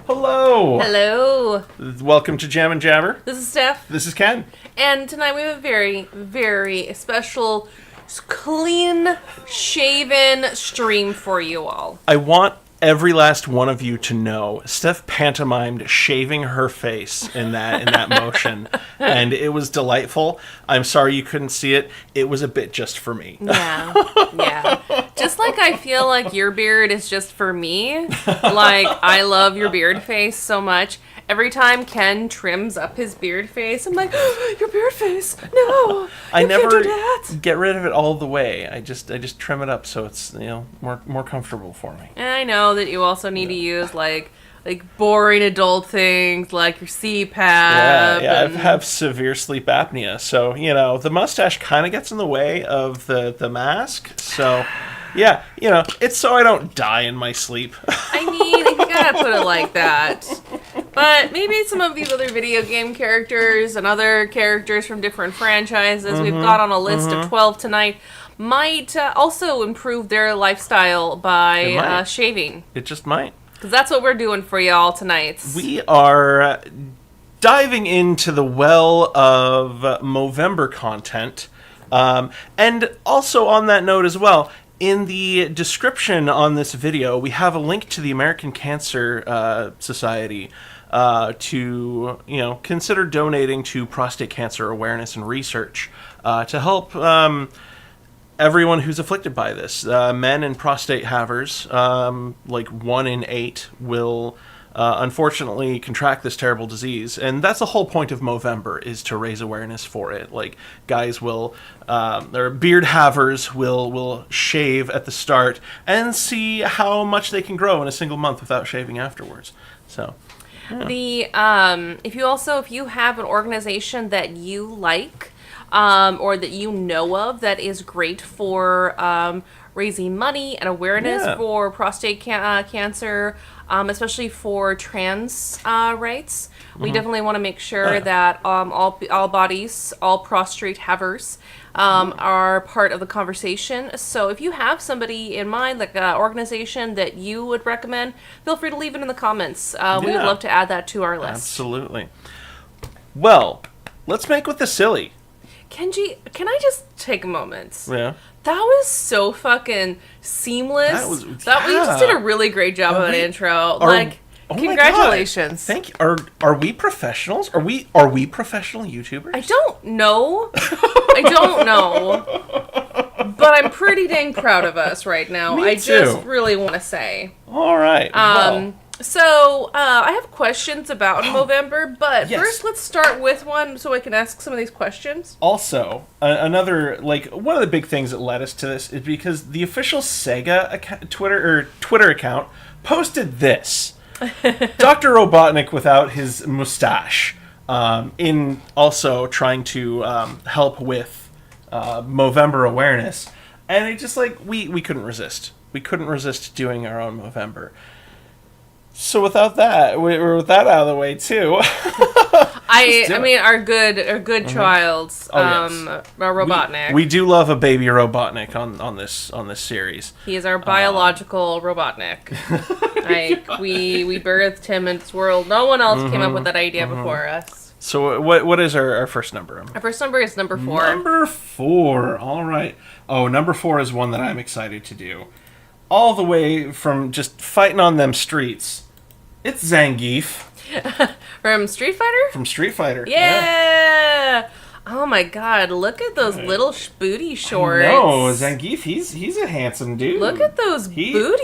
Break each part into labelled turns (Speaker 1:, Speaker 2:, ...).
Speaker 1: Hello!
Speaker 2: Hello.
Speaker 1: Welcome to Jam and Jabber.
Speaker 2: This is Steph.
Speaker 1: This is Ken.
Speaker 2: And tonight we have a very, very special, clean, shaven stream for you all.
Speaker 1: I want every last one of you to know Steph pantomimed shaving her face in that motion, and it was delightful. I'm sorry you couldn't see it. It was a bit just for me.
Speaker 2: Yeah. Just like I feel like your beard is just for me. Like, I love your beard face so much. Every time Ken trims up his beard face, I'm like, oh, your beard face, no,
Speaker 1: I never
Speaker 2: can't do that.
Speaker 1: get rid of it all the way. I just trim it up so it's more comfortable for me.
Speaker 2: And I know that you also need to use like boring adult things like your CPAP.
Speaker 1: Yeah, I have severe sleep apnea, so the mustache kind of gets in the way of the mask. So. Yeah, it's so I don't die in my sleep.
Speaker 2: I mean, you gotta put it like that. But maybe some of these other video game characters and other characters from different franchises we've got on a list of 12 tonight might also improve their lifestyle by shaving.
Speaker 1: It just might.
Speaker 2: Because that's what we're doing for y'all tonight.
Speaker 1: We are diving into the well of mowvember content. And also on that note as well, in the description on this video, we have a link to the American Cancer Society to, consider donating to prostate cancer awareness and research to help everyone who's afflicted by this. Men and prostate havers, like 1 in 8, will unfortunately contract this terrible disease, and that's the whole point of mowvember, is to raise awareness for it. Like, guys will their beard havers will shave at the start and see how much they can grow in a single month without shaving afterwards. So
Speaker 2: the if you have an organization that you like or that you know of that is great for raising money and awareness for prostate cancer, especially for trans rights. We definitely want to make sure that all bodies, all prostrate havers, are part of the conversation. So if you have somebody in mind, like an organization that you would recommend, feel free to leave it in the comments. We would love to add that to our list.
Speaker 1: Absolutely. Well, let's make with the silly.
Speaker 2: Kenji, can I just take a moment?
Speaker 1: Yeah.
Speaker 2: That was so fucking seamless. You just did a really great job of that intro. Congratulations.
Speaker 1: Thank you. Are we professionals? Are we professional YouTubers?
Speaker 2: I don't know. But I'm pretty dang proud of us right now.
Speaker 1: Me too.
Speaker 2: Just really want to say.
Speaker 1: All right.
Speaker 2: So, I have questions about mowvember, but first let's start with one so I can ask some of these questions.
Speaker 1: Also, another, one of the big things that led us to this is because the official Sega Twitter account posted this. Dr. Robotnik without his mustache, in also trying to help with mowvember awareness. And it just, we couldn't resist. We couldn't resist doing our own mowvember. So with that out of the way too,
Speaker 2: I mean our good child, Robotnik.
Speaker 1: We do love a baby Robotnik on this series.
Speaker 2: He is our biological Robotnik. We birthed him into this world. No one else came up with that idea before us.
Speaker 1: So what is our first number?
Speaker 2: Our first number is number 4.
Speaker 1: Number 4. All right. Oh, number 4 is one that I'm excited to do. All the way from just fighting on them streets. It's Zangief.
Speaker 2: From Street Fighter?
Speaker 1: From Street Fighter.
Speaker 2: Yeah. Oh my god, look at those little booty shorts.
Speaker 1: No, Zangief, he's a handsome dude.
Speaker 2: Look at those booties.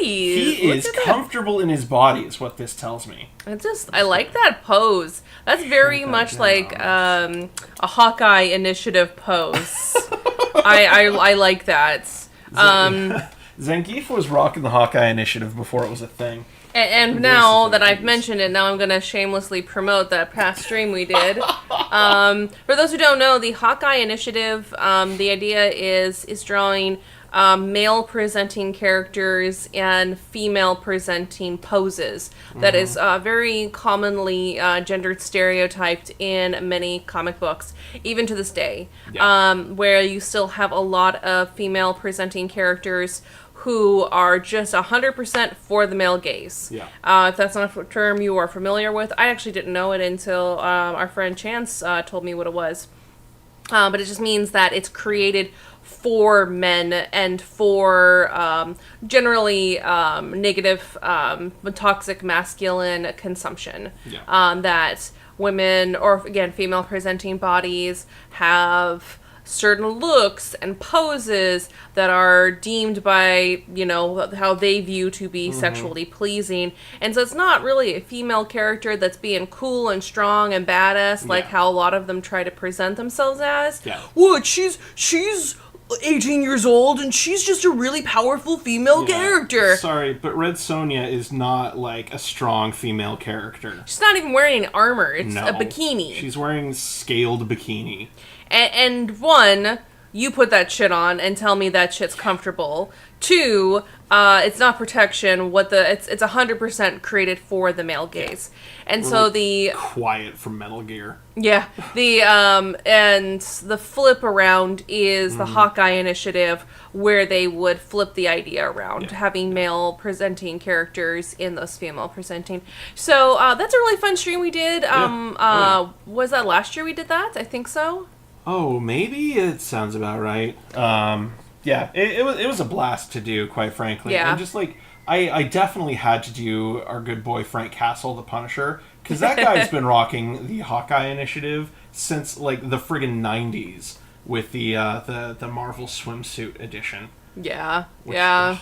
Speaker 1: He is comfortable in his body, is what this tells me.
Speaker 2: I like that pose. That's very much like a Hawkeye Initiative pose. I like that.
Speaker 1: Zangief was rocking the Hawkeye Initiative before it was a thing.
Speaker 2: And now that I've mentioned it, now I'm going to shamelessly promote that past stream we did. For those who don't know, the Hawkeye Initiative, the idea is drawing male-presenting characters and female-presenting poses. That is very commonly gendered stereotyped in many comic books, even to this day, where you still have a lot of female-presenting characters who are just 100% for the male gaze.
Speaker 1: Yeah.
Speaker 2: If that's not a term you are familiar with, I actually didn't know it until our friend Chance told me what it was. But it just means that it's created for men and for generally negative, toxic masculine consumption.
Speaker 1: Yeah.
Speaker 2: That women, or again, female presenting bodies, have certain looks and poses that are deemed by, how they view to be sexually pleasing. And so it's not really a female character that's being cool and strong and badass like how a lot of them try to present themselves as.
Speaker 1: Yeah.
Speaker 2: What? She's 18 years old and she's just a really powerful female character.
Speaker 1: Sorry, but Red Sonja is not like a strong female character.
Speaker 2: She's not even wearing armor. It's
Speaker 1: No.
Speaker 2: a bikini.
Speaker 1: She's wearing scaled bikini.
Speaker 2: And one, you put that shit on and tell me that shit's comfortable. Two, it's not protection. It's 100% created for the male gaze. And so the
Speaker 1: quiet from Metal Gear.
Speaker 2: Yeah. And the flip around is the Hawkeye initiative, where they would flip the idea around, having male presenting characters in those female presenting. So that's a really fun stream we did. Was that last year we did that? I think so.
Speaker 1: Oh, maybe it sounds about right. It was a blast to do, quite frankly.
Speaker 2: Yeah.
Speaker 1: And just like I definitely had to do our good boy Frank Castle, the Punisher, because that guy's been rocking the Hawkeye initiative since like the friggin' 90s with the Marvel swimsuit edition.
Speaker 2: Yeah,
Speaker 1: Which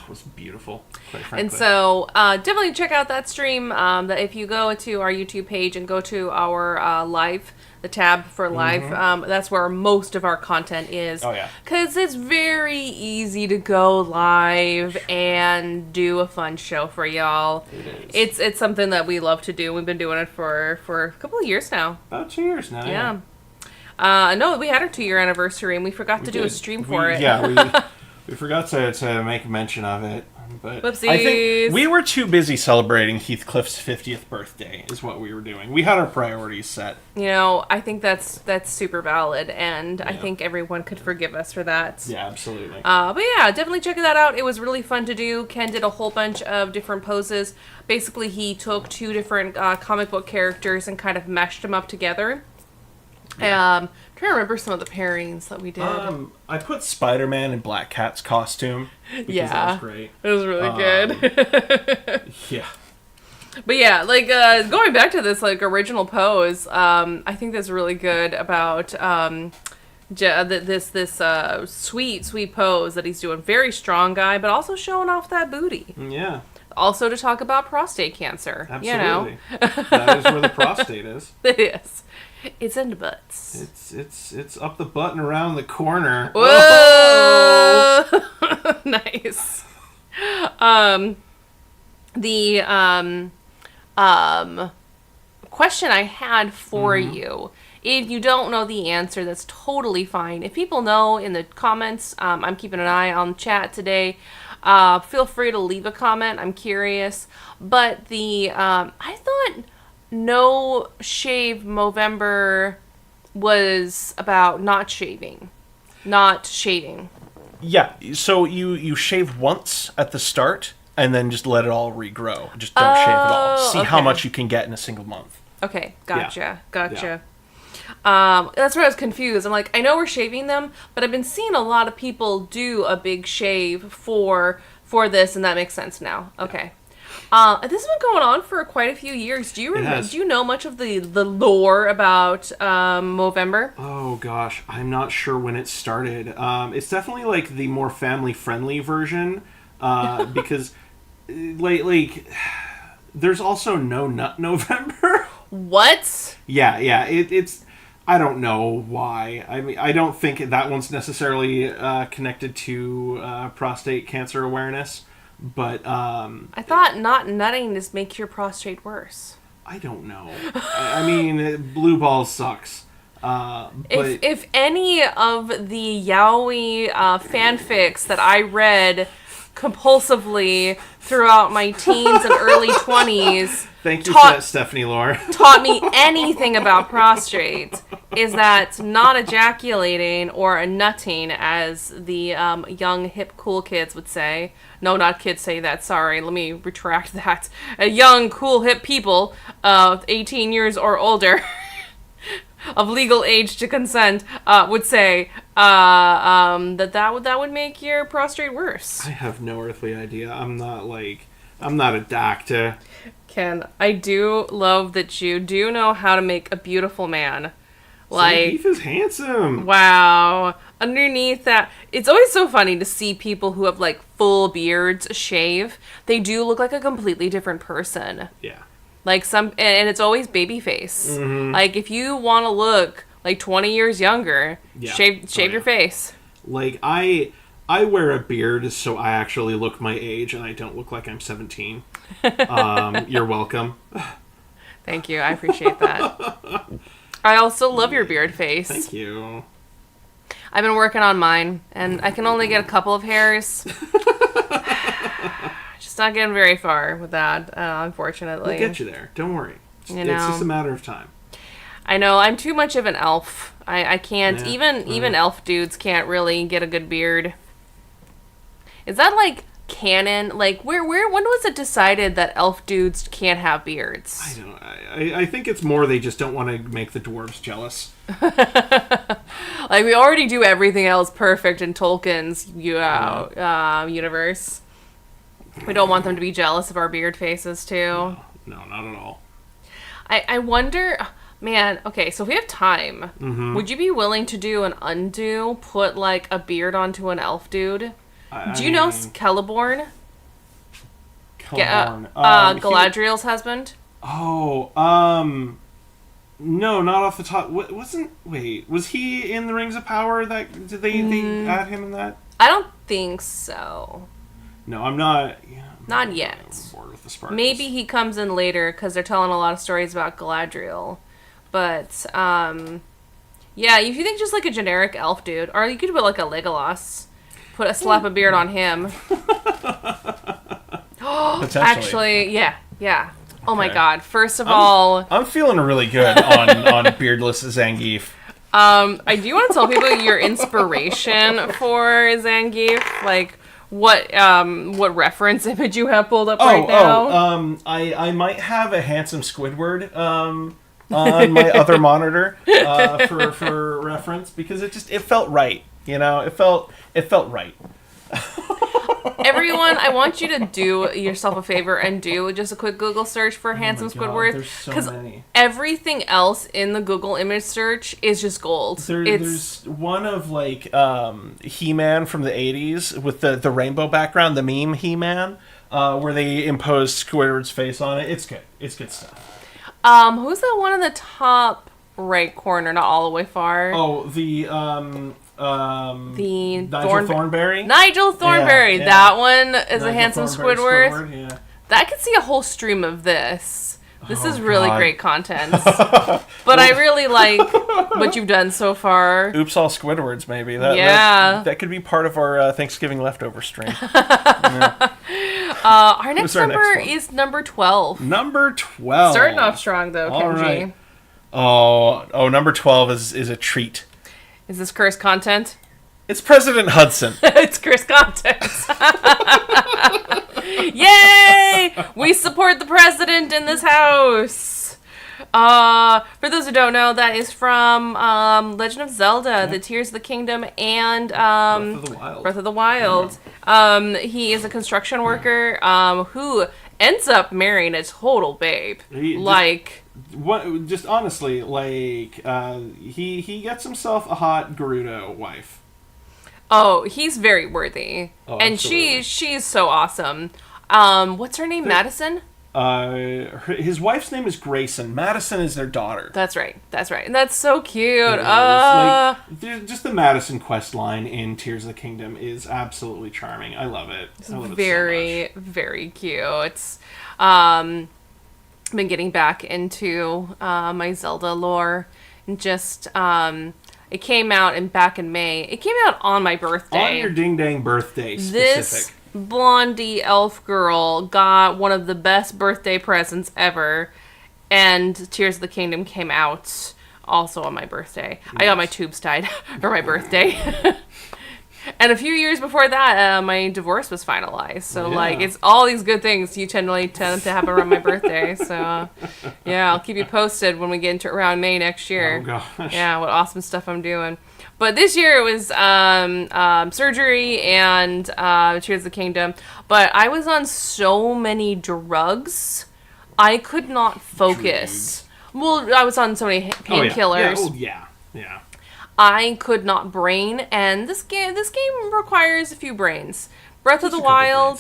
Speaker 1: was beautiful, quite frankly.
Speaker 2: And so definitely check out that stream. That if you go to our YouTube page and go to our live, the tab for live, that's where most of our content is.
Speaker 1: Oh, yeah.
Speaker 2: Because it's very easy to go live and do a fun show for y'all.
Speaker 1: It is.
Speaker 2: It's something that we love to do. We've been doing it for a couple of years now.
Speaker 1: About 2 years now.
Speaker 2: Yeah. No, we had our 2-year anniversary and we forgot to do a stream for it.
Speaker 1: Yeah, we forgot to make mention of it. But
Speaker 2: Whoopsies.
Speaker 1: I think we were too busy celebrating Heathcliff's 50th birthday is what we were doing. We had our priorities set.
Speaker 2: I think that's super valid, and I think everyone could forgive us for that.
Speaker 1: Yeah, absolutely.
Speaker 2: But yeah, definitely check that out. It was really fun to do. Ken did a whole bunch of different poses. Basically, he took 2 different comic book characters and kind of meshed them up together. I'm trying to remember some of the pairings that we did.
Speaker 1: I put Spider-Man in Black Cat's costume because that was great.
Speaker 2: It was really good.
Speaker 1: Yeah.
Speaker 2: But yeah, like going back to this like original pose, I think that's really good about this sweet pose that he's doing. Very strong guy, but also showing off that booty.
Speaker 1: Yeah.
Speaker 2: Also to talk about prostate cancer.
Speaker 1: Absolutely. That is where the prostate is.
Speaker 2: It is. It's in the butts.
Speaker 1: It's up the butt and around the corner.
Speaker 2: Whoa! Nice. The question I had for you, if you don't know the answer, that's totally fine. If people know in the comments, I'm keeping an eye on chat today. Feel free to leave a comment. I'm curious. But I thought No Shave Movember was about not shaving.
Speaker 1: Yeah, so you shave once at the start and then just let it all regrow. Just don't shave at all. See how much you can get in a single month.
Speaker 2: Okay, gotcha.
Speaker 1: Yeah.
Speaker 2: That's where I was confused. I'm like, I know we're shaving them, but I've been seeing a lot of people do a big shave for this, and that makes sense now. Okay. This has been going on for quite a few years. Do you know much of the lore about Movember?
Speaker 1: Oh gosh, I'm not sure when it started. It's definitely like the more family-friendly version, because like there's also No Nut November.
Speaker 2: What?
Speaker 1: Yeah. It's I don't know why. I mean, I don't think that one's necessarily connected to prostate cancer awareness. But
Speaker 2: I thought not nutting just makes your prostate worse.
Speaker 1: I don't know. I mean, blue balls sucks. But
Speaker 2: if any of the yaoi fanfics that I read compulsively throughout my teens and early 20s
Speaker 1: Thank you for that, Stephanie Lore.
Speaker 2: taught me anything about prostrate is that not ejaculating or nutting, as the young, hip, cool kids would say. No, not kids say that. Sorry, let me retract that. Young, cool, hip people of 18 years or older of legal age to consent would say that would make your prostrate worse.
Speaker 1: I have no earthly idea. I'm not a doctor.
Speaker 2: Ken, I do love that you do know how to make a beautiful man.
Speaker 1: Zangief is handsome.
Speaker 2: Wow. Underneath that, it's always so funny to see people who have like full beards shave. They do look like a completely different person.
Speaker 1: Yeah.
Speaker 2: Like and it's always baby face.
Speaker 1: Mm-hmm.
Speaker 2: Like if you want to look like 20 years younger, shave your face.
Speaker 1: Like I wear a beard so I actually look my age and I don't look like I'm 17. You're welcome.
Speaker 2: Thank you. I appreciate that. I also love your beard face.
Speaker 1: Thank you.
Speaker 2: I've been working on mine, and I can only get a couple of hairs. Just not getting very far with that, unfortunately.
Speaker 1: We'll get you there. Don't worry. It's just a matter of time.
Speaker 2: I know. I'm too much of an elf. I can't. Yeah, even elf dudes can't really get a good beard. Is that like canon? Like when was it decided that elf dudes can't have beards?
Speaker 1: I don't. I think it's more they just don't want to make the dwarves jealous.
Speaker 2: Like we already do everything else perfect in Tolkien's universe. We don't want them to be jealous of our beard faces too.
Speaker 1: No, not at all.
Speaker 2: I wonder, man. Okay, so if we have time, would you be willing to do an undo? Put like a beard onto an elf dude. Do you know Celeborn? Galadriel's husband?
Speaker 1: Oh, no, not off the top. Was he in the Rings of Power? Did they add him in that?
Speaker 2: I don't think so.
Speaker 1: No, I'm not. Yeah,
Speaker 2: not yet.
Speaker 1: I'm bored with the sparkles.
Speaker 2: Maybe he comes in later because they're telling a lot of stories about Galadriel. But, yeah, if you think just like a generic elf dude, or you could put like a Legolas. Slap a beard on him. Actually, yeah. Oh my god. First of all...
Speaker 1: I'm feeling really good on beardless Zangief.
Speaker 2: I do want to tell people your inspiration for Zangief. Like, what reference image you have pulled up right now?
Speaker 1: I might have a handsome Squidward on my other monitor for reference, because it felt right. You know, it felt right.
Speaker 2: Everyone, I want you to do yourself a favor and do just a quick Google search for handsome Squidward. Because everything else in the Google image search is just gold.
Speaker 1: There's one of like He-Man from the 80s with the rainbow background, the meme He-Man, where they imposed Squidward's face on it. It's good. It's good stuff.
Speaker 2: Who's that one in the top right corner, not all the way far?
Speaker 1: Oh, the Nigel Thornberry.
Speaker 2: Nigel Thornberry. Yeah. That one is Nigel a handsome Squidward.
Speaker 1: Yeah.
Speaker 2: I could see a whole stream of this. This is really great content. But I really like what you've done so far.
Speaker 1: Oops, all Squidwards, maybe. That could be part of our Thanksgiving leftover stream. Yeah.
Speaker 2: Our next number is number 12.
Speaker 1: Number 12.
Speaker 2: Starting off strong, though,
Speaker 1: all
Speaker 2: Kenji.
Speaker 1: Right. Oh, number 12 is a treat.
Speaker 2: Is this cursed content?
Speaker 1: It's President Hudson.
Speaker 2: It's cursed content. Yay! We support the president in this house. For those who don't know, that is from Legend of Zelda, The Tears of the Kingdom, and Breath of the Wild. He is a construction worker who ends up marrying a total babe.
Speaker 1: Just honestly, like, he gets himself a hot Gerudo wife.
Speaker 2: Oh, he's very worthy. Oh, and she's so awesome. What's her name? Madison?
Speaker 1: His wife's name is Grayson. Madison is their daughter.
Speaker 2: That's right. And that's so cute.
Speaker 1: Just the Madison quest line in Tears of the Kingdom is absolutely charming. I love it.
Speaker 2: It's very, very cute. Been getting back into my Zelda lore, and just it came out back in May. It came out on my birthday.
Speaker 1: On your ding dang birthday, specific.
Speaker 2: This blondie elf girl got one of the best birthday presents ever, and Tears of the Kingdom came out also on my birthday. I got my tubes tied for my birthday. And a few years before that, my divorce was finalized. So, it's all these good things you tend to happen around my birthday. So, yeah, I'll keep you posted when we get into around May next year.
Speaker 1: Oh, gosh.
Speaker 2: Yeah, what awesome stuff I'm doing. But this year it was surgery and Tears of the Kingdom. But I was on so many drugs, I could not focus. Well, I was on so many painkillers.
Speaker 1: Yeah.
Speaker 2: I could not brain, and this game requires a few brains. Breath of the Wild,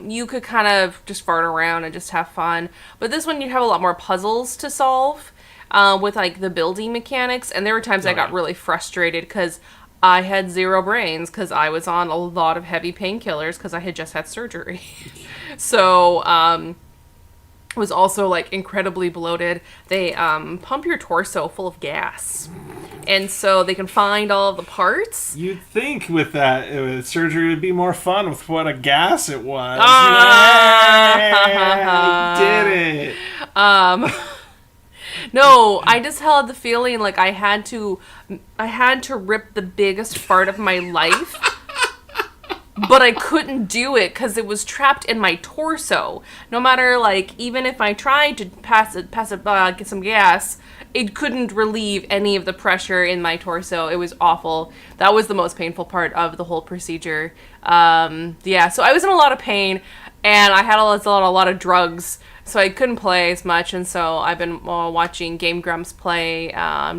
Speaker 2: you could kind of just fart around and just have fun. But this one, you have a lot more puzzles to solve with like the building mechanics. And there were times I got really frustrated because I had zero brains because I was on a lot of heavy painkillers because I had just had surgery. So was also like incredibly bloated. They pump your torso full of gas, and so they can find all of the parts.
Speaker 1: You'd think with that surgery would be more fun with what a gas it was. I did it.
Speaker 2: No, I just had the feeling like I had to rip the biggest fart of my life. But I couldn't do it because it was trapped in my torso. No matter, like, even if I tried to get some gas, it couldn't relieve any of the pressure in my torso. It was awful. That was the most painful part of the whole procedure. So I was in a lot of pain, and I had a lot of drugs, so I couldn't play as much. And so I've been watching Game Grumps play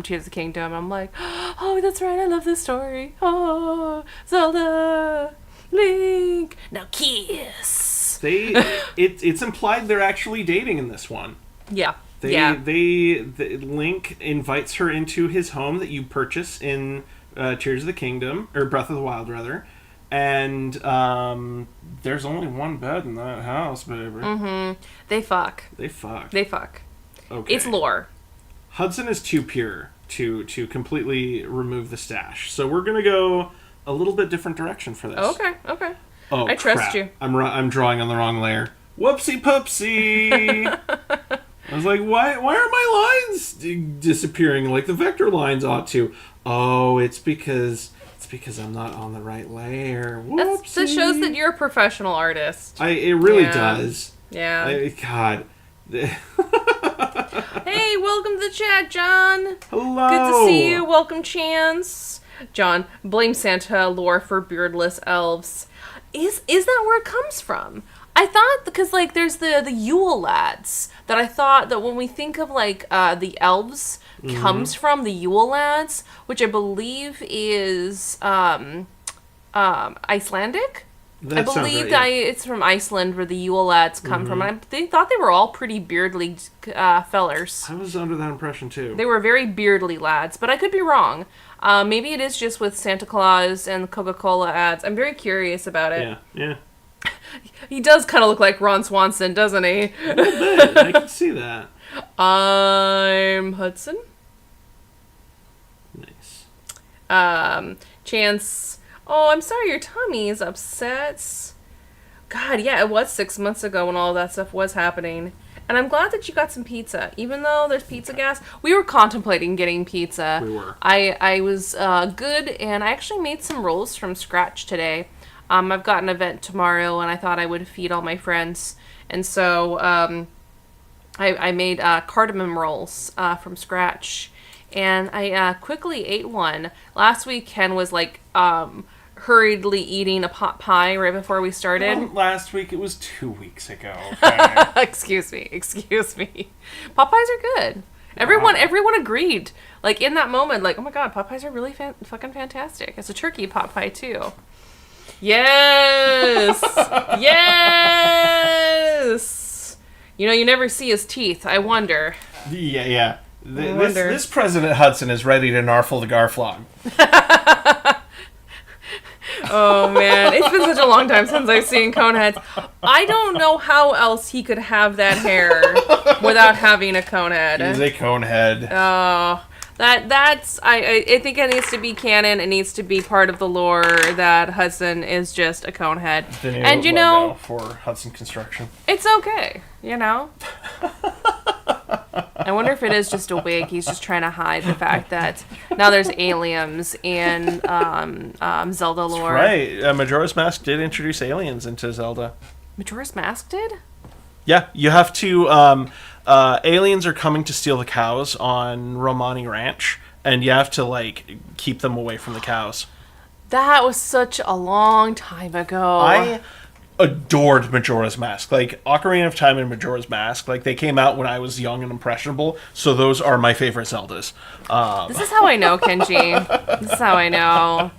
Speaker 2: Tears of the Kingdom. I'm like, oh, that's right, I love this story. Oh, Zelda. Link, now kiss.
Speaker 1: It's implied they're actually dating in this one.
Speaker 2: Yeah.
Speaker 1: Link invites her into his home that you purchase in Tears of the Kingdom, or Breath of the Wild rather, and there's only one bed in that house, baby.
Speaker 2: Mm-hmm. They fuck.
Speaker 1: Okay.
Speaker 2: It's lore.
Speaker 1: Hudson is too pure to completely remove the stash, so we're gonna go a little bit different direction for this.
Speaker 2: Okay.
Speaker 1: Oh,
Speaker 2: I trust you.
Speaker 1: I'm drawing on the wrong layer. Whoopsie poopsie. I was like, why are my lines disappearing like the vector lines ought to? Oh, it's because I'm not on the right layer. Whoopsie.
Speaker 2: That shows that you're a professional artist.
Speaker 1: It really does.
Speaker 2: Yeah.
Speaker 1: God.
Speaker 2: Hey, welcome to the chat, John.
Speaker 1: Hello.
Speaker 2: Good to see you. Welcome, Chance. John, blame Santa lore for beardless elves. Is that where it comes from? I thought, because like there's the Yule lads, that I thought that when we think of like the elves comes from the Yule lads, which I believe is Icelandic. I believe it's from Iceland where the Yule lads come from. And I thought they were all pretty beardly fellers.
Speaker 1: I was under that impression too.
Speaker 2: They were very beardly lads, but I could be wrong. Maybe it is just with Santa Claus and Coca-Cola ads. I'm very curious about it.
Speaker 1: Yeah.
Speaker 2: He does kind of look like Ron Swanson, doesn't he?
Speaker 1: A little bit. I can see that.
Speaker 2: I'm Hudson.
Speaker 1: Nice.
Speaker 2: Chance. Oh, I'm sorry your tummy is upset. God, yeah, it was 6 months ago when all that stuff was happening. And I'm glad that you got some pizza. Even though there's pizza gas, we were contemplating getting pizza.
Speaker 1: We were.
Speaker 2: I was good, and I actually made some rolls from scratch today. I've got an event tomorrow, and I thought I would feed all my friends. And so I made cardamom rolls from scratch. And I quickly ate one. Last week, Ken was like hurriedly eating a pot pie right before we started.
Speaker 1: Well, last week, it was 2 weeks ago. Okay?
Speaker 2: Excuse me. Pot pies are good. Everyone agreed. Like in that moment, like, oh my god, pot pies are really fucking fantastic. It's a turkey pot pie too. Yes, yes. You know, you never see his teeth. I wonder.
Speaker 1: Yeah. This President Hudson is ready to narfle the Garflog.
Speaker 2: Oh man, it's been such a long time since I've seen Coneheads. I don't know how else he could have that hair without having a Conehead.
Speaker 1: He's a Conehead.
Speaker 2: Oh, That's I think it needs to be canon. It needs to be part of the lore that Hudson is just a conehead.
Speaker 1: The new
Speaker 2: And you
Speaker 1: logo
Speaker 2: know,
Speaker 1: for Hudson Construction.
Speaker 2: it's okay. You know. I wonder if it is just a wig. He's just trying to hide the fact that now there's aliens in Zelda lore.
Speaker 1: Right. Majora's Mask did introduce aliens into Zelda.
Speaker 2: Majora's Mask did?
Speaker 1: Yeah, you have to. Aliens are coming to steal the cows on Romani Ranch, and you have to like keep them away from the cows.
Speaker 2: That was such a long time ago.
Speaker 1: I adored Majora's Mask. Like Ocarina of Time and Majora's Mask, like they came out when I was young and impressionable, so those are my favorite Zeldas.
Speaker 2: This is how I know, Kenji. This is how I know.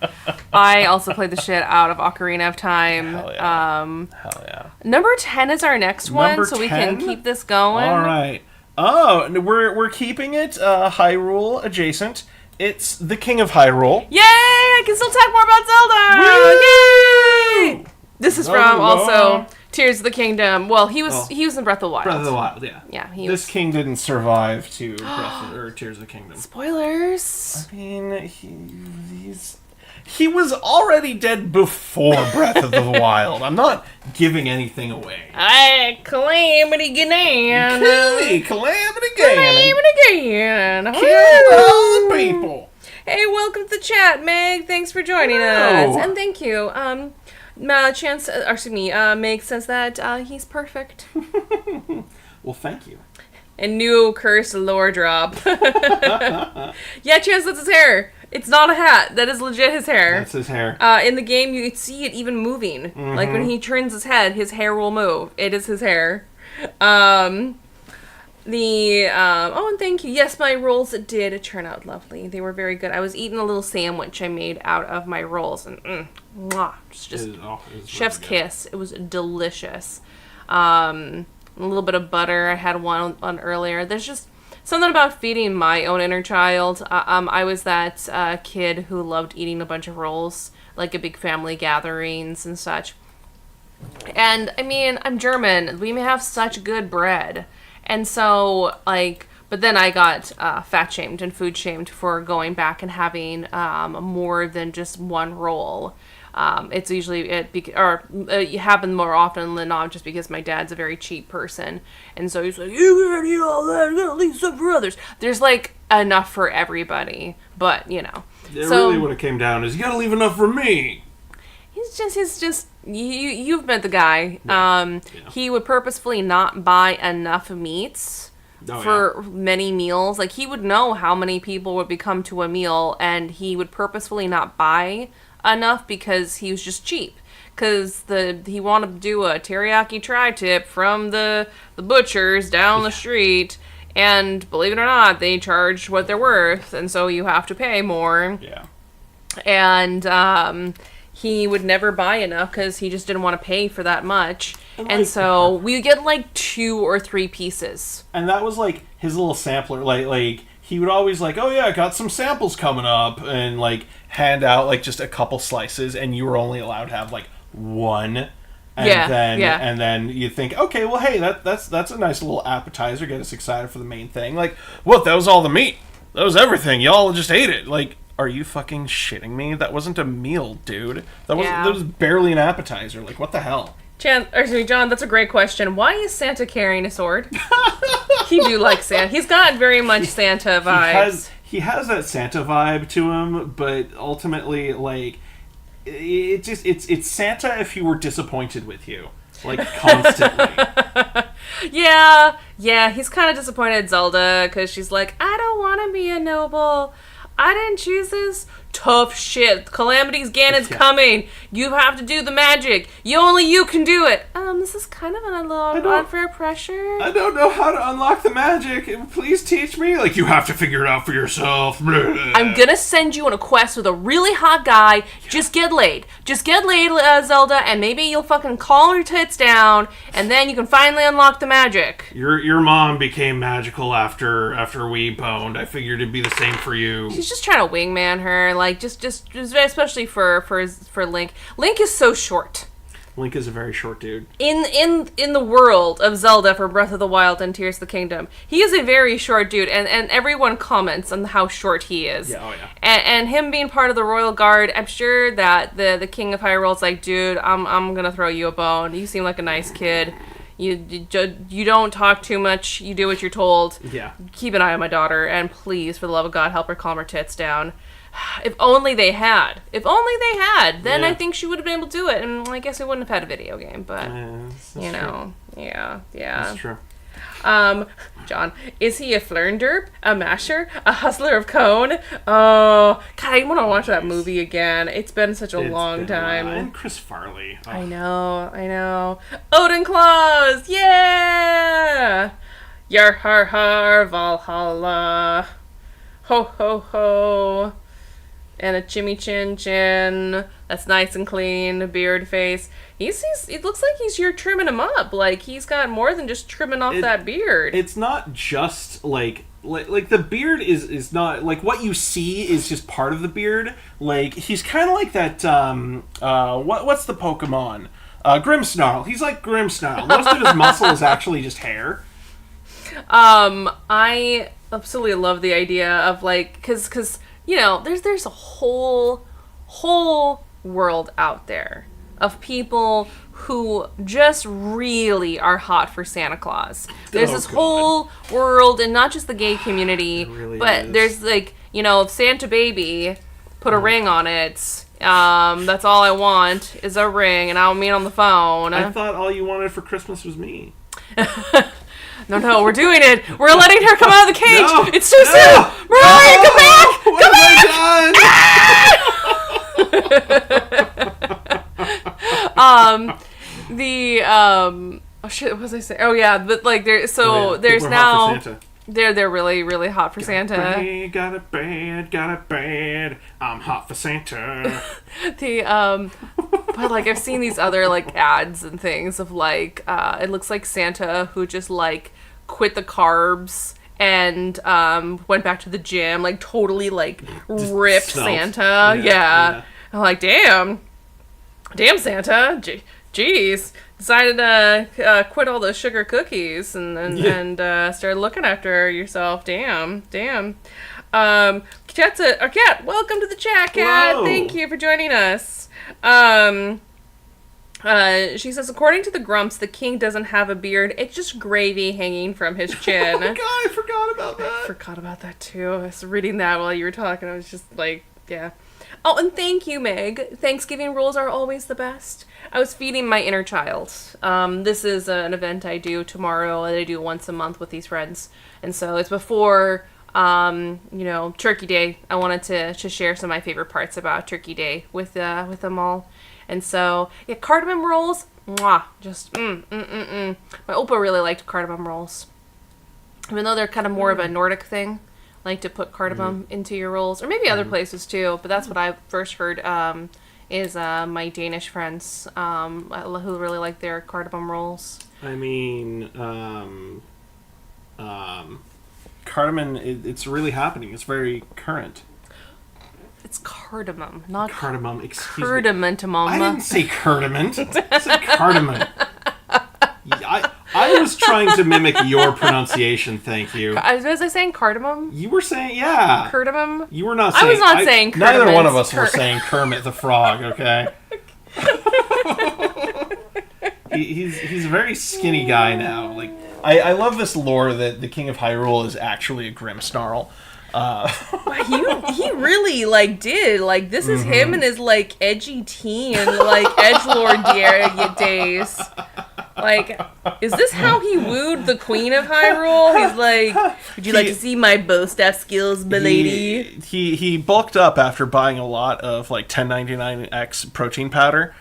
Speaker 2: I also played the shit out of Ocarina of Time.
Speaker 1: Hell yeah. Hell yeah.
Speaker 2: Number 10 is our next one,
Speaker 1: Number
Speaker 2: so we
Speaker 1: 10?
Speaker 2: can keep this going.
Speaker 1: All right. Oh, we're keeping it Hyrule adjacent. It's the King of Hyrule.
Speaker 2: Yay! I can still talk more about Zelda!
Speaker 1: Woo!
Speaker 2: Yay! This is
Speaker 1: Zelda.
Speaker 2: from also Tears of the Kingdom. Well, he was in Breath of the Wild.
Speaker 1: Breath of the Wild, yeah.
Speaker 2: Yeah,
Speaker 1: This king didn't survive to Tears of the Kingdom.
Speaker 2: Spoilers.
Speaker 1: I mean, he was already dead before Breath of the Wild. I'm not giving anything away.
Speaker 2: Calamity Ganon.
Speaker 1: Calamity Ganon.
Speaker 2: Ganon.
Speaker 1: Killed all the people.
Speaker 2: Hey, welcome to the chat, Meg. Thanks for joining us, and thank you. Meg says that he's perfect.
Speaker 1: Well, thank you.
Speaker 2: And new cursed lore drop. Yeah, Chance, that's his hair. It's not a hat. That is legit his hair.
Speaker 1: That's his hair.
Speaker 2: In the game, you can see it even moving. Mm-hmm. Like when he turns his head, his hair will move. It is his hair. And thank you. Yes, my rolls did turn out lovely. They were very good. I was eating a little sandwich I made out of my rolls, and just chef's really kiss. It was delicious. A little bit of butter. I had one on earlier. There's just something about feeding my own inner child. I was that kid who loved eating a bunch of rolls, like at big family gatherings and such. And I mean, I'm German. We may have such good bread. And so, but then I got fat shamed and food shamed for going back and having more than just one roll. It's usually it happens more often than not, just because my dad's a very cheap person, and so he's like, "You can't eat all that. You gotta leave some for others." There's enough for everybody, but It
Speaker 1: really what it came down is you gotta leave enough for me.
Speaker 2: He's just you've met the guy.
Speaker 1: Yeah.
Speaker 2: He would purposefully not buy enough meats for many meals. Like, he would know how many people would come to a meal, and he would purposefully not buy enough because he was just cheap. Because he wanted to do a teriyaki tri-tip from the butchers down the street, and believe it or not, they charge what they're worth, and so you have to pay more.
Speaker 1: Yeah.
Speaker 2: And he would never buy enough because he just didn't want to pay for that much. And so we get 2 or 3 pieces. And
Speaker 1: that was his little sampler. Like he would always oh yeah, I got some samples coming up, and hand out just a couple slices, and you were only allowed to have one. And then you think, okay, well, hey, that's a nice little appetizer. Get us excited for the main thing. What? That was all the meat. That was everything. Y'all just ate it. Are you fucking shitting me? That wasn't a meal, dude. That was barely an appetizer. What the hell?
Speaker 2: John, that's a great question. Why is Santa carrying a sword? He do like Santa. He's got very much Santa vibes.
Speaker 1: He has that Santa vibe to him, but ultimately, it's Santa if he were disappointed with you, constantly.
Speaker 2: Yeah, he's kind of disappointed at Zelda, because she's like, I don't want to be a noble. I didn't choose this. Tough shit. Calamity's Ganon's coming. You have to do the magic. Only you can do it. This is kind of a little unfair pressure.
Speaker 1: I don't know how to unlock the magic. Please teach me. You have to figure it out for yourself.
Speaker 2: I'm gonna send you on a quest with a really hot guy. Yeah. Just get laid. Zelda, and maybe you'll fucking calm your tits down, and then you can finally unlock the magic.
Speaker 1: Your mom became magical after we boned. I figured it'd be the same for you.
Speaker 2: She's just trying to wingman her, just especially for Link. Link is so short.
Speaker 1: Link is a very short dude.
Speaker 2: In the world of Zelda for Breath of the Wild and Tears of the Kingdom, he is a very short dude, and everyone comments on how short he is.
Speaker 1: Yeah, oh yeah.
Speaker 2: And him being part of the Royal Guard, I'm sure that the King of Hyrule's like, dude, I'm gonna throw you a bone. You seem like a nice kid. You don't talk too much. You do what you're told.
Speaker 1: Yeah.
Speaker 2: Keep an eye on my daughter, and please, for the love of God, help her calm her tits down. If only they had. Then
Speaker 1: Yeah.
Speaker 2: I think she would have been able to do it, and I guess we wouldn't have had a video game. But
Speaker 1: That's
Speaker 2: yeah.
Speaker 1: That's true.
Speaker 2: John, is he a flernderp, a masher, a hustler of cone? Oh, God, I want to watch that movie again. It's been such a long time.
Speaker 1: And Chris Farley. Oh.
Speaker 2: I know. Odin Claus, yeah! Yar har har, Valhalla. Ho ho ho. And a chimmy chin chin that's nice and clean, beard face. It looks like you're trimming him up. Like, he's got more than just trimming off that beard.
Speaker 1: It's not just like the beard is not like what you see is just part of the beard. Like, he's kind of like that. What's the Pokemon? Grimmsnarl. He's like Grimmsnarl. Most of his muscle is actually just hair.
Speaker 2: I absolutely love the idea of like, cause there's a whole world out there of people who just really are hot for Santa Claus. There's this whole world, and not just the gay community, but there's like, Santa baby, put a ring on it. That's all I want is a ring, and I'll meet on the phone.
Speaker 1: I thought all you wanted for Christmas was me.
Speaker 2: No, we're doing it. We're letting her come out of the cage.
Speaker 1: No,
Speaker 2: It's too soon. Mariah, come back!
Speaker 1: What have I done?
Speaker 2: Oh shit, what was I saying? Oh yeah, but like there's
Speaker 1: People are
Speaker 2: now
Speaker 1: hot for Santa.
Speaker 2: they're really, really hot for Santa.
Speaker 1: Got a bed. I'm hot for Santa.
Speaker 2: But like I've seen these other like ads and things of like it looks like Santa who just like quit the carbs and went back to the gym, like totally like
Speaker 1: Just
Speaker 2: ripped
Speaker 1: svelte.
Speaker 2: Santa. Yeah. I'm like, damn Santa, jeez. Decided to quit all those sugar cookies and started looking after yourself. Damn. Cat, welcome to the chat, Cat.
Speaker 1: Hello.
Speaker 2: Thank you for joining us. She says, according to the Grumps, the king doesn't have a beard. It's just gravy hanging from his chin.
Speaker 1: Oh my God, I forgot about that.
Speaker 2: I forgot about that too. I was reading that while you were talking. I was just like, yeah. Oh, and thank you, Meg. Thanksgiving rolls are always the best. I was feeding my inner child. This is an event I do tomorrow that I do once a month with these friends. And so it's before, Turkey Day. I wanted to share some of my favorite parts about Turkey Day with them all. And so, yeah, cardamom rolls, mwah, just, My Opa really liked cardamom rolls. Even though they're kind of more of a Nordic thing. Like to put cardamom into your rolls, or maybe other places too, but that's what I first heard is my Danish friends who really like their cardamom rolls.
Speaker 1: I mean, cardamom, it's really happening. It's very current.
Speaker 2: It's cardamom, not
Speaker 1: Cardamom, excuse me.
Speaker 2: cardamom.
Speaker 1: I didn't say cardamom. I said cardamom. I was trying to mimic your pronunciation, thank you.
Speaker 2: Was I saying cardamom?
Speaker 1: You were saying, yeah.
Speaker 2: Cardamom?
Speaker 1: You were not saying...
Speaker 2: I was not saying cardamom.
Speaker 1: Neither one of us were saying Kermit the Frog, okay? He's a very skinny guy now. Like, I love this lore that the King of Hyrule is actually a Grimmsnarl.
Speaker 2: He really like did like this is him in his like edgy teen like edgelord days. Like, is this how he wooed the Queen of Hyrule? He's like, would you like to see my bow staff skills, milady?
Speaker 1: He bulked up after buying a lot of like 1099X protein powder.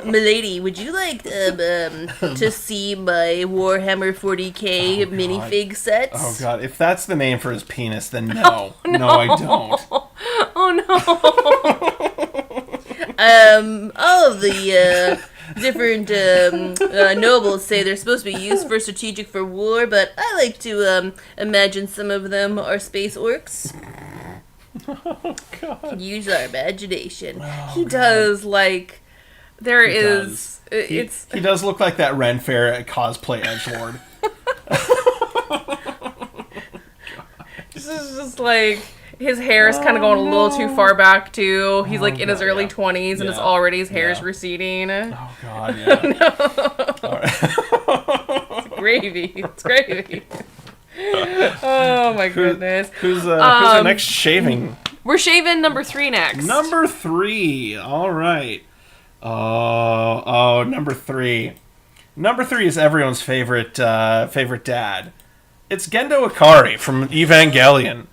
Speaker 2: Milady, would you like to see my Warhammer 40k minifig sets?
Speaker 1: Oh God, if that's the name for his penis, then no. No, I don't.
Speaker 2: Oh no. All of the different nobles say they're supposed to be used for strategic for war, but I like to imagine some of them are space orcs.
Speaker 1: Oh God.
Speaker 2: Use our imagination. He does like There
Speaker 1: He
Speaker 2: is.
Speaker 1: he does look like that Ren Fair cosplay edgelord.
Speaker 2: This is just like his hair is kind of going a little too far back too. He's like in his early
Speaker 1: yeah.
Speaker 2: 20s, and
Speaker 1: Yeah.
Speaker 2: it's already his hair is
Speaker 1: Yeah.
Speaker 2: receding.
Speaker 1: Oh God, yeah. All right.
Speaker 2: It's gravy. It's gravy. Oh my goodness.
Speaker 1: Who's the next shaving?
Speaker 2: We're shaving number 3 next.
Speaker 1: Number 3. All right. Oh, number 3. Number 3 is everyone's favorite dad. It's Gendo Ikari from Evangelion.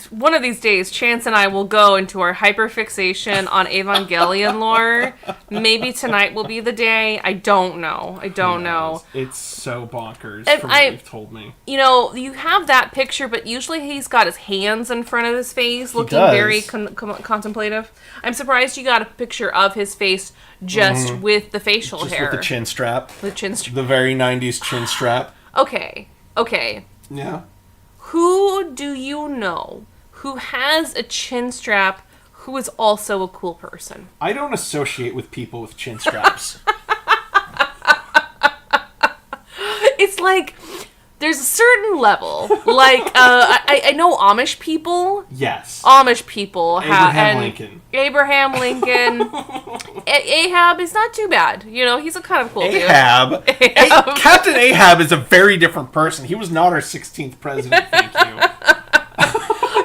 Speaker 2: One of these days, Chance and I will go into our hyperfixation on Evangelion lore. Maybe tonight will be the day. I don't know. I don't know.
Speaker 1: It's so bonkers
Speaker 2: And
Speaker 1: from what you've told me.
Speaker 2: You know, you have that picture, but usually he's got his hands in front of his face, looking
Speaker 1: does.
Speaker 2: very contemplative. I'm surprised you got a picture of his face just with the facial
Speaker 1: Just
Speaker 2: hair.
Speaker 1: with the chin strap.
Speaker 2: With chin strap.
Speaker 1: The very 90s chin strap.
Speaker 2: Okay.
Speaker 1: Yeah.
Speaker 2: Who do you know who has a chin strap who is also a cool person?
Speaker 1: I don't associate with people with chin straps.
Speaker 2: It's like there's a certain level. Like I know Amish people.
Speaker 1: Yes.
Speaker 2: Amish people
Speaker 1: Abraham Lincoln.
Speaker 2: Abraham Lincoln. Ahab is not too bad. You know, he's a kind of cool dude.
Speaker 1: Ahab. Captain Ahab is a very different person. He was not our 16th president, thank you.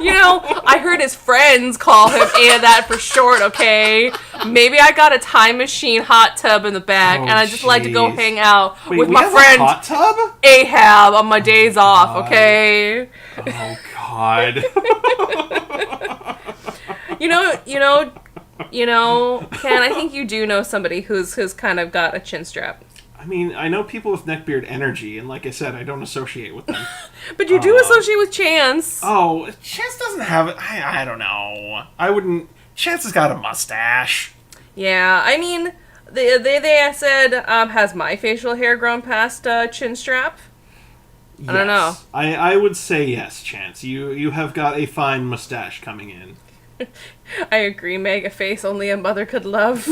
Speaker 2: You know, I heard his friends call him that for short, okay? Maybe I got a time machine hot tub in the back, and I just like to go hang out with my friend
Speaker 1: hot tub?
Speaker 2: Ahab on my days off, okay?
Speaker 1: Oh, God.
Speaker 2: You know, Ken, I think you do know somebody who's kind of got a chin strap.
Speaker 1: I mean, I know people with neckbeard energy, and like I said, I don't associate with them.
Speaker 2: But you do associate with Chance.
Speaker 1: Oh, Chance doesn't have it. I don't know. I wouldn't. Chance has got a mustache.
Speaker 2: Yeah, I mean, they said, has my facial hair grown past chin strap?
Speaker 1: Yes.
Speaker 2: I don't know.
Speaker 1: I would say yes, Chance. You have got a fine mustache coming in.
Speaker 2: I agree, Meg. A face only a mother could love.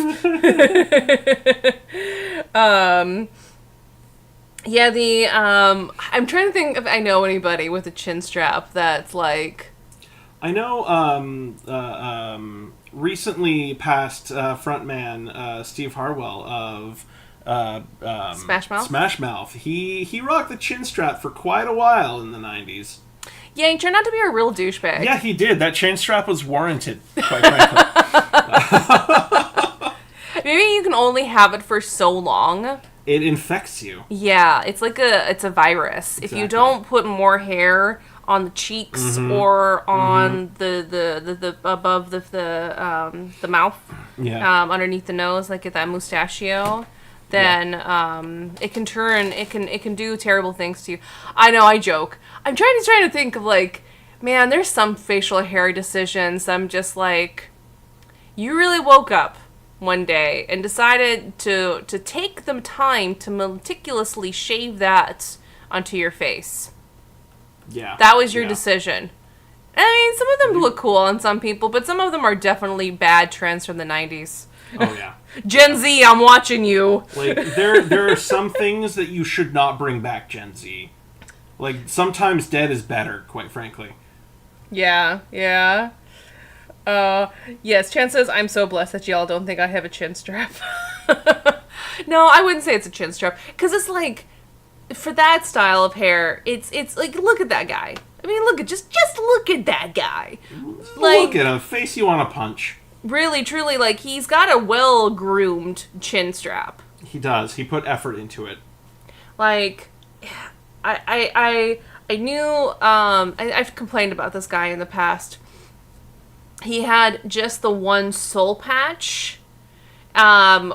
Speaker 2: Yeah, I'm trying to think if I know anybody with a chin strap that's like...
Speaker 1: I know, recently passed frontman Steve Harwell of
Speaker 2: Smash Mouth?
Speaker 1: Smash Mouth. He rocked the chin strap for quite a while in the 90s.
Speaker 2: Yeah, he turned out to be a real douchebag.
Speaker 1: Yeah, he did. That chin strap was warranted, quite frankly.
Speaker 2: Maybe you can only have it for so long.
Speaker 1: It infects you.
Speaker 2: Yeah, it's like it's a virus.
Speaker 1: Exactly.
Speaker 2: If you don't put more hair on the cheeks or on the above the mouth, underneath the nose, like at that mustachio, then it can do terrible things to you. I know, I joke. I'm trying to think of like, man, there's some facial hair decisions I'm just like, you really woke up one day and decided to take the time to meticulously shave that onto your face.
Speaker 1: Yeah.
Speaker 2: That was your decision. I mean, some of them look cool on some people, but some of them are definitely bad trends from the 90s.
Speaker 1: Oh, yeah.
Speaker 2: Gen Z, I'm watching you.
Speaker 1: Like, there are some things that you should not bring back, Gen Z. Like, sometimes dead is better, quite frankly.
Speaker 2: Yeah. Yes, Chan says, I'm so blessed that y'all don't think I have a chin strap. No, I wouldn't say it's a chin strap. Because it's like, for that style of hair, it's like, look at that guy. I mean, just look at that guy. Like,
Speaker 1: Look at him, face you want to punch.
Speaker 2: Really, truly, like, he's got a well-groomed chin strap.
Speaker 1: He does. He put effort into it.
Speaker 2: Like, I knew, I've complained about this guy in the past. He had just the one soul patch,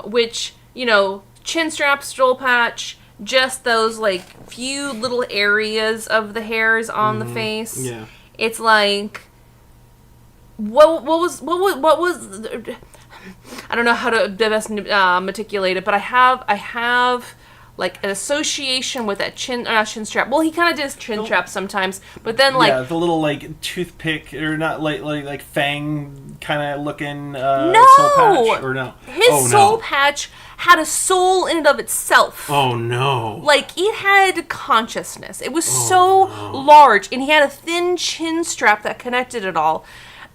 Speaker 2: which, you know, chin strap, soul patch, just those, like, few little areas of the hairs on the face.
Speaker 1: Yeah.
Speaker 2: It's like, what was I don't know how to best articulate it, but I have like an association with that chin, or not chin strap. Well, he kind of does chin straps sometimes, but then like
Speaker 1: the little like toothpick or not like fang kind of looking
Speaker 2: no,
Speaker 1: soul patch or no.
Speaker 2: His soul patch had a soul in and of itself.
Speaker 1: Oh no!
Speaker 2: Like it had consciousness. It was large, and he had a thin chin strap that connected it all,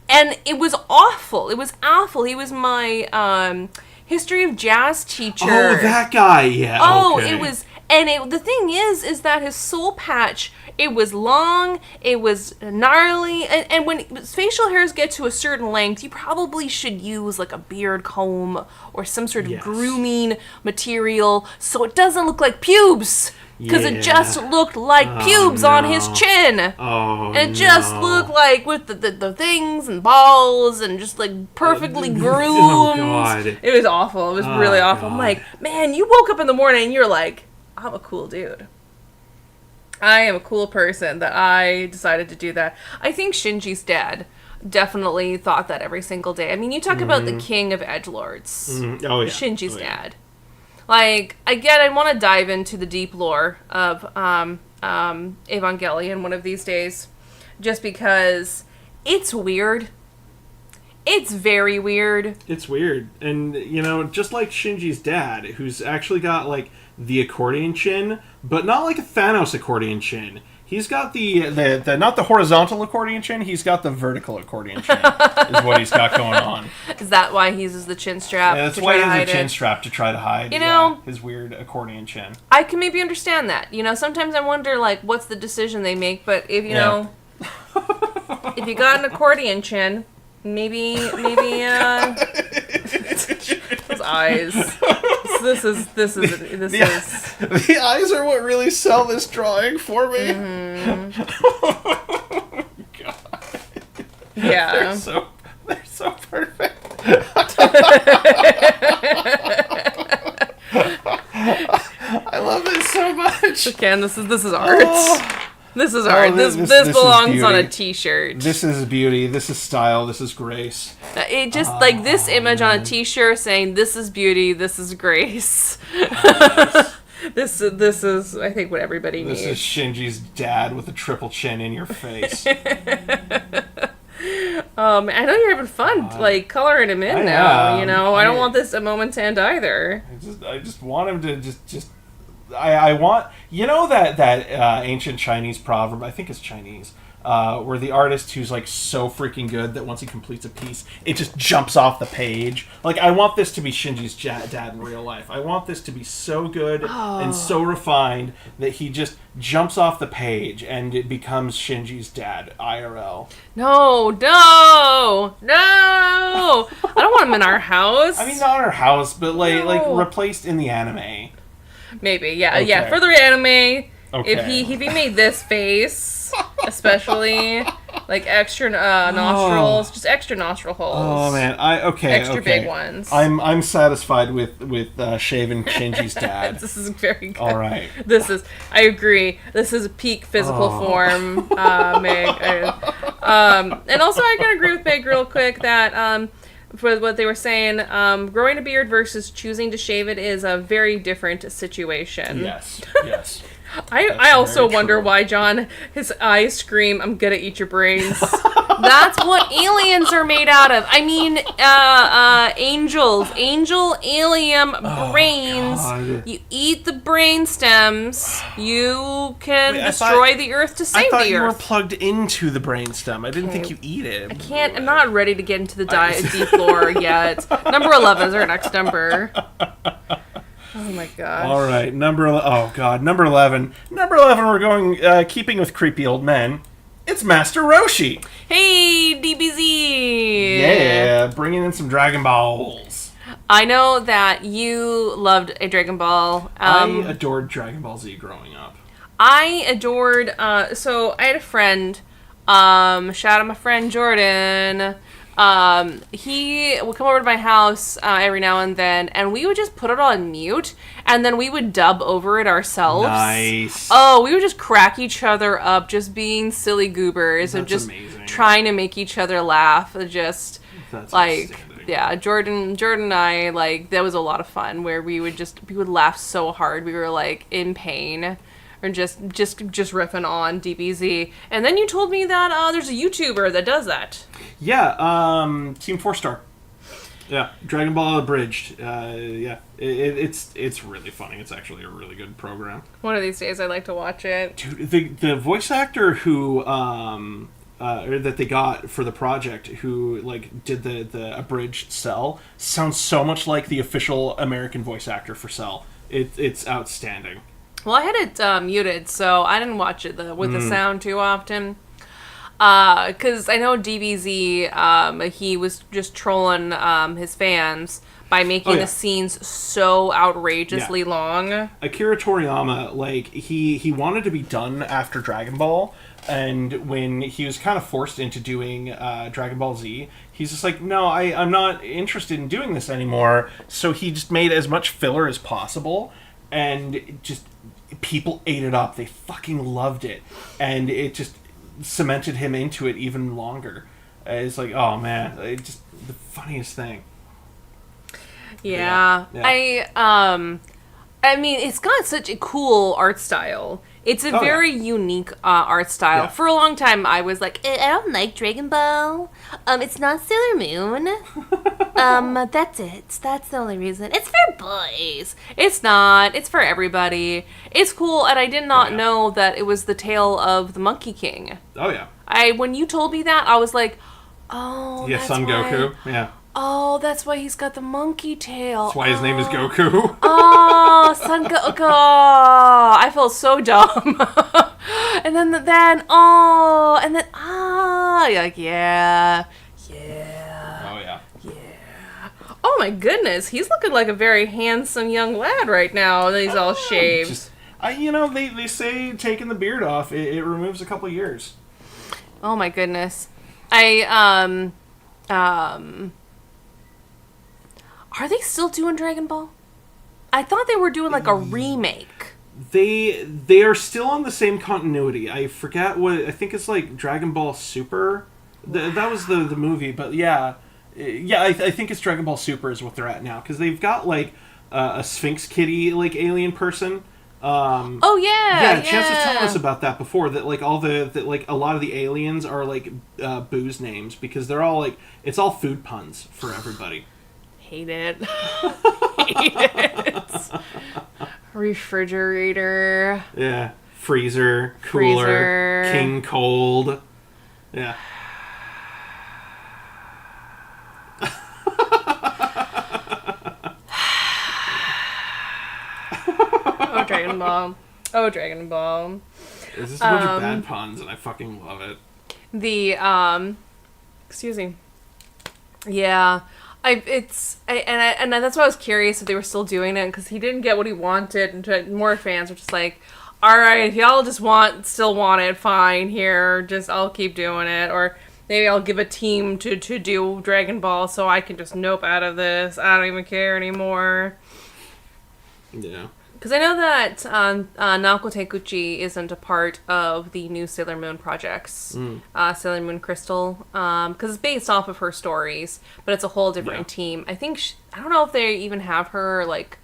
Speaker 2: and it was awful. It was awful. He was my history of jazz teacher.
Speaker 1: Oh, that guy. Yeah.
Speaker 2: Oh,
Speaker 1: okay.
Speaker 2: it was. And the thing is that his soul patch, it was long, it was gnarly, and when facial hairs get to a certain length, you probably should use like a beard comb or some sort of grooming material so it doesn't look like pubes. Because it just looked like pubes on his chin.
Speaker 1: Oh,
Speaker 2: and it just looked like with the things and balls and just like perfectly groomed.
Speaker 1: Oh, God.
Speaker 2: It was awful. It was really awful.
Speaker 1: God.
Speaker 2: I'm like, man, you woke up in the morning and you're like, I'm a cool dude. I am a cool person that I decided to do that. I think Shinji's dad definitely thought that every single day. I mean, you talk about the king of edgelords.
Speaker 1: Oh, yeah.
Speaker 2: Shinji's dad. Like, again, I want to dive into the deep lore of Evangelion one of these days. Just because it's weird. It's very weird.
Speaker 1: It's weird. And, you know, just like Shinji's dad, who's actually got, like, the accordion chin, but not like a Thanos accordion chin. He's got the not the horizontal accordion chin, he's got the vertical accordion chin, is what he's got going on.
Speaker 2: Is that why he uses the chin strap?
Speaker 1: Yeah, that's why he has a chin strap, to try to hide,
Speaker 2: you know,
Speaker 1: his weird accordion chin.
Speaker 2: I can maybe understand that. You know, sometimes I wonder, like, what's the decision they make, but if, you know, if you got an accordion chin, maybe, those eyes. This is.
Speaker 1: The eyes are what really sell this drawing for me.
Speaker 2: Mm-hmm.
Speaker 1: God.
Speaker 2: Yeah.
Speaker 1: They're so perfect. I love it so much.
Speaker 2: Again, this is art. This is art. This belongs on a t-shirt.
Speaker 1: This is beauty. This is style. This is grace.
Speaker 2: It just like this image on a t-shirt saying this is beauty, this is grace. This is I think what everybody needs.
Speaker 1: This is Shinji's dad with a triple chin in your face.
Speaker 2: I know you're having fun like coloring him in now, you know. I don't want this a moment to end either.
Speaker 1: I just want him to just I want, you know, that ancient Chinese proverb, I think it's Chinese, where the artist who's like so freaking good that once he completes a piece, it just jumps off the page. Like, I want this to be Shinji's dad in real life. I want this to be so good and so refined that he just jumps off the page and it becomes Shinji's dad IRL.
Speaker 2: No. I don't want him in our house.
Speaker 1: I mean, not our house, but like replaced in the anime.
Speaker 2: Maybe, yeah,
Speaker 1: Okay.
Speaker 2: yeah. For the anime,
Speaker 1: Okay.
Speaker 2: if he made this face, especially like extra nostrils, just extra nostril holes.
Speaker 1: Oh man,
Speaker 2: extra big ones.
Speaker 1: I'm satisfied with shaven Shinji's dad.
Speaker 2: This is very good.
Speaker 1: All right.
Speaker 2: I agree. This is a peak physical form, Meg. And also, I can agree with Meg real quick that. For what they were saying, growing a beard versus choosing to shave it is a very different situation.
Speaker 1: Yes.
Speaker 2: I also wonder why John, his eyes scream, "I'm gonna eat your brains." That's what aliens are made out of. I mean, angel alien brains.
Speaker 1: God.
Speaker 2: You eat the brain stems, you can destroy the earth to save the earth.
Speaker 1: I thought you were plugged into the brainstem. I didn't think you eat it.
Speaker 2: I'm not ready to get into the deep lore yet. Number 11 is our next number. Oh my god.
Speaker 1: All right, number 11. Number 11, we're going, keeping with creepy old men. It's Master Roshi.
Speaker 2: Hey, DBZ.
Speaker 1: Yeah, bringing in some Dragon Balls.
Speaker 2: I know that you loved a Dragon Ball.
Speaker 1: I adored Dragon Ball Z growing up.
Speaker 2: I adored, so I had a friend, shout out my friend Jordan. He would come over to my house every now and then, and we would just put it on mute, and then we would dub over it ourselves.
Speaker 1: Nice.
Speaker 2: Oh, we would just crack each other up, just being silly goobers.
Speaker 1: That's
Speaker 2: just
Speaker 1: amazing.
Speaker 2: trying to make each other laugh. Just
Speaker 1: That's
Speaker 2: like,
Speaker 1: outstanding.
Speaker 2: yeah, Jordan and I, like, that was a lot of fun where we would laugh so hard. We were like in pain. Or just riffing on DBZ. And then you told me that there's a YouTuber that does that.
Speaker 1: Yeah, Team 4-Star. Yeah, Dragon Ball Abridged. Yeah, it's really funny. It's actually a really good program.
Speaker 2: One of these days I'd like to watch it.
Speaker 1: Dude, the voice actor who or that they got for the project, who like did the abridged Cell, sounds so much like the official American voice actor for Cell. It's outstanding.
Speaker 2: Well, I had it muted, so I didn't watch it with the sound too often. Because I know DBZ, he was just trolling his fans by making the scenes so outrageously long.
Speaker 1: Akira Toriyama, like, he wanted to be done after Dragon Ball, and when he was kind of forced into doing Dragon Ball Z, he's just like, no, I'm not interested in doing this anymore. So he just made as much filler as possible, and just people ate it up. They fucking loved it, and it just cemented him into it even longer. It's like, oh man, it's just the funniest thing.
Speaker 2: Yeah. I mean, it's got such a cool art style. It's a very unique art style.
Speaker 1: Yeah.
Speaker 2: For a long time, I was like, I don't like Dragon Ball. It's not Sailor Moon. That's it. That's the only reason. It's for boys. It's not. It's for everybody. It's cool, and I did not know that it was the tale of the Monkey King.
Speaker 1: Oh yeah.
Speaker 2: When you told me that, I was like, oh,
Speaker 1: Yeah,
Speaker 2: that's
Speaker 1: Son
Speaker 2: why.
Speaker 1: Goku. Yeah.
Speaker 2: Oh, that's why he's got the monkey tail.
Speaker 1: That's why his name is Goku.
Speaker 2: Oh, Son Goku. Oh, I feel so dumb. And then, you're like, yeah.
Speaker 1: Oh yeah.
Speaker 2: Oh my goodness, he's looking like a very handsome young lad right now. He's all shaved.
Speaker 1: Just, they say taking the beard off, it removes a couple years.
Speaker 2: Oh my goodness. Are they still doing Dragon Ball? I thought they were doing like a remake.
Speaker 1: They are still on the same continuity. I forget what, I think it's like Dragon Ball Super. That was the movie, but yeah, I think it's Dragon Ball Super is what they're at now, because they've got like a Sphinx Kitty like alien person.
Speaker 2: Oh yeah.
Speaker 1: Chance was telling us about that before. That like like a lot of the aliens are like booze names, because they're all like, it's all food puns for everybody.
Speaker 2: Hate it. Hate it. Refrigerator.
Speaker 1: Yeah. Freezer, cooler,
Speaker 2: Freezer.
Speaker 1: King Cold. Yeah.
Speaker 2: Oh, Dragon Ball. Oh, Dragon Ball.
Speaker 1: It's just a bunch of bad puns, and I fucking love it.
Speaker 2: Excuse me. Yeah. And that's why I was curious if they were still doing it, because he didn't get what he wanted, and more fans were just like, all right, if y'all just still want it, fine, here, just I'll keep doing it, or maybe I'll give a team to do Dragon Ball so I can just nope out of this. I don't even care anymore.
Speaker 1: Yeah.
Speaker 2: Because I know that Naoko Takuchi isn't a part of the new Sailor Moon projects, Sailor Moon Crystal, because it's based off of her stories, but it's a whole different team. I think, I don't know if they even have her, like,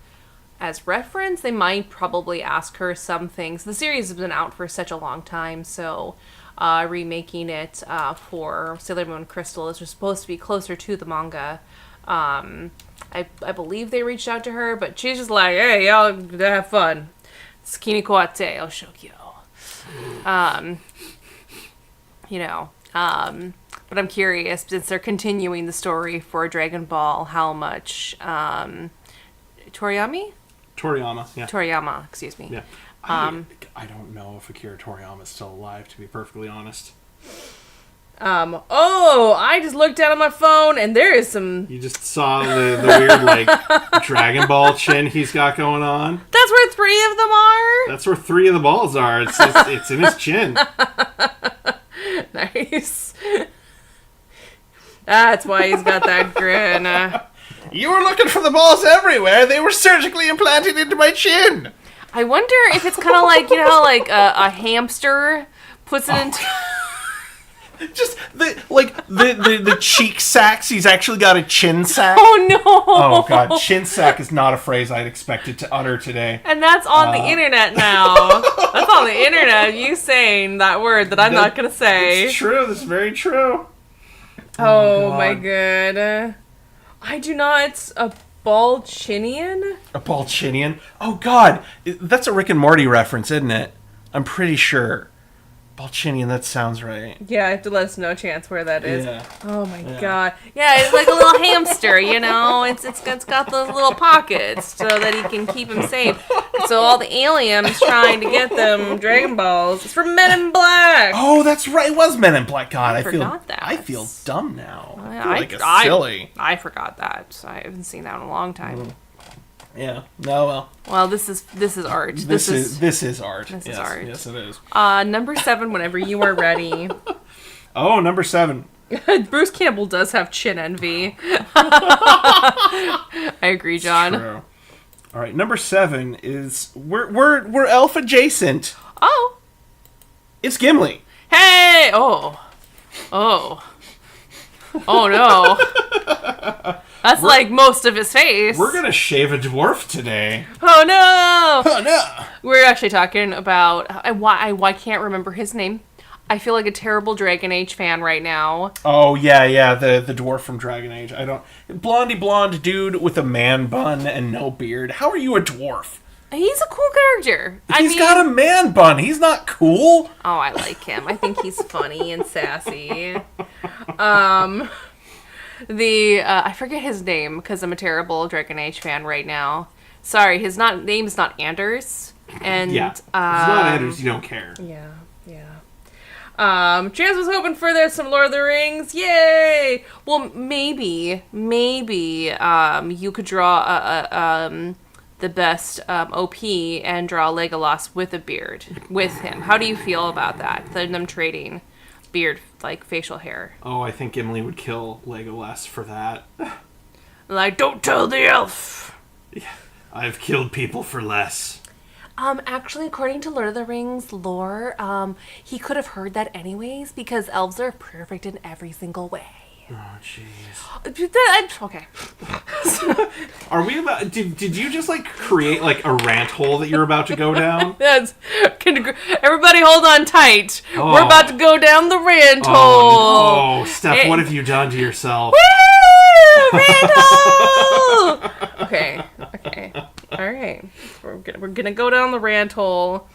Speaker 2: as reference. They might probably ask her some things. The series has been out for such a long time, so remaking it for Sailor Moon Crystal is just supposed to be closer to the manga. I believe they reached out to her, but she's just like, hey, y'all have fun. Tsukini Kawate, I'll show you. But I'm curious, since they're continuing the story for Dragon Ball, how much, Toriyama, yeah. Toriyama, excuse me.
Speaker 1: Yeah. I don't know if Akira Toriyama is still alive, to be perfectly honest.
Speaker 2: I just looked down on my phone and there is some...
Speaker 1: You just saw the weird, like, Dragon Ball chin he's got going on?
Speaker 2: That's where 3 of them are?
Speaker 1: That's where 3 of the balls are. It's in his chin.
Speaker 2: Nice. That's why he's got that grin.
Speaker 1: You were looking for the balls everywhere. They were surgically implanted into my chin.
Speaker 2: I wonder if it's kind of like, how like a hamster puts it into...
Speaker 1: Just the cheek sacks. He's actually got a chin sack.
Speaker 2: Oh no!
Speaker 1: Oh god, chin sack is not a phrase I'd expected to utter today.
Speaker 2: And that's on the internet now. That's on the internet. You saying that word that I'm not gonna say.
Speaker 1: It's true. That's very true.
Speaker 2: Oh my god. I do not. A Balchinian?
Speaker 1: A Balchinian? Oh god, that's a Rick and Morty reference, isn't it? I'm pretty sure. Balchinian, that sounds right.
Speaker 2: Yeah, I have to let us know, Chance, where that is.
Speaker 1: Yeah.
Speaker 2: Oh my god. Yeah, it's like a little hamster, you know? It's got those little pockets so that he can keep him safe. So all the aliens trying to get them Dragon Balls. It's from Men in Black.
Speaker 1: Oh, that's right. It was Men in Black. God, I
Speaker 2: forgot that.
Speaker 1: I feel dumb now.
Speaker 2: I
Speaker 1: feel like silly.
Speaker 2: I forgot that. I haven't seen that in a long time.
Speaker 1: Yeah. No, well.
Speaker 2: Well, this is art.
Speaker 1: This is art.
Speaker 2: This
Speaker 1: yes,
Speaker 2: is art.
Speaker 1: Yes, it is.
Speaker 2: Number 7, whenever you are ready.
Speaker 1: Oh, number 7.
Speaker 2: Bruce Campbell does have chin envy. I agree, John.
Speaker 1: True. All right, number 7 is we're elf adjacent.
Speaker 2: Oh.
Speaker 1: It's Gimli.
Speaker 2: Hey! Oh no. That's like most of his face.
Speaker 1: We're gonna shave a dwarf today.
Speaker 2: Oh no!
Speaker 1: Oh no!
Speaker 2: We're actually talking about I can't remember his name. I feel like a terrible Dragon Age fan right now.
Speaker 1: Oh yeah, the dwarf from Dragon Age. Blonde dude with a man bun and no beard. How are you a dwarf?
Speaker 2: He's a cool character.
Speaker 1: He's got a man bun. He's not cool.
Speaker 2: Oh, I like him. I think he's funny and sassy. I forget his name because I'm a terrible Dragon Age fan right now. Sorry, his name's not Anders. And
Speaker 1: yeah, it's not Anders. You don't care.
Speaker 2: Yeah. Chance was hoping for some Lord of the Rings. Yay! Well, maybe you could draw the best OP and draw Legolas with a beard with him. How do you feel about that? Them trading beard, like facial hair.
Speaker 1: Oh, I think Gimli would kill Legolas for that.
Speaker 2: Like, don't tell the elf.
Speaker 1: Yeah, I've killed people for less.
Speaker 2: Actually, according to Lord of the Rings lore, he could have heard that anyways because elves are perfect in every single way.
Speaker 1: Oh, jeez.
Speaker 2: Okay.
Speaker 1: Are we about... Did you just, create, a rant hole that you're about to go down?
Speaker 2: Yes. Everybody hold on tight.
Speaker 1: Oh.
Speaker 2: We're about to go down the rant hole.
Speaker 1: No. Steph, what have you done to yourself?
Speaker 2: Woo! Rant hole! Okay. All right. We're gonna go down the rant hole.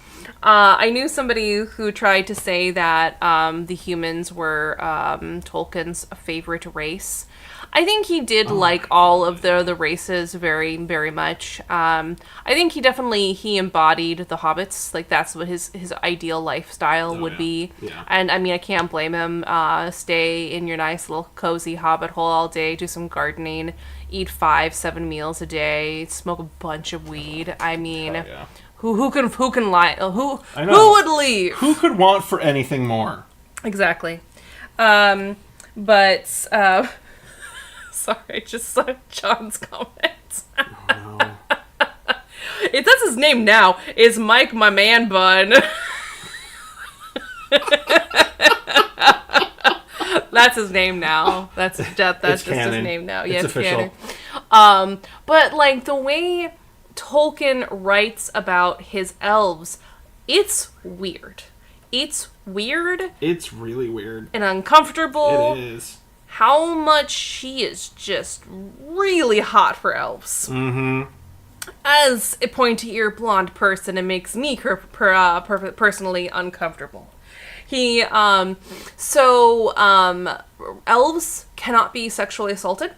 Speaker 2: I knew somebody who tried to say that the humans were Tolkien's favorite race. I think he did like all of the races very, very much. I think he embodied the hobbits. Like, that's what his ideal lifestyle would be.
Speaker 1: Yeah.
Speaker 2: And, I mean, I can't blame him. Stay in your nice little cozy hobbit hole all day, do some gardening, eat 5-7 meals a day, smoke a bunch of weed. I mean... Who can lie? Who would leave?
Speaker 1: Who could want for anything more?
Speaker 2: Exactly. But sorry, I just saw John's comment.
Speaker 1: Oh, no.
Speaker 2: That's his name now. Is Mike my man bun? That's his name now. That's just his name now.
Speaker 1: Yeah, it's official.
Speaker 2: Canon. But the way Tolkien writes about his elves, it's weird. It's weird.
Speaker 1: It's really weird.
Speaker 2: And uncomfortable.
Speaker 1: It is.
Speaker 2: How much he is just really hot for elves.
Speaker 1: Mm-hmm.
Speaker 2: As a pointy-ear blonde person, it makes me personally uncomfortable. Elves cannot be sexually assaulted.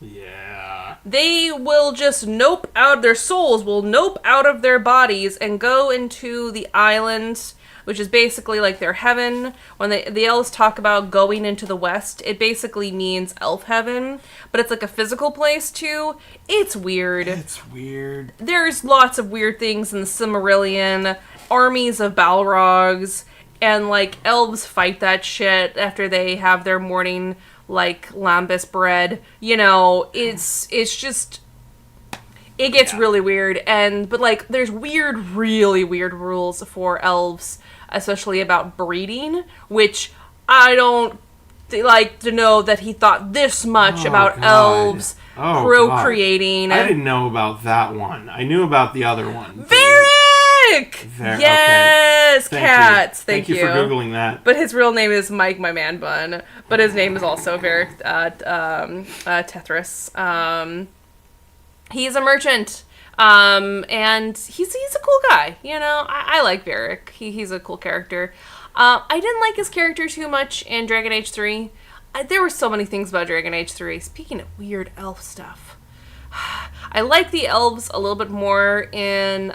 Speaker 1: Yeah.
Speaker 2: They will just their souls will nope out of their bodies and go into the island, which is basically like their heaven. When the elves talk about going into the west, it basically means elf heaven, but it's like a physical place too. It's weird.
Speaker 1: It's weird.
Speaker 2: There's lots of weird things in the Silmarillion, armies of Balrogs, and elves fight that shit after they have their morning lambus bread. It's just, it gets really weird. But there's really weird rules for elves, especially about breeding, which I don't like to know that he thought this much about elves procreating.
Speaker 1: God. I didn't know about that one. I knew about the other one.
Speaker 2: Varric! Yes,
Speaker 1: okay.
Speaker 2: cats. Thank
Speaker 1: you for Googling that.
Speaker 2: But his real name is Mike, my man bun. But his name is also Varric Tethris. He's a merchant. And he's a cool guy. You know, I like Varric. He's a cool character. I didn't like his character too much in Dragon Age 3. There were so many things about Dragon Age 3. Speaking of weird elf stuff, I like the elves a little bit more in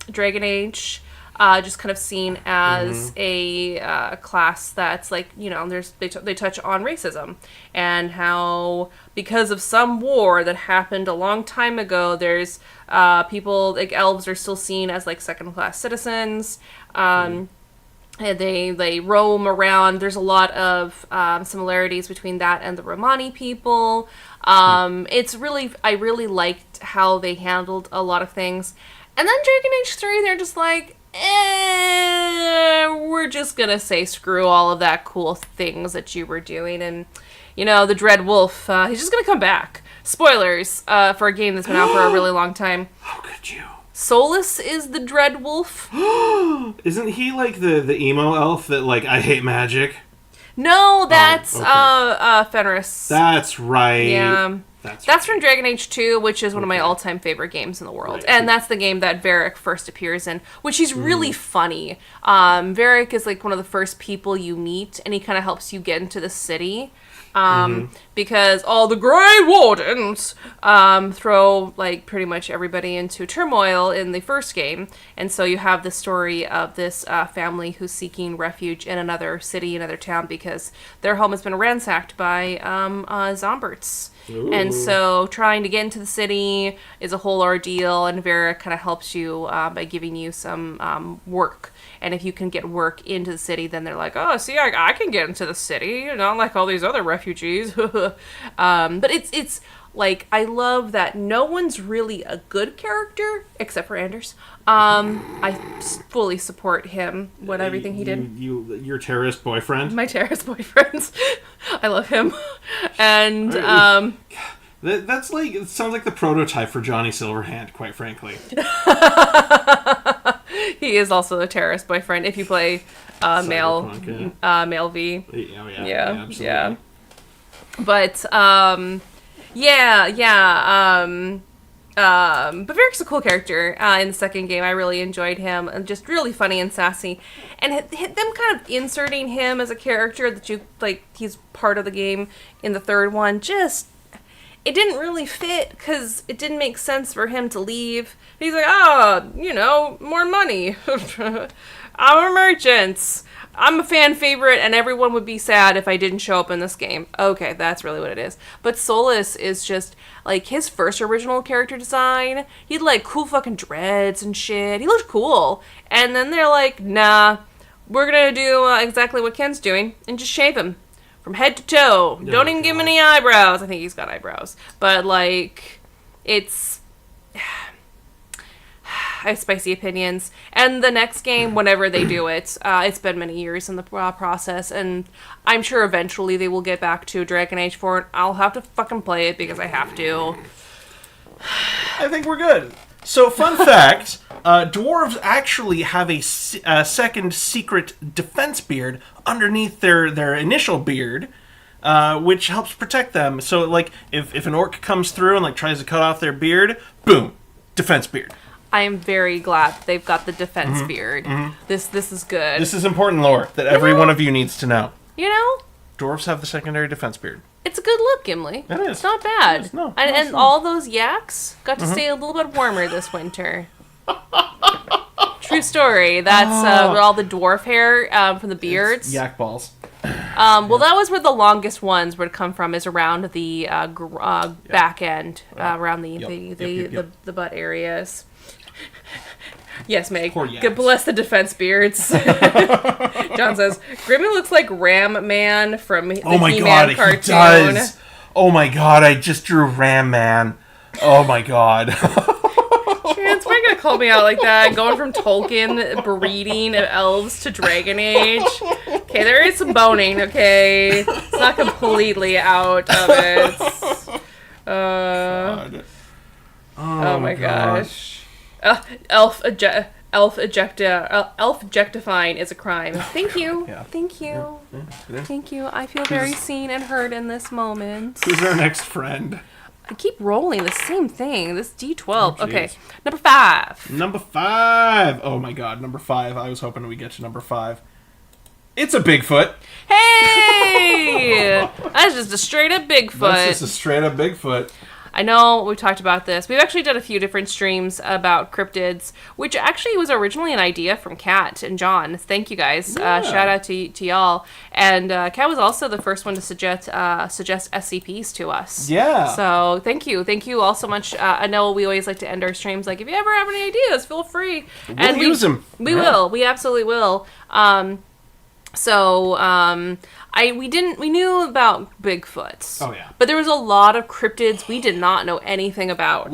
Speaker 2: Dragon Age. Just kind of seen as a class that's like, you know, they touch on racism and how because of some war that happened a long time ago, there's people like elves are still seen as like second class citizens. And they roam around. There's a lot of similarities between that and the Romani people. I really liked how they handled a lot of things. And then Dragon Age 3, they're just like, we're just gonna say screw all of that cool things that you were doing. And, you know, the Dread Wolf, he's just gonna come back. Spoilers for a game that's been out for a really long time.
Speaker 1: How could you?
Speaker 2: Solus is the Dread Wolf.
Speaker 1: Isn't he like the emo elf that like I hate magic?
Speaker 2: No, that's Fenris.
Speaker 1: That's right.
Speaker 2: Yeah. That's from Dragon Age 2, which is one of my all-time favorite games in the world. Right. And that's the game that Varric first appears in, which he's really funny. Varric is like one of the first people you meet, and he kind of helps you get into the city. Because all the Grey Wardens throw like pretty much everybody into turmoil in the first game, and so you have the story of this family who's seeking refuge in another city, another town, because their home has been ransacked by Zomberts. Ooh. And so trying to get into the city is a whole ordeal, and Varric kind of helps you by giving you some work. And if you can get work into the city, then they're like, oh, see, I can get into the city, not like all these other refugees. But it's like, I love that no one's really a good character, except for Anders. I fully support him, everything he did.
Speaker 1: Your terrorist boyfriend?
Speaker 2: My terrorist boyfriend. I love him. And,
Speaker 1: that's like, it sounds like the prototype for Johnny Silverhand, quite frankly.
Speaker 2: He is also a terrorist boyfriend if you play male V.
Speaker 1: Yeah, absolutely.
Speaker 2: Yeah. But but Varric's a cool character in the second game. I really enjoyed him, and just really funny and sassy. And them kind of inserting him as a character that you like, he's part of the game in the third one, just it didn't really fit because it didn't make sense for him to leave. He's like, more money. I'm a merchant. I'm a fan favorite, and everyone would be sad if I didn't show up in this game. Okay, that's really what it is. But Solus is just, like, his first original character design, he had, like, cool fucking dreads and shit. He looked cool. And then they're like, nah, we're gonna do exactly what Ken's doing and just shave him from head to toe. Don't even give him any eyebrows. I think he's got eyebrows. But, like, it's... I have spicy opinions. And the next game, whenever they do it, it's been many years in the process, and I'm sure eventually they will get back to Dragon Age 4, and I'll have to fucking play it because I have to.
Speaker 1: I think we're good. So, fun fact, dwarves actually have a second secret defense beard underneath their initial beard, which helps protect them. So, like, if an orc comes through and, like, tries to cut off their beard, boom, defense beard.
Speaker 2: I am very glad they've got the defense beard. Mm-hmm. This is good.
Speaker 1: This is important lore that every one of you needs to know.
Speaker 2: You know?
Speaker 1: Dwarves have the secondary defense beard.
Speaker 2: It's a good look, Gimli.
Speaker 1: It is.
Speaker 2: It's not bad.
Speaker 1: It is. No,
Speaker 2: and all those yaks got to stay a little bit warmer this winter. True story. That's where all the dwarf hair from the beards.
Speaker 1: It's yak balls.
Speaker 2: Well, that was where the longest ones would come from, is around the back end, around the butt areas. Yes, Meg. God bless the defense beards. John says, Grimmy looks like Ram Man from the He-Man cartoon. He does.
Speaker 1: Oh my god, I just drew Ram Man. Oh my god.
Speaker 2: Chance, why are you gonna call me out like that? Going from Tolkien breeding of elves to Dragon Age. Okay, there is some boning, okay? It's not completely out of it.
Speaker 1: God.
Speaker 2: Oh my gosh. Elf ejectifying is a crime. Thank you.
Speaker 1: Yeah.
Speaker 2: Thank you.
Speaker 1: Yeah.
Speaker 2: Thank you. I feel very seen and heard in this moment.
Speaker 1: Who's our next friend?
Speaker 2: I keep rolling the same thing. This D12.
Speaker 1: Oh,
Speaker 2: okay.
Speaker 1: jeez.
Speaker 2: Number 5.
Speaker 1: Number 5. Oh my god, number 5. I was hoping we get to number 5. It's a Bigfoot.
Speaker 2: Hey! That's just a straight up Bigfoot.
Speaker 1: That's just a straight up Bigfoot.
Speaker 2: I know we talked about this. We've actually done a few different streams about cryptids, which actually was originally an idea from Kat and John. Thank you guys.
Speaker 1: Yeah.
Speaker 2: Shout out to y'all. And Kat was also the first one to suggest SCPs to us.
Speaker 1: Yeah.
Speaker 2: So thank you. Thank you all so much. I know we always like to end our streams like, if you ever have any ideas, feel free.
Speaker 1: We'll use them.
Speaker 2: We will. We absolutely will. We knew about Bigfoot.
Speaker 1: Oh, yeah.
Speaker 2: But there was a lot of cryptids we did not know anything about.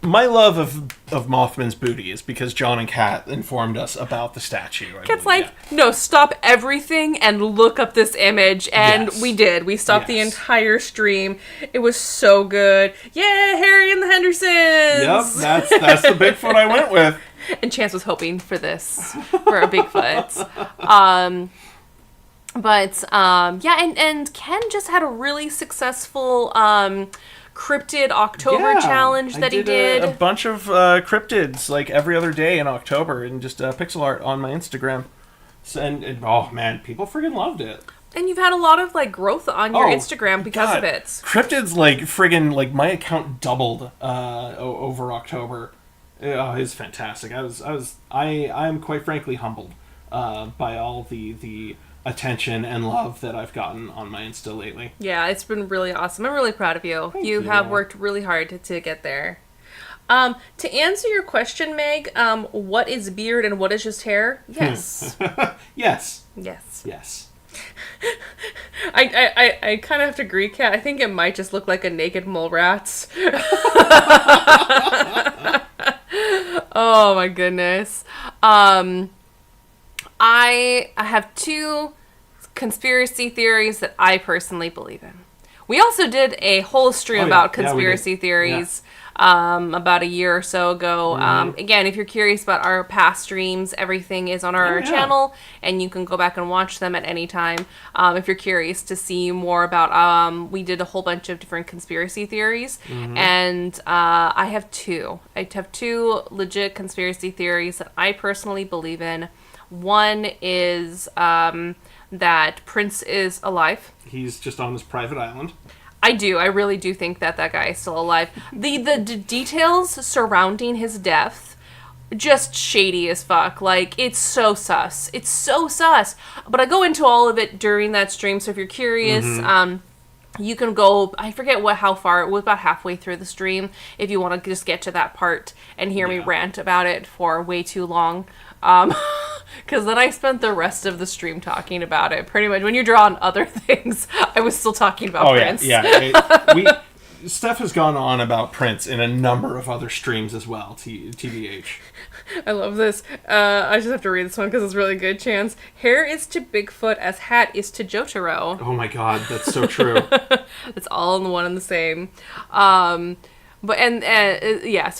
Speaker 1: My love of Mothman's booty is because John and Kat informed us about the statue.
Speaker 2: Kat's like, no, stop everything and look up this image. And
Speaker 1: Yes.
Speaker 2: we did. We stopped the
Speaker 1: Yes.
Speaker 2: entire stream. It was so good. Yeah, Harry and the Hendersons!
Speaker 1: Yep, that's the Bigfoot I went with.
Speaker 2: And Chance was hoping for this, for a Bigfoot. And Ken just had a really successful cryptid October challenge that he did.
Speaker 1: A bunch of cryptids like every other day in October, and just pixel art on my Instagram. So, and oh man, people friggin' loved it.
Speaker 2: And you've had a lot of growth on your Instagram because of it.
Speaker 1: Cryptids my account doubled over October. It's fantastic. I'm quite frankly humbled by all the attention and love that I've gotten on my Insta lately.
Speaker 2: Yeah, it's been really awesome. I'm really proud of you.
Speaker 1: Thank
Speaker 2: You
Speaker 1: you.
Speaker 2: have worked really hard to get there. To answer your question, Meg, what is beard and what is just hair? Yes.
Speaker 1: Yes.
Speaker 2: Yes.
Speaker 1: Yes.
Speaker 2: I kind of have to agree, Kat. I think it might just look like a naked mole rat. Oh my goodness. I have 2 conspiracy theories that I personally believe in. We also did a whole stream about conspiracy theories about a year or so ago. Again, if you're curious about our past streams, everything is on our channel, and you can go back and watch them at any time. If you're curious to see more about, we did a whole bunch of different conspiracy theories, and I have 2. I have 2 legit conspiracy theories that I personally believe in. One is that Prince is alive.
Speaker 1: He's just on this private island.
Speaker 2: I really do think that guy is still alive. The details surrounding his death, just shady as fuck. It's so sus. It's so sus. But I go into all of it during that stream, so if you're curious, you can go, I forget how far, it was about halfway through the stream, if you want to just get to that part and hear me rant about it for way too long. Because then I spent the rest of the stream talking about it. Pretty much, when you draw on other things, I was still talking about Prince.
Speaker 1: Steph has gone on about Prince in a number of other streams as well, TBH.
Speaker 2: I love this. I just have to read this one because it's really good, Chance. Hair is to Bigfoot as hat is to Jotaro.
Speaker 1: Oh my god, that's so true.
Speaker 2: It's all in the one and the same. So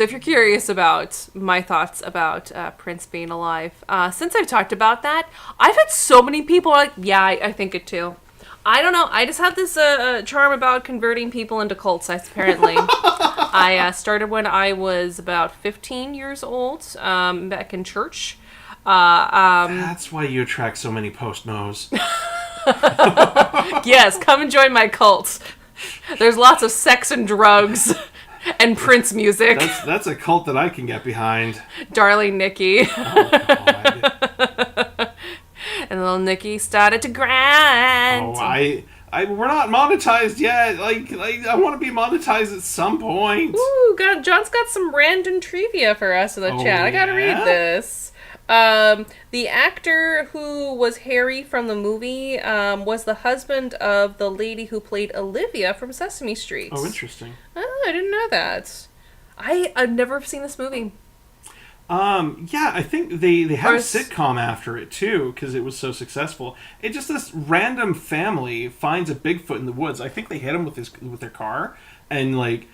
Speaker 2: if you're curious about my thoughts about Prince being alive, since I've talked about that, I've had so many people like, I think it too. I don't know. I just have this charm about converting people into cults, apparently. I started when I was about 15 years old, back in church.
Speaker 1: That's why you attract so many post-nos.
Speaker 2: Yes, come and join my cult. There's lots of sex and drugs. And Prince music.
Speaker 1: That's a cult that I can get behind.
Speaker 2: Darling Nikki.
Speaker 1: Oh, God.
Speaker 2: And little Nikki started to grind.
Speaker 1: We're not monetized yet. I want to be monetized at some point.
Speaker 2: Ooh, John's got some random trivia for us in the chat. I gotta read this. The actor who was Harry from the movie was the husband of the lady who played Olivia from Sesame Street.
Speaker 1: Oh, interesting.
Speaker 2: Oh, I didn't know that. I've never seen this movie.
Speaker 1: Yeah, I think they had
Speaker 2: Or
Speaker 1: a
Speaker 2: is-
Speaker 1: sitcom after it too because it was so successful. It just this random family finds a Bigfoot in the woods. I think they hit him with their car and like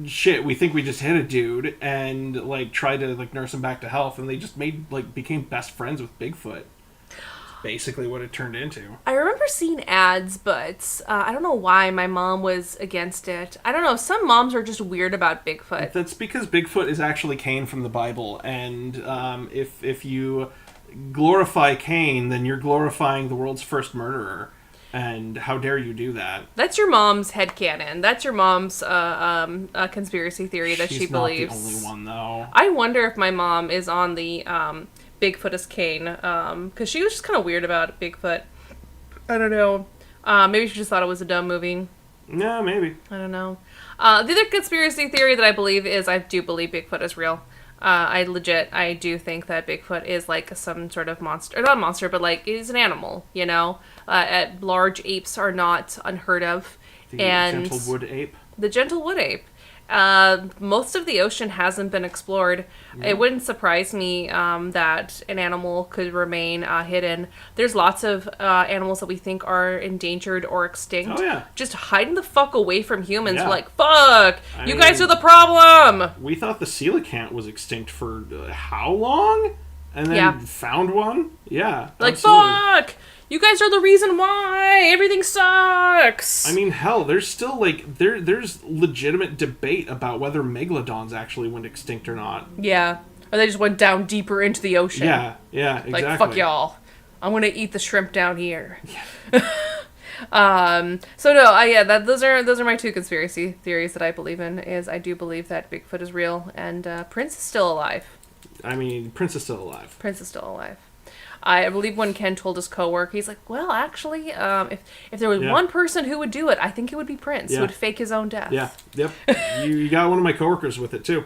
Speaker 1: shit. We think we just hit a dude and like tried to like nurse him back to health, and they just became best friends with Bigfoot. Basically, what it turned into.
Speaker 2: I remember seeing ads, but I don't know why my mom was against it. I don't know. Some moms are just weird about Bigfoot.
Speaker 1: That's because Bigfoot is actually Cain from the Bible, and if you glorify Cain, then you're glorifying the world's first murderer. And how dare you do that?
Speaker 2: That's your mom's headcanon. That's your mom's conspiracy theory that
Speaker 1: She's
Speaker 2: she believes.
Speaker 1: not the only one, though.
Speaker 2: I wonder if my mom is on the Bigfoot is Cain, because she was just kind of weird about Bigfoot. I don't know. Maybe she just thought it was a dumb movie.
Speaker 1: Yeah, maybe.
Speaker 2: I don't know. The other conspiracy theory that I believe is I do believe Bigfoot is real. I do think that Bigfoot is like some sort of monster. Or not a monster, but like is an animal, you know? Large apes are not unheard of.
Speaker 1: The
Speaker 2: and
Speaker 1: gentle wood ape.
Speaker 2: The gentle wood ape. Most of the ocean hasn't been explored. It wouldn't surprise me that an animal could remain hidden. There's lots of animals that we think are endangered or extinct.
Speaker 1: Oh, yeah.
Speaker 2: Just hiding the fuck away from humans.
Speaker 1: Yeah.
Speaker 2: We're like, fuck!
Speaker 1: I
Speaker 2: You
Speaker 1: mean,
Speaker 2: guys are the problem!
Speaker 1: We thought the coelacanth was extinct for how long? And then
Speaker 2: Yeah.
Speaker 1: found one? Yeah.
Speaker 2: Like,
Speaker 1: absolutely.
Speaker 2: fuck! You guys are the reason why! Everything sucks!
Speaker 1: I mean, hell, there's still, like, there's legitimate debate about whether megalodons actually went extinct or not.
Speaker 2: Yeah. Or they just went down deeper into the ocean.
Speaker 1: Yeah, exactly.
Speaker 2: Like, fuck y'all. I'm gonna eat the shrimp down here. So no, those are my two conspiracy theories that I believe in. Is I do believe that Bigfoot is real and Prince is still alive.
Speaker 1: I mean, Prince is still alive.
Speaker 2: Prince is still alive. I believe when Ken told his coworker, he's like, "Well, actually, if there was one person who would do it, I think it would be Prince. Who would fake his own death."
Speaker 1: Yeah, yep. you got one of my coworkers with it too.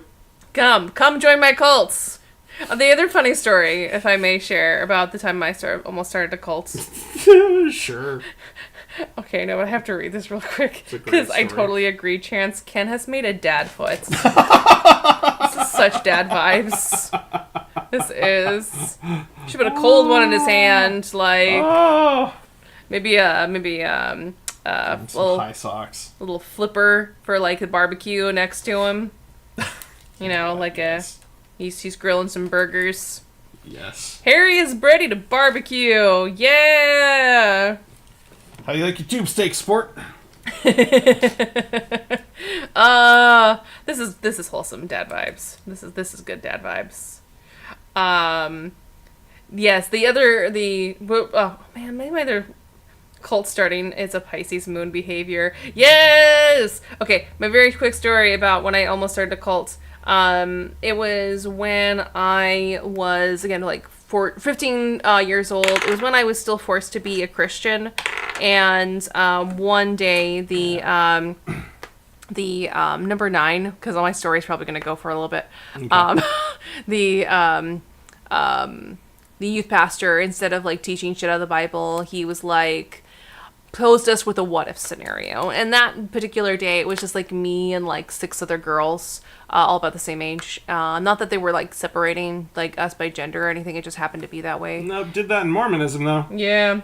Speaker 2: Come join my cults. The other funny story, if I may share, about the time I almost started a cult.
Speaker 1: Sure.
Speaker 2: Okay, no, but I have to read this real quick
Speaker 1: It's a great
Speaker 2: because I
Speaker 1: story.
Speaker 2: totally agree. Chance, Ken has made a dad foot. This is such dad vibes. This is. Should put a cold one in his hand, like
Speaker 1: Oh,
Speaker 2: maybe
Speaker 1: some
Speaker 2: little
Speaker 1: high socks.
Speaker 2: little flipper for like the barbecue next to him. You know, like he's grilling some burgers.
Speaker 1: Yes.
Speaker 2: Harry is ready to barbecue. Yeah.
Speaker 1: How do you like your tube steak, sport?
Speaker 2: This is wholesome dad vibes. This is good dad vibes. Yes, oh man, my other cult starting is a Pisces moon behavior. Yes. Okay, my very quick story about when I almost started a cult. It was when I was again like 15 years old. It was when I was still forced to be a Christian, and one day the number 9, because all my story is probably going to go for a little bit.
Speaker 1: Okay.
Speaker 2: The youth pastor, instead of like teaching shit out of the Bible, he was like posed us with a what if scenario. And that particular day, it was just like me and like 6 other girls, all about the same age. Not that they were like separating like us by gender or anything. It just happened to be that way.
Speaker 1: No, did that in Mormonism though.
Speaker 2: Yeah.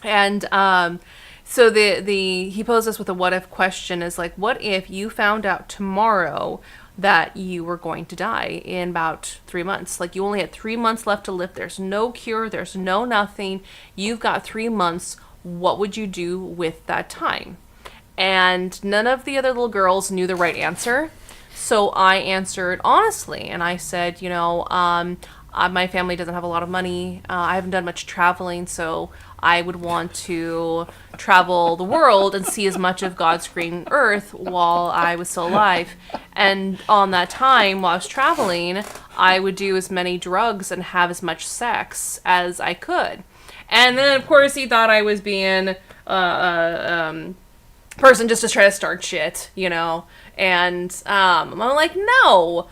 Speaker 2: And so he posed us with a what if question is like, what if you found out tomorrow that you were going to die in about 3 months? Like you only had 3 months left to live. There's no cure. There's no nothing. You've got 3 months. What would you do with that time? And none of the other little girls knew the right answer. So I answered honestly, and I said, my family doesn't have a lot of money. I haven't done much traveling, so I would want to travel the world and see as much of God's green earth while I was still alive. And on that time, while I was traveling, I would do as many drugs and have as much sex as I could. And then, of course, he thought I was being person just to try to start shit, And I'm like, no,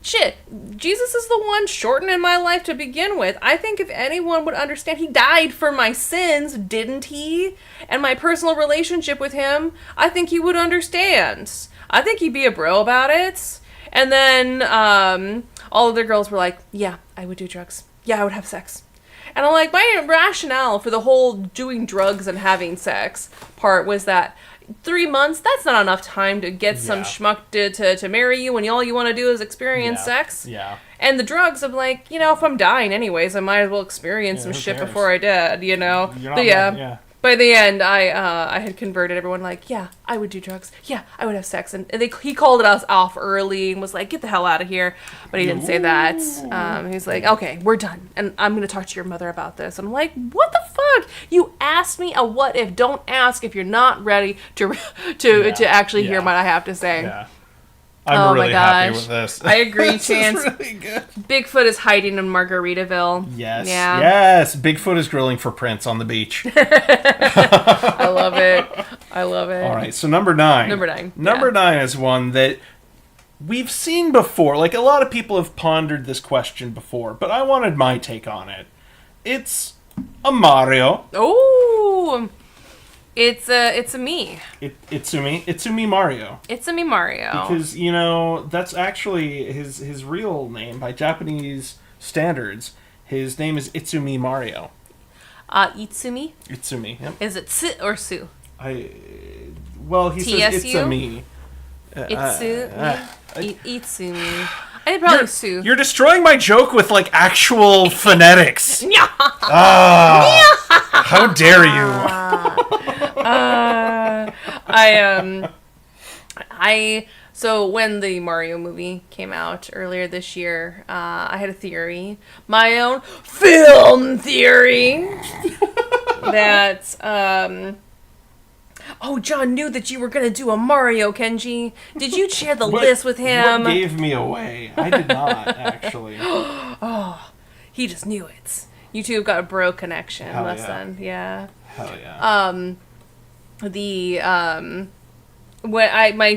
Speaker 2: shit. Jesus is the one shortening my life to begin with. I think if anyone would understand, he died for my sins, didn't he? And my personal relationship with him, I think he would understand. I think he'd be a bro about it. And then all of the girls were like, yeah, I would do drugs. Yeah, I would have sex. And I'm like, my rationale for the whole doing drugs and having sex part was that 3 months, that's not enough time to get some schmuck to marry you when all you want to do is experience sex.
Speaker 1: Yeah.
Speaker 2: And the drugs, I'm like, if I'm dying anyways, I might as well experience some shit before I did, But yeah. By the end, I had converted everyone like, yeah, I would do drugs. Yeah, I would have sex. And he called us off early and was like, get the hell out of here. But he didn't say that. He's like, okay, we're done. And I'm going to talk to your mother about this. And I'm like, what the fuck? You asked me a what if. Don't ask if you're not ready to actually hear what I have to say.
Speaker 1: Yeah. I'm really happy with this.
Speaker 2: I agree, Chance.
Speaker 1: This is really good.
Speaker 2: Bigfoot is hiding in Margaritaville.
Speaker 1: Yes.
Speaker 2: Yeah.
Speaker 1: Yes. Bigfoot is grilling for Prince on the beach.
Speaker 2: I love it.
Speaker 1: All right. So number 9. Number 9 is one that we've seen before. Like, a lot of people have pondered this question before, but I wanted my take on it. It's a Mario.
Speaker 2: Oh. It's a me.
Speaker 1: Itsumi Mario.
Speaker 2: Itsumi Mario.
Speaker 1: Because, that's actually his real name by Japanese standards. His name is Itsumi Mario.
Speaker 2: Itsumi?
Speaker 1: Itsumi, yep.
Speaker 2: Is it Tsu or Su?
Speaker 1: He says it's a me.
Speaker 2: Itsumi. I think probably Su.
Speaker 1: You're destroying my joke with, like, actual phonetics. How dare you?
Speaker 2: So when the Mario movie came out earlier this year, I had a theory, my own film theory, that, John knew that you were going to do a Mario, Kenji. Did you share the list with him?
Speaker 1: What gave me away? I did not, actually.
Speaker 2: He just knew it. You two have got a bro connection.
Speaker 1: Hell
Speaker 2: Listen, yeah.
Speaker 1: Hell yeah.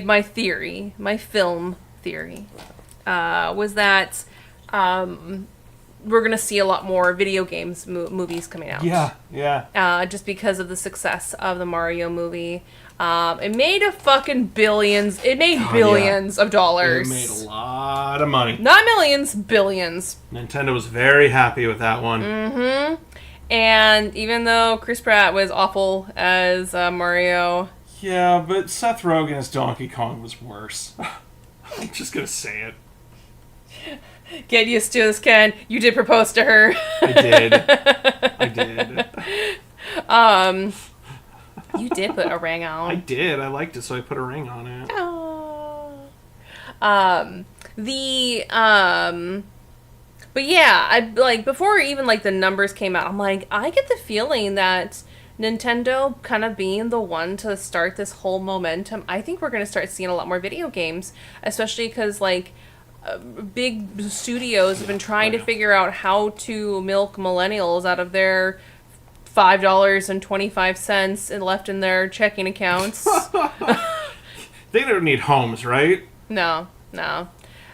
Speaker 2: My theory, my film theory, was that we're gonna see a lot more video games movies coming out.
Speaker 1: Yeah.
Speaker 2: Just because of the success of the Mario movie. It made fucking billions. It made billions of dollars.
Speaker 1: It made a lot of money.
Speaker 2: Not millions, billions.
Speaker 1: Nintendo was very happy with that one.
Speaker 2: Mm-hmm. And even though Chris Pratt was awful as Mario...
Speaker 1: Yeah, but Seth Rogen as Donkey Kong was worse. I'm just gonna say it.
Speaker 2: Get used to this, Ken. You did propose to her.
Speaker 1: I did.
Speaker 2: You did put a ring on.
Speaker 1: I did. I liked it, so I put a ring on it.
Speaker 2: But yeah, before even the numbers came out, I'm like, I get the feeling that Nintendo kind of being the one to start this whole momentum, I think we're going to start seeing a lot more video games, especially because big studios have been trying to figure out how to milk millennials out of their $5.25 and left in their checking accounts.
Speaker 1: They don't need homes, right?
Speaker 2: No.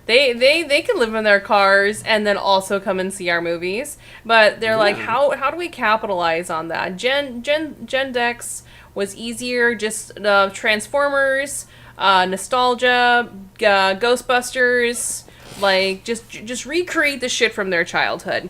Speaker 2: They can live in their cars and then also come and see our movies. But they're like, how do we capitalize on that? Gen Dex was easier, just Transformers, nostalgia, Ghostbusters, just recreate the shit from their childhood.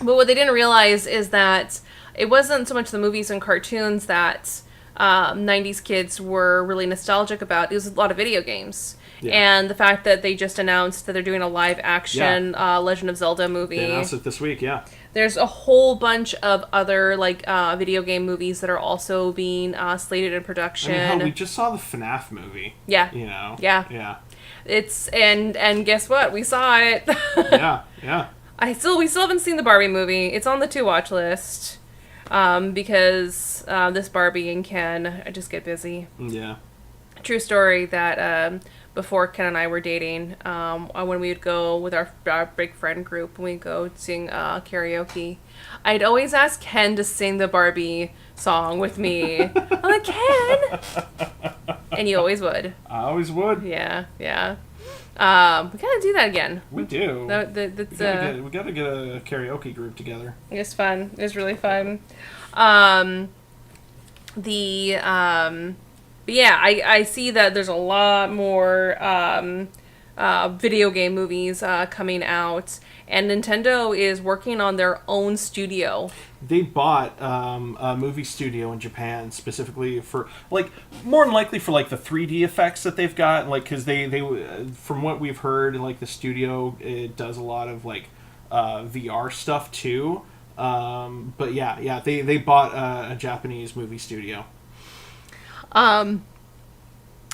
Speaker 2: But what they didn't realize is that it wasn't so much the movies and cartoons that 90s kids were really nostalgic about. It was a lot of video games. Yeah. And the fact that they just announced that they're doing a live-action Legend of Zelda movie.
Speaker 1: They announced it this week, yeah.
Speaker 2: There's a whole bunch of other video game movies that are also being slated in production.
Speaker 1: I mean, hell, we just saw the FNAF movie.
Speaker 2: Yeah.
Speaker 1: Yeah.
Speaker 2: It's and guess what? We saw it.
Speaker 1: Yeah.
Speaker 2: We still haven't seen the Barbie movie. It's on the to-watch list. Because this Barbie and Ken just get busy.
Speaker 1: Yeah.
Speaker 2: True story that before Ken and I were dating, when we would go with our big friend group, we'd go sing karaoke. I'd always ask Ken to sing the Barbie song with me. I'm like, Ken! And you always would.
Speaker 1: I always would.
Speaker 2: Yeah. We gotta do that again.
Speaker 1: We do.
Speaker 2: That's,
Speaker 1: we gotta get a karaoke group together.
Speaker 2: It's fun. It's really fun. But yeah, I see that there's a lot more video game movies coming out, and Nintendo is working on their own studio.
Speaker 1: They bought a movie studio in Japan specifically for, like, more than likely for, like, the 3D effects that they've got, like, because they from what we've heard, like, the studio, it does a lot of, like, VR stuff too. But yeah, they bought a Japanese movie studio.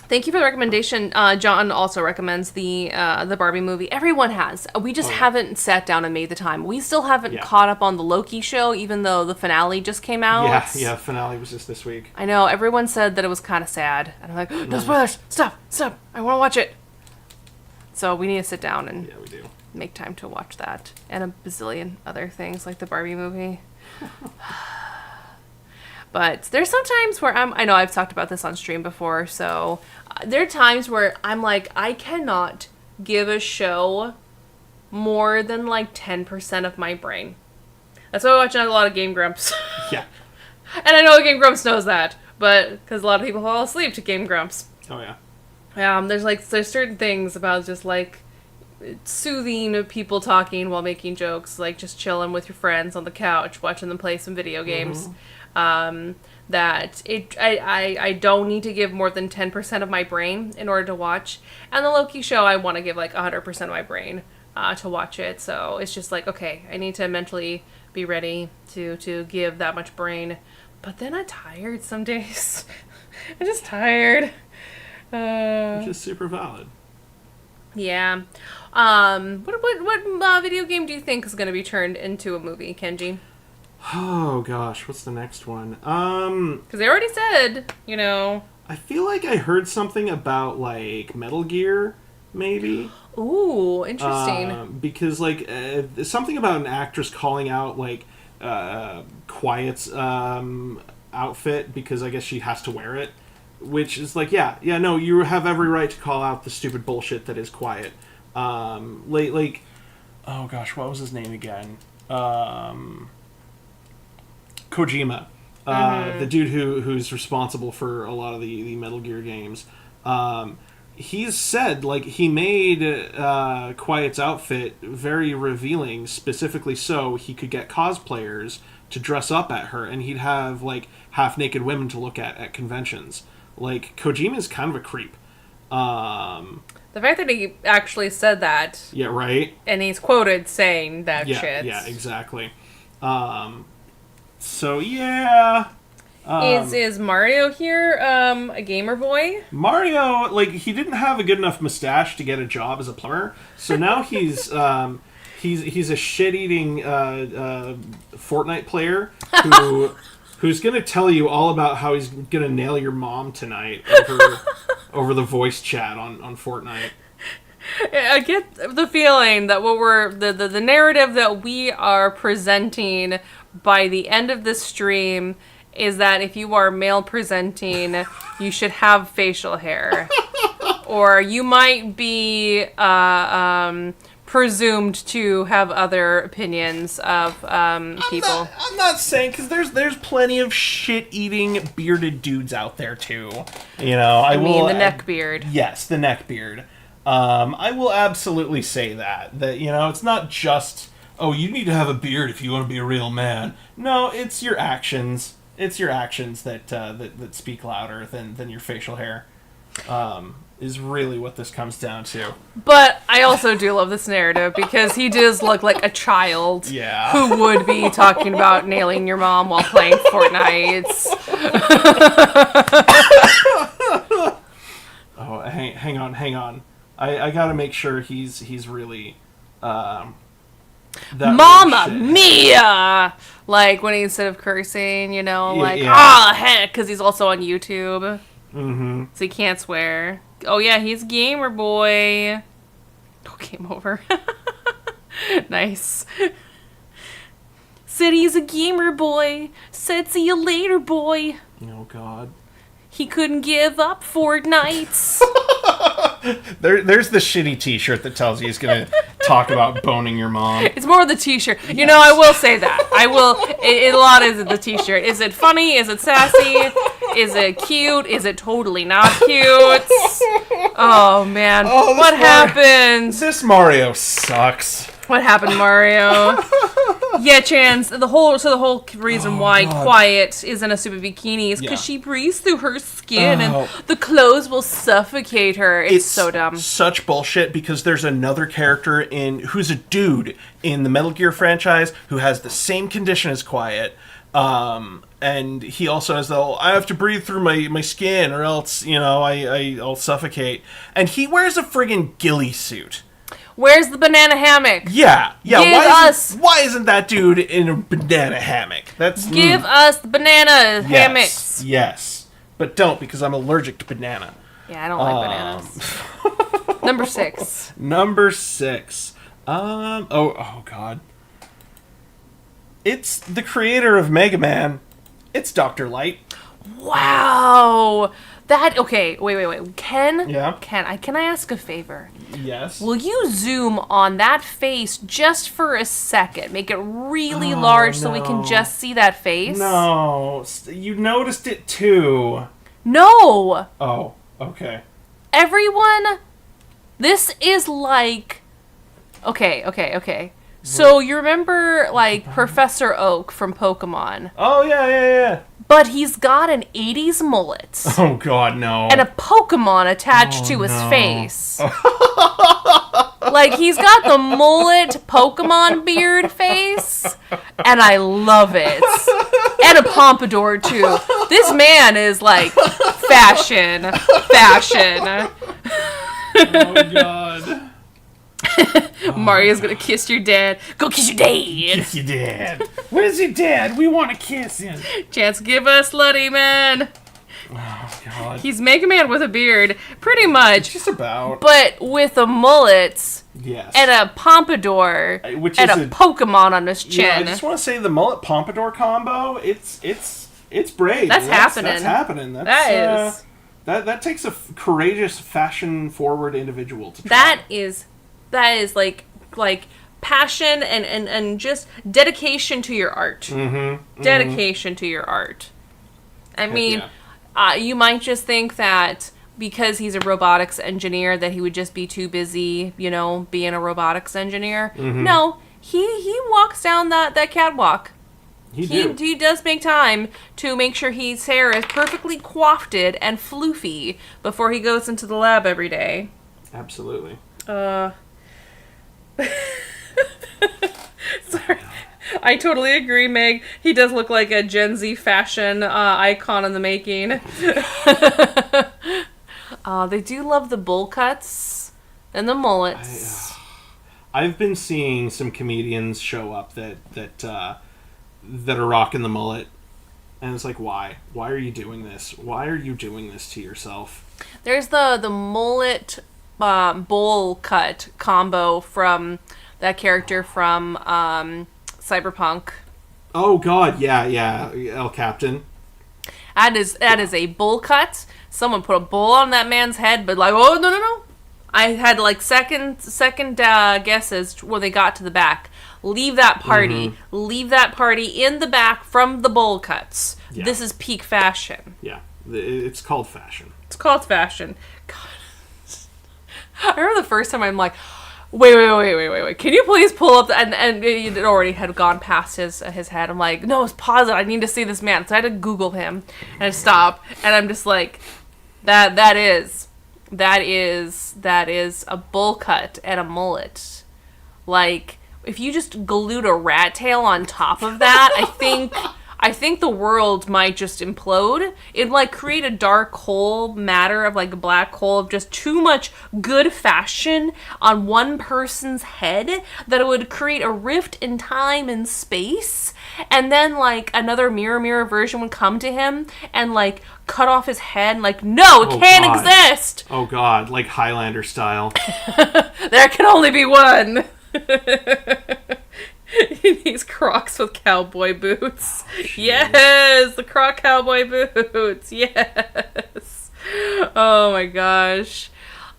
Speaker 2: Thank you for the recommendation. John also recommends the Barbie movie. Everyone has. We just haven't sat down and made the time. We still haven't caught up on the Loki show, even though the finale just came out.
Speaker 1: Yeah, finale was just this week.
Speaker 2: I know. Everyone said that it was kind of sad. And I'm like, no spoilers. Stop. I want to watch it. So we need to sit down and
Speaker 1: we do.
Speaker 2: Make time to watch that. And a bazillion other things like the Barbie movie. But there's some times where I know I've talked about this on stream before, so there are times where I'm like, I cannot give a show more than like 10% of my brain. That's why I watch a lot of Game Grumps.
Speaker 1: Yeah.
Speaker 2: And I know Game Grumps knows that, but because a lot of people fall asleep to Game Grumps.
Speaker 1: Oh yeah.
Speaker 2: There's certain things about just like soothing people talking while making jokes, like just chilling with your friends on the couch, watching them play some video games. That I don't need to give more than 10% of my brain in order to watch. And the Loki show, I want to give like 100% of my brain to watch it. So it's just like, okay, I need to mentally be ready to give that much brain. But then I'm tired some days. I'm just tired.
Speaker 1: Which is super valid.
Speaker 2: Yeah. What video game do you think is going to be turned into a movie, Kenji?
Speaker 1: Oh gosh, what's the next one?
Speaker 2: Because they already said,
Speaker 1: I feel like I heard something about like Metal Gear, maybe.
Speaker 2: Ooh, interesting.
Speaker 1: Because like something about an actress calling out like Quiet's outfit because I guess she has to wear it, which is like no, you have every right to call out the stupid bullshit that is Quiet. Like oh gosh, what was his name again? Kojima, the dude who's responsible for a lot of the Metal Gear games. He's said like he made Quiet's outfit very revealing, specifically so he could get cosplayers to dress up at her, and he'd have like half naked women to look at conventions. Like Kojima's kind of a creep.
Speaker 2: The fact that he actually said that.
Speaker 1: Yeah, right.
Speaker 2: And he's quoted saying that shit.
Speaker 1: Yeah, exactly. So yeah.
Speaker 2: Is Mario here a gamer boy?
Speaker 1: Mario, like, he didn't have a good enough mustache to get a job as a plumber, so now he's a shit-eating Fortnite player who's gonna tell you all about how he's gonna nail your mom tonight over the voice chat on Fortnite.
Speaker 2: I get the feeling that what we're the narrative that we are presenting by the end of this stream is that if you are male presenting, you should have facial hair, or you might be presumed to have other opinions of people.
Speaker 1: I'm not saying, because there's plenty of shit-eating bearded dudes out there too. I mean
Speaker 2: the neck beard.
Speaker 1: Yes, the neck beard. I will absolutely say that it's not just, oh, you need to have a beard if you want to be a real man. No, it's your actions. It's your actions that speak louder than your facial hair. Is really what this comes down to.
Speaker 2: But I also do love this narrative because he does look like a child who would be talking about nailing your mom while playing Fortnite.
Speaker 1: Oh, hang on. I gotta make sure he's really that
Speaker 2: Mamma Mia! Like when he, instead of cursing, heck, because he's also on YouTube.
Speaker 1: Mm-hmm.
Speaker 2: So he can't swear. Oh yeah, he's gamer boy. Oh, game over. Nice. Said he's a gamer boy. Said see you later, boy.
Speaker 1: Oh God.
Speaker 2: He couldn't give up Fortnite.
Speaker 1: There's the shitty T-shirt that tells you he's gonna Talk about boning your mom.
Speaker 2: It's more the t-shirt. Yes. You know, I will say that. I will. A lot is the t-shirt. Is it funny? Is it sassy? Is it cute? Is it totally not cute? Oh, man. Oh, what happened?
Speaker 1: This Mario sucks.
Speaker 2: What happened, Mario? Yeah, Chance. The whole reason why Quiet is in a super bikini is because she breathes through her skin and the clothes will suffocate her. It's so dumb.
Speaker 1: Such bullshit, because there's another character who's a dude in the Metal Gear franchise who has the same condition as Quiet. And he also has I have to breathe through my skin or else, I'll suffocate. And he wears a friggin' ghillie suit.
Speaker 2: Where's the banana hammock?
Speaker 1: Yeah.
Speaker 2: Give
Speaker 1: why isn't that dude in a banana hammock?
Speaker 2: Give us the banana hammocks.
Speaker 1: Yes. But don't, because I'm allergic to banana.
Speaker 2: Yeah, I don't like bananas. Number 6.
Speaker 1: Number 6. Oh god. It's the creator of Mega Man. It's Dr. Light.
Speaker 2: Wow. Okay, wait. Ken?
Speaker 1: Yeah?
Speaker 2: Can I ask a favor?
Speaker 1: Yes.
Speaker 2: Will you zoom on that face just for a second? Make it really large so we can just see that face?
Speaker 1: No. You noticed it too.
Speaker 2: No!
Speaker 1: Oh, okay.
Speaker 2: Everyone, this is like... Okay. So you remember, like, Professor Oak from Pokemon?
Speaker 1: Oh, yeah.
Speaker 2: But he's got an 80s mullet.
Speaker 1: Oh, God, no.
Speaker 2: And a Pokemon attached to his face. Like, he's got the mullet Pokemon beard face, and I love it. And a pompadour, too. This man is, like, fashion.
Speaker 1: Oh, God.
Speaker 2: Mario's gonna kiss your dad. Go kiss your dad.
Speaker 1: Kiss your dad. Where's your dad? We want to kiss him.
Speaker 2: Chance, give us Slutty Man.
Speaker 1: Oh, God.
Speaker 2: He's Mega Man with a beard, pretty much.
Speaker 1: Just about.
Speaker 2: But with a mullet.
Speaker 1: Yes.
Speaker 2: And a pompadour.
Speaker 1: Which
Speaker 2: and
Speaker 1: is
Speaker 2: a Pokemon on his chin.
Speaker 1: Yeah, I just want to say the mullet pompadour combo. It's brave.
Speaker 2: That's happening.
Speaker 1: That's happening. That takes a courageous, fashion-forward individual to try.
Speaker 2: That is like passion and just dedication to your art. Dedication to your art. I mean, you might just think that because he's a robotics engineer that he would just be too busy, being a robotics engineer. No, he walks down that catwalk. He does make time to make sure his hair is perfectly coiffed and floofy before he goes into the lab every day.
Speaker 1: Absolutely.
Speaker 2: Sorry. I totally agree, Meg. He does look like a Gen Z fashion icon in the making. They do love the bowl cuts and the mullets.
Speaker 1: I've been seeing some comedians show up that are rocking the mullet, and it's like, why? Why are you doing this? Why are you doing this to yourself?
Speaker 2: There's the mullet bowl cut combo from that character from Cyberpunk.
Speaker 1: Oh God, yeah, El Captain.
Speaker 2: That is a bowl cut. Someone put a bowl on that man's head, but like, oh no. I had like second guesses when they got to the back. Leave that party. Leave that party in the back from the bowl cuts. Yeah. This is peak fashion.
Speaker 1: Yeah, it's called fashion.
Speaker 2: It's called fashion. God. I remember the first time I'm like, wait. Can you please pull up and it already had gone past his head. I'm like, no, pause it. I need to see this man. So I had to Google him and I stop. And I'm just like, that is a bowl cut and a mullet. Like, if you just glued a rat tail on top of that, I think the world might just implode. It'd like create a dark hole matter of like a black hole of just too much good fashion on one person's head that it would create a rift in time and space. And then like another mirror version would come to him and like cut off his head and like, no, it can't exist.
Speaker 1: Oh God, like Highlander style.
Speaker 2: There can only be one. These Crocs with cowboy boots. Oh, yes, the Croc cowboy boots. Yes. Oh my gosh.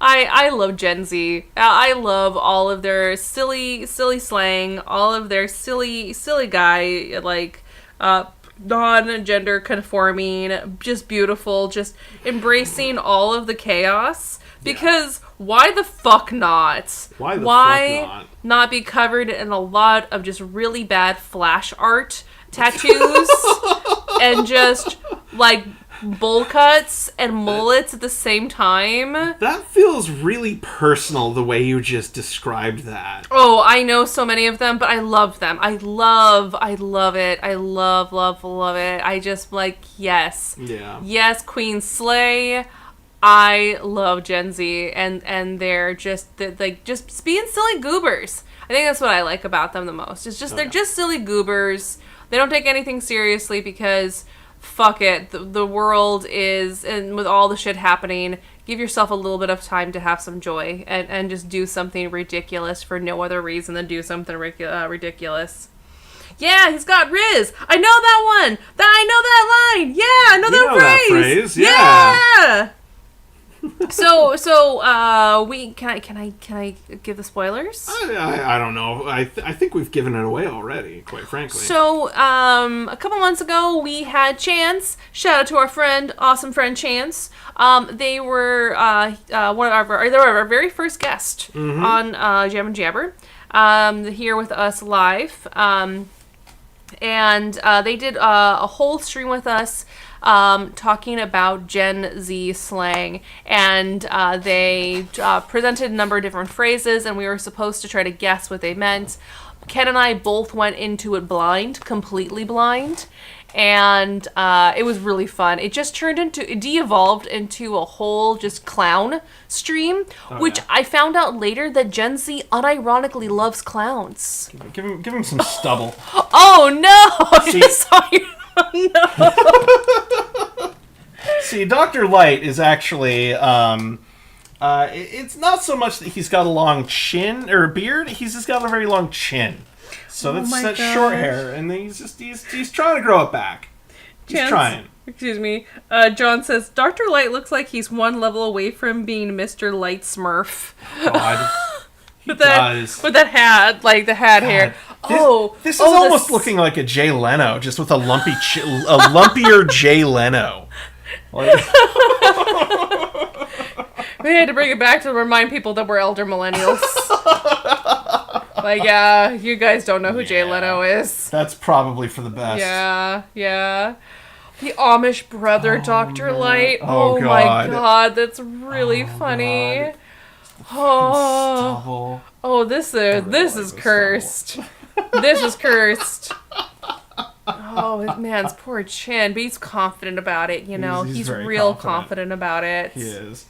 Speaker 2: I love Gen Z. I love all of their silly slang, all of their silly guy, like, non-gender conforming, just beautiful, just embracing all of the chaos. Because why the fuck not?
Speaker 3: Why the fuck
Speaker 2: not be covered in a lot of just really bad flash art tattoos and just, like, bowl cuts and mullets at the same time?
Speaker 3: That feels really personal, the way you just described that.
Speaker 2: Oh, I know so many of them, but I love them. I love it. I love it. I just, like, yes.
Speaker 3: Yeah.
Speaker 2: Yes, Queen Slay. I love Gen Z, and they're just, like, just being silly goobers. I think that's what I like about them the most. It's just, they're just silly goobers. They don't take anything seriously because, fuck it, the world is, and with all the shit happening, give yourself a little bit of time to have some joy, and just do something ridiculous for no other reason than do something ridiculous. Yeah, he's got Riz. I know that one. I know that line. Yeah, I know that phrase.
Speaker 3: Yeah.
Speaker 2: So, can I give the spoilers?
Speaker 3: I don't know. I think we've given it away already, quite frankly.
Speaker 2: So, a couple months ago, we had Chance. Shout out to our awesome friend Chance. They were they were our very first guest on Jam and Jabber. Here with us live. And they did a whole stream with us. Talking about Gen Z slang, and they presented a number of different phrases, and we were supposed to try to guess what they meant. Ken and I both went into it completely blind, and it was really fun. It just it de-evolved into a whole just clown stream, which I found out later that Gen Z unironically loves clowns.
Speaker 1: Give him some stubble.
Speaker 2: Oh no! I just saw you.
Speaker 1: No. See, Dr. Light is actually, it's not so much that he's got a long chin or a beard, he's just got a very long chin. So that's short hair, and he's trying to grow it back. He's trying.
Speaker 2: Excuse me. John says, Dr. Light looks like he's one level away from being Mr. Light Smurf.
Speaker 3: God.
Speaker 2: With that hat, like the hat hair.
Speaker 1: This is almost looking like a Jay Leno, just with a lumpier Jay Leno. Like...
Speaker 2: We had to bring it back to remind people that we're elder millennials. Like, you guys don't know who Jay Leno is.
Speaker 1: That's probably for the best.
Speaker 2: Yeah. The Amish brother, Dr. Light. Oh my god, that's really funny.
Speaker 1: Stubble.
Speaker 2: This is cursed. This is cursed. Oh, man's poor chin, but he's confident about it, you know. He's real confident about it.
Speaker 1: He is.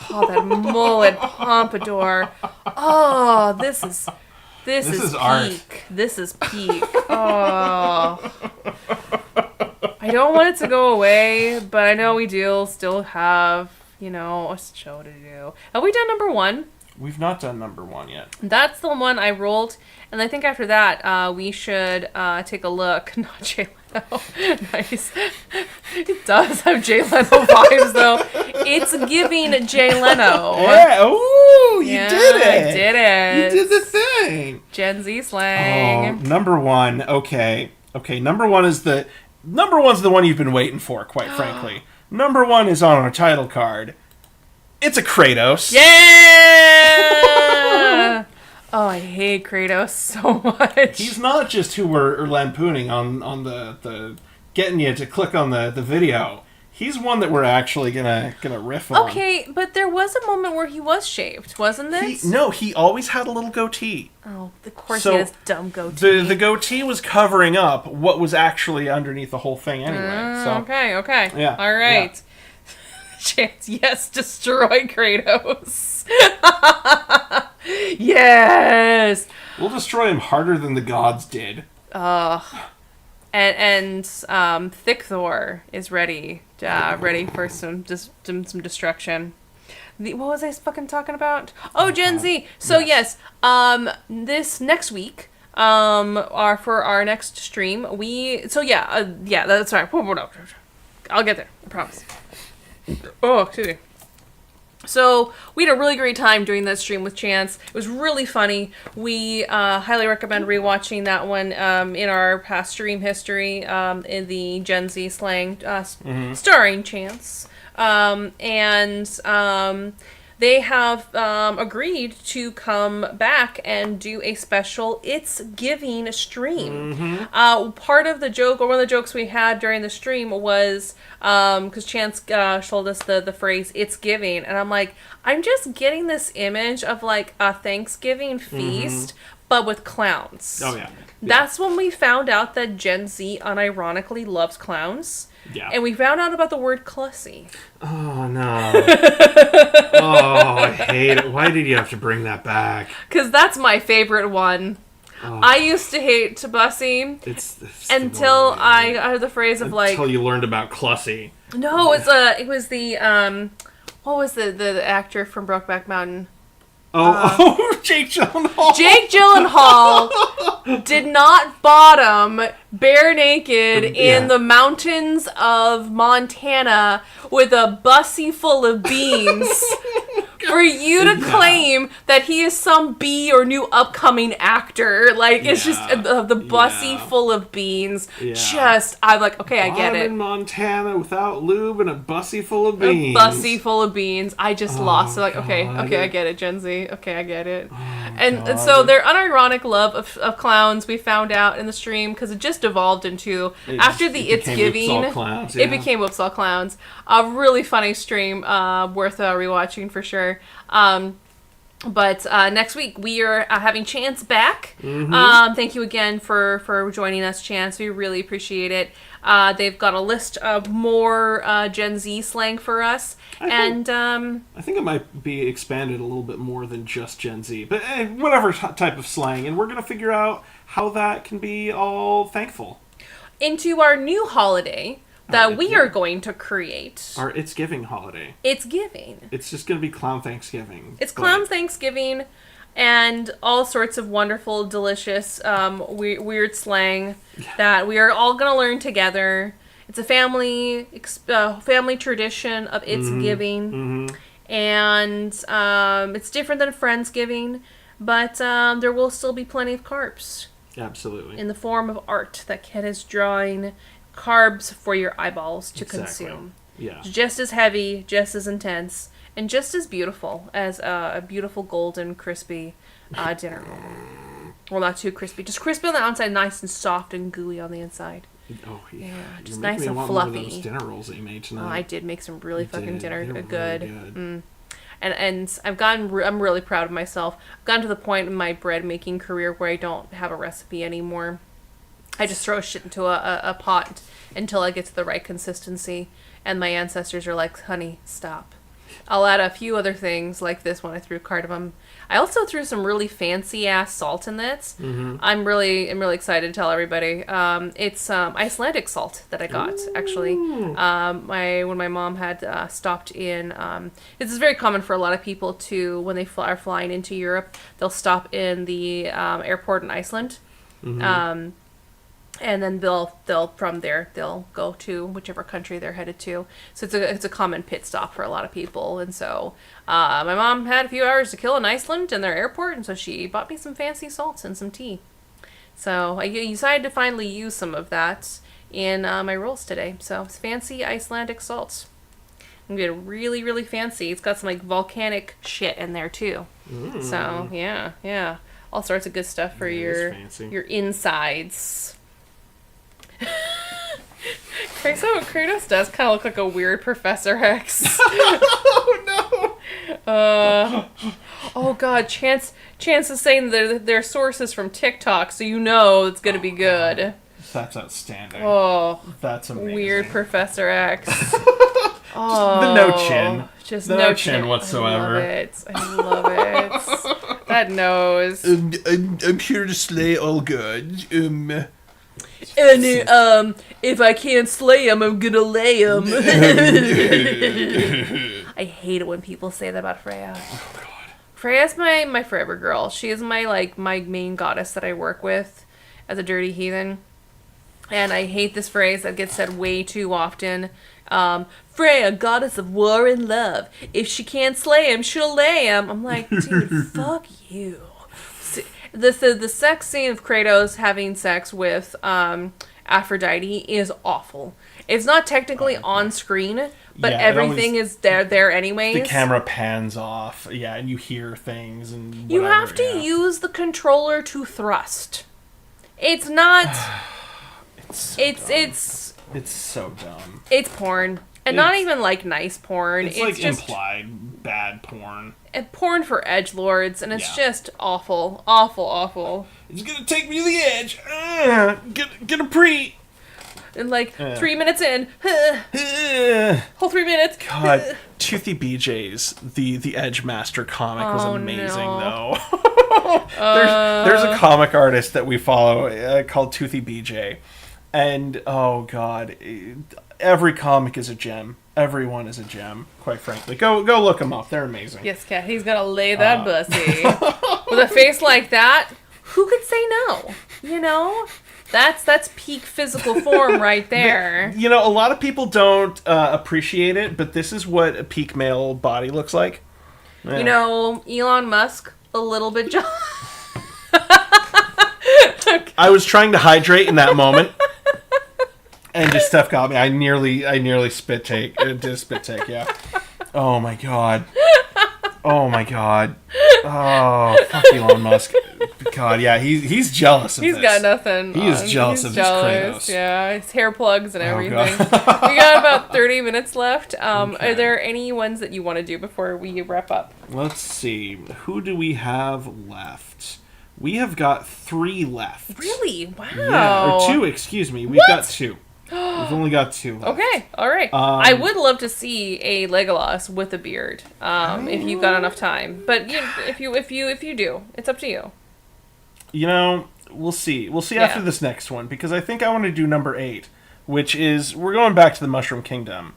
Speaker 2: Oh, that mullet pompadour. Oh, this is peak.
Speaker 1: Art.
Speaker 2: This is peak. Oh. I don't want it to go away, but I know we do still have, a show to do. Have we done number 1?
Speaker 1: We've not done number 1 yet.
Speaker 2: That's the one I rolled, and I think after that, we should take a look. Not Jay Leno. Nice. It does have Jay Leno vibes, though. It's giving Jay Leno.
Speaker 1: Yeah. Ooh, you did it.
Speaker 2: I did it.
Speaker 1: You did the thing.
Speaker 2: Gen Z slang.
Speaker 1: Oh, number 1. Okay. Number 1's the one you've been waiting for, quite frankly. Number 1 is on our title card. It's a Kratos.
Speaker 2: Yeah! Oh, I hate Kratos so much.
Speaker 1: He's not just who we're lampooning on the getting you to click on the video. He's one that we're actually gonna riff on.
Speaker 2: Okay, but there was a moment where he was shaved, wasn't it?
Speaker 1: He always had a little goatee.
Speaker 2: Oh, of course he has dumb goatee.
Speaker 1: The goatee was covering up what was actually underneath the whole thing anyway.
Speaker 2: Okay.
Speaker 1: Yeah.
Speaker 2: All right. Yeah. Chance, yes, destroy Kratos. Yes.
Speaker 1: We'll destroy him harder than the gods did.
Speaker 2: And Thick Thor is ready for some destruction. What was I fucking talking about? Oh, Gen Z. So yes, this next week, for our next stream, that's right. I'll get there. I promise. Oh, excuse me. So we had a really great time doing that stream with Chance. It was really funny. We highly recommend rewatching that one in our past stream history in the Gen Z slang, starring Chance. They have agreed to come back and do a special It's Giving stream. Part of the joke, or one of the jokes we had during the stream was, because Chance told us the phrase It's Giving, and I'm like, I'm just getting this image of like a Thanksgiving feast, but with clowns.
Speaker 3: Oh, yeah.
Speaker 2: That's when we found out that Gen Z unironically loves clowns.
Speaker 3: Yeah.
Speaker 2: And we found out about the word clussy.
Speaker 3: Oh, no. Oh, I hate it. Why did you have to bring that back?
Speaker 2: Because that's my favorite one.
Speaker 3: Oh.
Speaker 2: I used to hate bussy
Speaker 3: It's
Speaker 2: until I heard the phrase of like...
Speaker 3: Until you learned about Clussy.
Speaker 2: No, it was the... what was the actor from Brokeback Mountain?
Speaker 3: Jake Gyllenhaal.
Speaker 2: Jake Gyllenhaal did not bottom bare naked in the mountains of Montana with a bussy full of beans for you to claim that he is some B or new upcoming actor. Like, it's just the bussy full of beans.
Speaker 3: Yeah.
Speaker 2: Just, I'm like, okay, I get it.
Speaker 3: I'm in Montana without lube and a bussy full of beans.
Speaker 2: A bussy full of beans. I just lost it. Like, okay, I get it, Gen Z. Okay, I get it. And so their unironic love of clowns, we found out in the stream, because it just evolved into, after the It's Giving, it became Whoops All Clowns. A really funny stream, worth rewatching for sure. But next week we are having Chance back. Thank you again for joining us, Chance. We really appreciate it. They've got a list of more Gen Z slang for us. I
Speaker 3: think it might be expanded a little bit more than just Gen Z. But whatever type of slang. And we're going to figure out how that can be all thankful.
Speaker 2: Into our new holiday that we are going to create.
Speaker 3: Our It's Giving holiday.
Speaker 2: It's Giving.
Speaker 3: It's just going to be Clown Thanksgiving.
Speaker 2: It's Clown Thanksgiving and all sorts of wonderful, delicious, weird slang that we are all going to learn together. It's a family tradition of It's Giving. And it's different than Friendsgiving, but there will still be plenty of carbs.
Speaker 3: Absolutely.
Speaker 2: In the form of art that Ken is drawing carbs for your eyeballs to consume.
Speaker 3: Yeah.
Speaker 2: Just as heavy, just as intense, and just as beautiful as a beautiful golden crispy dinner roll. Well, not too crispy, just crispy on the outside, nice and soft and gooey on the inside.
Speaker 3: Oh yeah,
Speaker 2: just nice and fluffy.
Speaker 3: One of those dinner rolls that you made tonight.
Speaker 2: Oh, I did make some really fucking dinner good.
Speaker 3: Really good.
Speaker 2: And I'm really proud of myself. I've gotten to the point in my bread making career where I don't have a recipe anymore. I just throw shit into a pot until I get to the right consistency. And my ancestors are like, honey, stop. I'll add a few other things like this one. I threw cardamom. I also threw some really fancy ass salt in this. I'm really excited to tell everybody. It's Icelandic salt that I got actually. When my mom had stopped in. This is very common for a lot of people to, when they are flying into Europe, they'll stop in the airport in Iceland. And then they'll from there they'll go to whichever country they're headed to. So it's a common pit stop for a lot of people. And so my mom had a few hours to kill in Iceland in their airport, and so she bought me some fancy salts and some tea. So I decided to finally use some of that in my rolls today. So it's fancy Icelandic salts. I'm gonna get really, really fancy. It's got some like volcanic shit in there too. So yeah, all sorts of good stuff for your insides. Kratos does kind of look like a weird Professor X.
Speaker 3: Oh no!
Speaker 2: Oh god, Chance is saying that they're sources from TikTok, so you know it's gonna be good.
Speaker 3: That's outstanding.
Speaker 2: Oh,
Speaker 3: that's amazing.
Speaker 2: Weird Professor X.
Speaker 3: The no chin.
Speaker 2: Just
Speaker 3: no chin whatsoever.
Speaker 2: I love it. That nose.
Speaker 3: I'm here to slay all good.
Speaker 2: And if I can't slay him, I'm gonna lay him. I hate it when people say that about Freya.
Speaker 3: Oh god.
Speaker 2: Freya's my forever girl. She is my main goddess that I work with as a dirty heathen. And I hate this phrase that gets said way too often. Freya, goddess of war and love. If she can't slay him, she'll lay him. I'm like, dude, fuck you. The sex scene of Kratos having sex with Aphrodite is awful. It's not technically on screen, but everything is there anyways.
Speaker 1: The camera pans off, and you hear things and whatever,
Speaker 2: you have to use the controller to thrust. It's not. It's
Speaker 1: so dumb.
Speaker 2: It's porn, and not even like nice porn.
Speaker 3: It's like
Speaker 2: just
Speaker 3: implied bad porn.
Speaker 2: Porn for edgelords, and it's just awful, awful, awful.
Speaker 3: It's gonna take me to the edge. Get a pre.
Speaker 2: And like 3 minutes in, whole 3 minutes.
Speaker 1: God, Toothy BJ's the Edge Master comic was amazing though. There's a comic artist that we follow called Toothy BJ, and oh god, every comic is a gem. Everyone is a gem, quite frankly. Go look them up. They're amazing.
Speaker 2: Yes, Kat, he's gonna lay that bussy with a face like that. Who could say no? You know. That's peak physical form right there.
Speaker 1: You know, a lot of people don't appreciate it, but this is what a peak male body looks like. Yeah.
Speaker 2: You know, Elon Musk, a little bit
Speaker 1: I was trying to hydrate in that moment, and just stuff got me. I nearly spit take. Did a spit take, yeah. Oh my god. Oh, fuck Elon Musk. God, yeah, he's jealous of this.
Speaker 2: He's got nothing.
Speaker 1: He is jealous of his Kratos.
Speaker 2: Yeah, his hair plugs and everything. We got about 30 minutes left. Okay. Are there any ones that you want to do before we wrap up?
Speaker 3: Let's see. Who do we have left? We have got 3 left.
Speaker 2: Really? Wow.
Speaker 3: Yeah, or 2, excuse me. We've got 2. We've only got 2 left.
Speaker 2: Okay, all right. I would love to see a Legolas with a beard, if you've got enough time. But if you do, it's up to you.
Speaker 1: You know, we'll see. We'll see after this next one, because I think I want to do number 8, which is we're going back to the Mushroom Kingdom.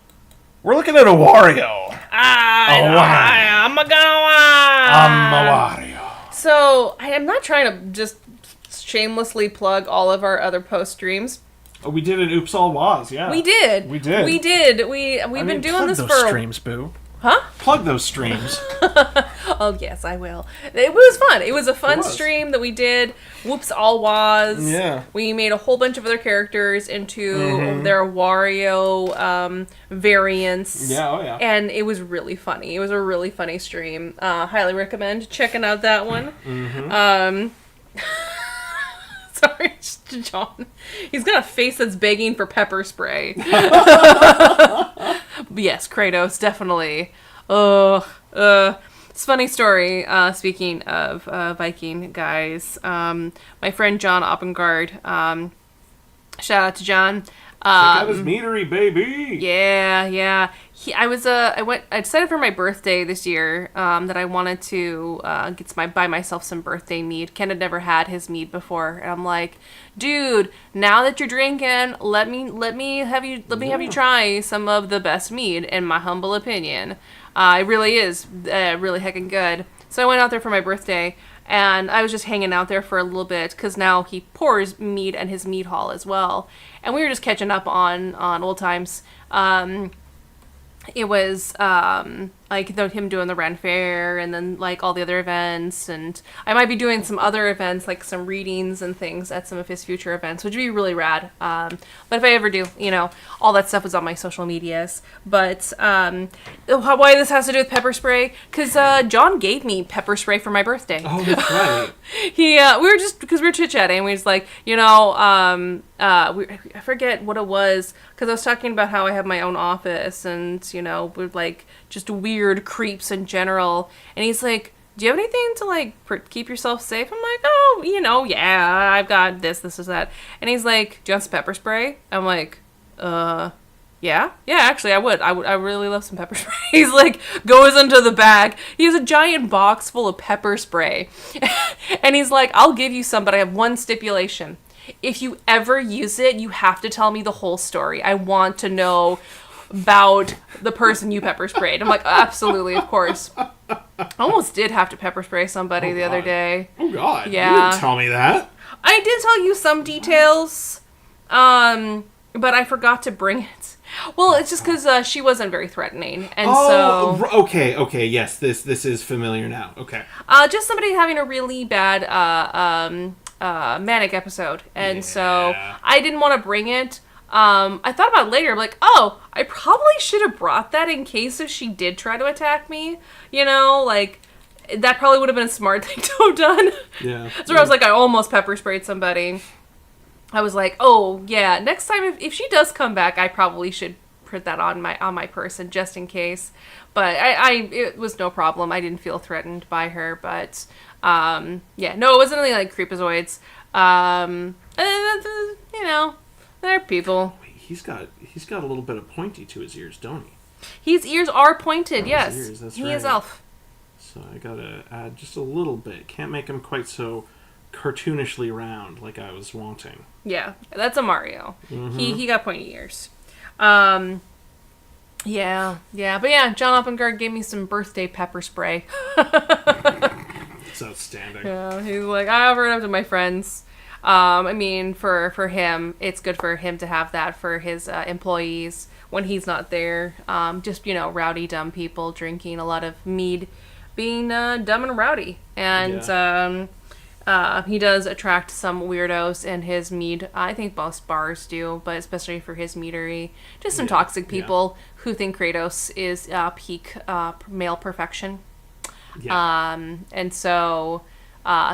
Speaker 1: We're looking at a Wario.
Speaker 2: I'm a
Speaker 1: Wario.
Speaker 2: So I am not trying to just shamelessly plug all of our other post streams.
Speaker 3: Oh, we did an Oops All Was, yeah.
Speaker 2: We did.
Speaker 1: We did.
Speaker 2: We've been doing this for
Speaker 1: streams, boo.
Speaker 2: Huh?
Speaker 3: Plug those streams.
Speaker 2: Oh, yes, I will. It was fun. It was a fun stream that we did. Whoops All Was.
Speaker 1: Yeah.
Speaker 2: We made a whole bunch of other characters into their Wario variants.
Speaker 3: Yeah, oh yeah.
Speaker 2: And it was really funny. It was a really funny stream. Highly recommend checking out that one. Sorry, John. He's got a face that's begging for pepper spray. Yes, Kratos, definitely. It's a funny story, speaking of Viking guys. My friend John Oppengard, shout out to John.
Speaker 3: Check out his meadery, baby!
Speaker 2: Yeah. I decided for my birthday this year that I wanted to buy myself some birthday mead. Ken had never had his mead before, and I'm like, dude, now that you're drinking, let me have you try some of the best mead, in my humble opinion. It really is really heckin' good. So I went out there for my birthday, and I was just hanging out there for a little bit, because now he pours mead in his mead hall as well. And we were just catching up on old times. It was like him doing the Ren Fair, and then like all the other events, and I might be doing some other events, like some readings and things at some of his future events, which would be really rad. But if I ever do, all that stuff is on my social medias. But why this has to do with pepper spray? Because John gave me pepper spray for my birthday.
Speaker 3: Oh, that's right.
Speaker 2: We were chit-chatting, and we was like, I forget what it was, because I was talking about how I have my own office, and with like just weird creeps in general, and he's like, do you have anything to like keep yourself safe? I'm like, oh, yeah, I've got this is that. And he's like, do you want some pepper spray? I'm like, yeah, actually I would really love some pepper spray. He's like, goes into the bag, he has a giant box full of pepper spray. And he's like, I'll give you some, but I have one stipulation. If you ever use it, you have to tell me the whole story. I want to know about the person you pepper sprayed. I'm like, absolutely, of course. I almost did have to pepper spray somebody the other day.
Speaker 3: Oh, God.
Speaker 2: Yeah.
Speaker 3: You didn't tell me that.
Speaker 2: I did tell you some details, but I forgot to bring it. Well, it's just because she wasn't very threatening, and
Speaker 3: Okay, yes, this is familiar now. Okay.
Speaker 2: just somebody having a really bad manic episode, and so I didn't want to bring it. I thought about it later. I'm like, oh, I probably should have brought that in case if she did try to attack me. Like that probably would have been a smart thing to have done.
Speaker 3: Yeah.
Speaker 2: So I was like, I almost pepper sprayed somebody. I was like, oh yeah, next time if she does come back, I probably should put that on my person just in case. But it was no problem. I didn't feel threatened by her. But no, it wasn't anything like creepazoids. They're people.
Speaker 3: Wait, he's got a little bit of pointy to his ears, don't he?
Speaker 2: His ears are pointed. Yes,
Speaker 3: his ears, that's
Speaker 2: he
Speaker 3: right.
Speaker 2: is elf.
Speaker 3: So I gotta add just a little bit. Can't make him quite so cartoonishly round like I was wanting.
Speaker 2: Yeah, that's a Mario.
Speaker 3: Mm-hmm.
Speaker 2: He got pointy ears. But yeah, John Oppengard gave me some birthday pepper spray.
Speaker 3: It's outstanding.
Speaker 2: Yeah, he's like, I offer it up to my friends. For him, it's good for him to have that for his employees when he's not there. Just rowdy, dumb people drinking a lot of mead, being dumb and rowdy, and he does attract some weirdos in his mead. I think most bars do, but especially for his meadery, just some toxic people who think Kratos is peak male perfection. Yeah. And so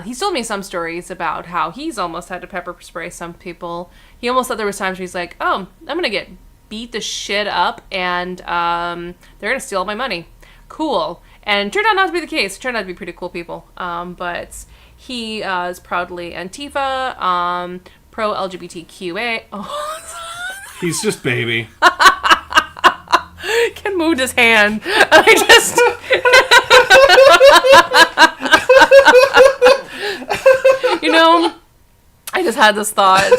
Speaker 2: he's told me some stories about how he's almost had to pepper spray some people. He almost thought there was times where he's like, oh, I'm gonna get beat the shit up and they're gonna steal all my money. Cool. And it turned out not to be the case. It turned out to be pretty cool people. But he is proudly Antifa, pro LGBTQA. Oh.
Speaker 3: He's just baby.
Speaker 2: Ken moved his hand. I just. I just had this thought.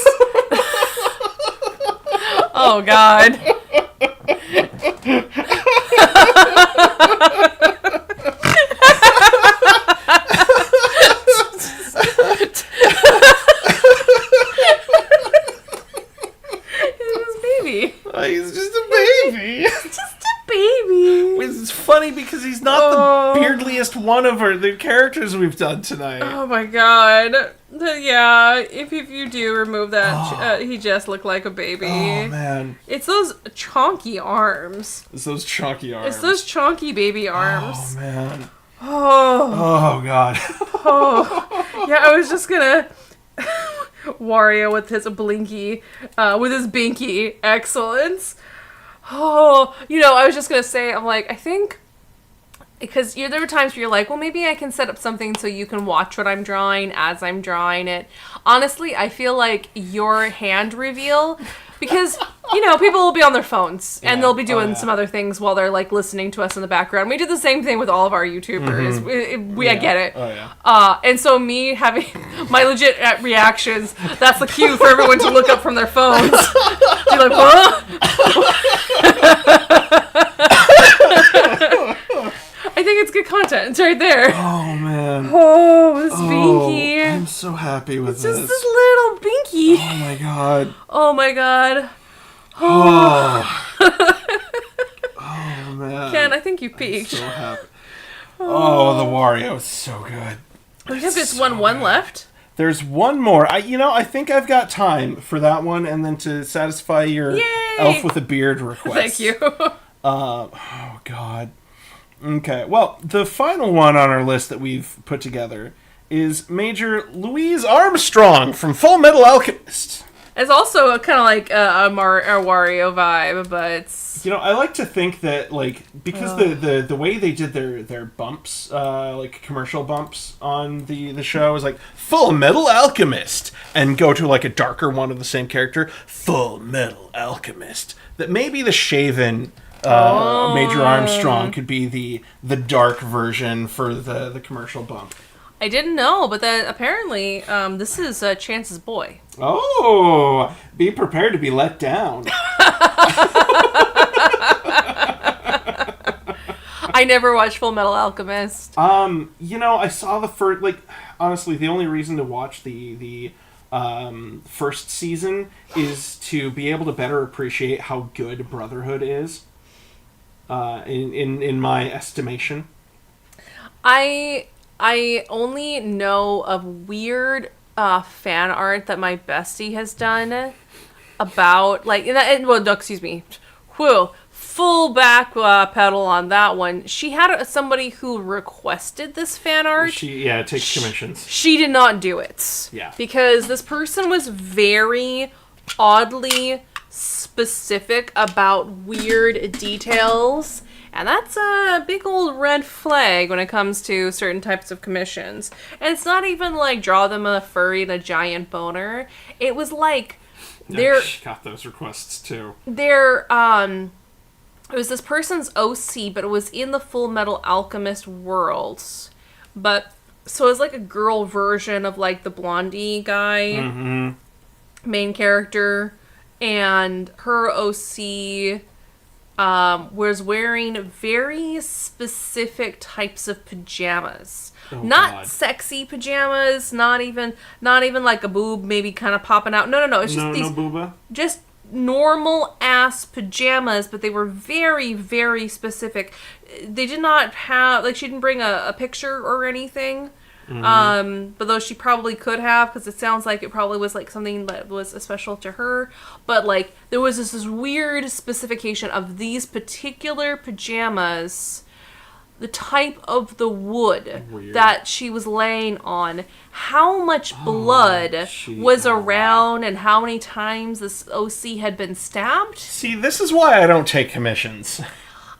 Speaker 2: Oh, God.
Speaker 3: He's just a baby.
Speaker 2: Just a baby.
Speaker 3: It's funny because he's not the beardliest one of the characters we've done tonight.
Speaker 2: Oh my god. Yeah, if you do remove that, he just looked like a baby.
Speaker 3: Oh man.
Speaker 2: It's those chonky arms.
Speaker 3: It's those chonky arms.
Speaker 2: It's those chonky baby arms.
Speaker 3: Oh man.
Speaker 2: Oh
Speaker 3: god.
Speaker 2: Oh. Yeah, I was just gonna... Wario with his blinky, with his binky excellence. Oh, I was just gonna say, I'm like, I think, because there were times where you're like, well, maybe I can set up something so you can watch what I'm drawing as I'm drawing it. Honestly, I feel like your hand reveal, because, people will be on their phones and they'll be doing some other things while they're like listening to us in the background. We do the same thing with all of our YouTubers. Mm-hmm. I get it.
Speaker 3: Oh, yeah.
Speaker 2: And so me having my legit reactions, that's the cue for everyone to look up from their phones. Be like, huh? I think it's good content. It's right there.
Speaker 3: Oh, man.
Speaker 2: Oh, this binky.
Speaker 3: I'm so happy with this.
Speaker 2: Just this little binky.
Speaker 3: Oh, my God.
Speaker 2: Oh, my God.
Speaker 3: Oh. Oh, man.
Speaker 2: Ken, I think you peaked.
Speaker 3: I'm so happy. Oh, the Wario is so good.
Speaker 2: We have just one left.
Speaker 3: There's one more. I think I've got time for that one, and then to satisfy your elf with a beard request.
Speaker 2: Thank you.
Speaker 3: Oh, God. Okay, well, the final one on our list that we've put together is Major Louise Armstrong from Full Metal Alchemist.
Speaker 2: It's also kind of like a Wario vibe, but it's...
Speaker 3: I like to think that, because the way they did their bumps, commercial bumps on the show is Full Metal Alchemist, and go to a darker one of the same character, Full Metal Alchemist. That maybe the shaven Major Armstrong could be the dark version for the commercial bump.
Speaker 2: I didn't know, but that apparently this is Chance's boy.
Speaker 3: Oh, be prepared to be let down.
Speaker 2: I never watched Full Metal Alchemist.
Speaker 3: I saw the first, honestly, the only reason to watch the first season is to be able to better appreciate how good Brotherhood is. In my estimation,
Speaker 2: I only know of weird fan art that my bestie has done about excuse me, full back pedal on that one. She had somebody who requested this fan art.
Speaker 3: it takes commissions.
Speaker 2: She did not do it.
Speaker 3: Yeah.
Speaker 2: Because this person was very oddly specific about weird details. And that's a big old red flag when it comes to certain types of commissions. And it's not even like draw them a furry and a giant boner. It was like
Speaker 3: She got those requests too.
Speaker 2: It was this person's OC, but it was in the Full Metal Alchemist world. But so it was like a girl version of like the Blondie guy, main character, and her OC was wearing very specific types of pajamas. Not
Speaker 3: God.
Speaker 2: sexy pajamas, not even like a boob maybe kind of popping out. No. It's just
Speaker 3: no booba.
Speaker 2: just normal ass pajamas, but they were very, very specific. They did not have, like, she didn't bring a picture or anything. But though she probably could have, because it sounds like it probably was like something that was special to her. But like there was this weird specification of these particular pajamas, the type of the wood that she was laying on, how much blood was around, and how many times this OC had been stabbed.
Speaker 3: See, this is why I don't take commissions.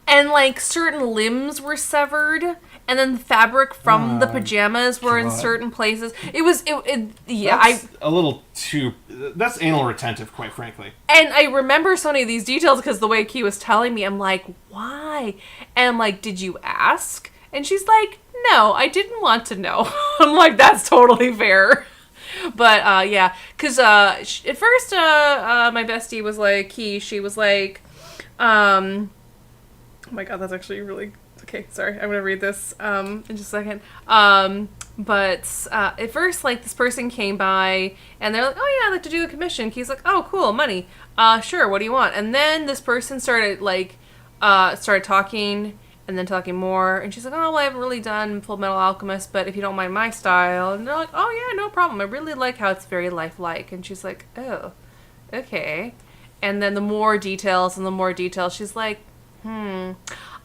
Speaker 2: And like certain limbs were severed, and then the fabric from the pajamas were in certain places. That's
Speaker 3: a little too. That's anal retentive, quite frankly.
Speaker 2: And I remember so many of these details because the way Key was telling me, I'm like, why? And I'm like, did you ask? And she's like, no, I didn't want to know. I'm like, that's totally fair. But yeah, because at first my bestie was like, Key, she was like, oh my god, that's actually really... Okay, sorry, I'm gonna read this in just a second. But at first, like, this person came by, and they're like, oh yeah, I'd like to do a commission. He's like, oh, cool, money. Sure, what do you want? And then this person started talking, and then talking more, and she's like, oh, well, I haven't really done Full Metal Alchemist, but if you don't mind my style. And they're like, oh yeah, no problem. I really like how it's very lifelike. And she's like, oh, okay. And then the more details, she's like,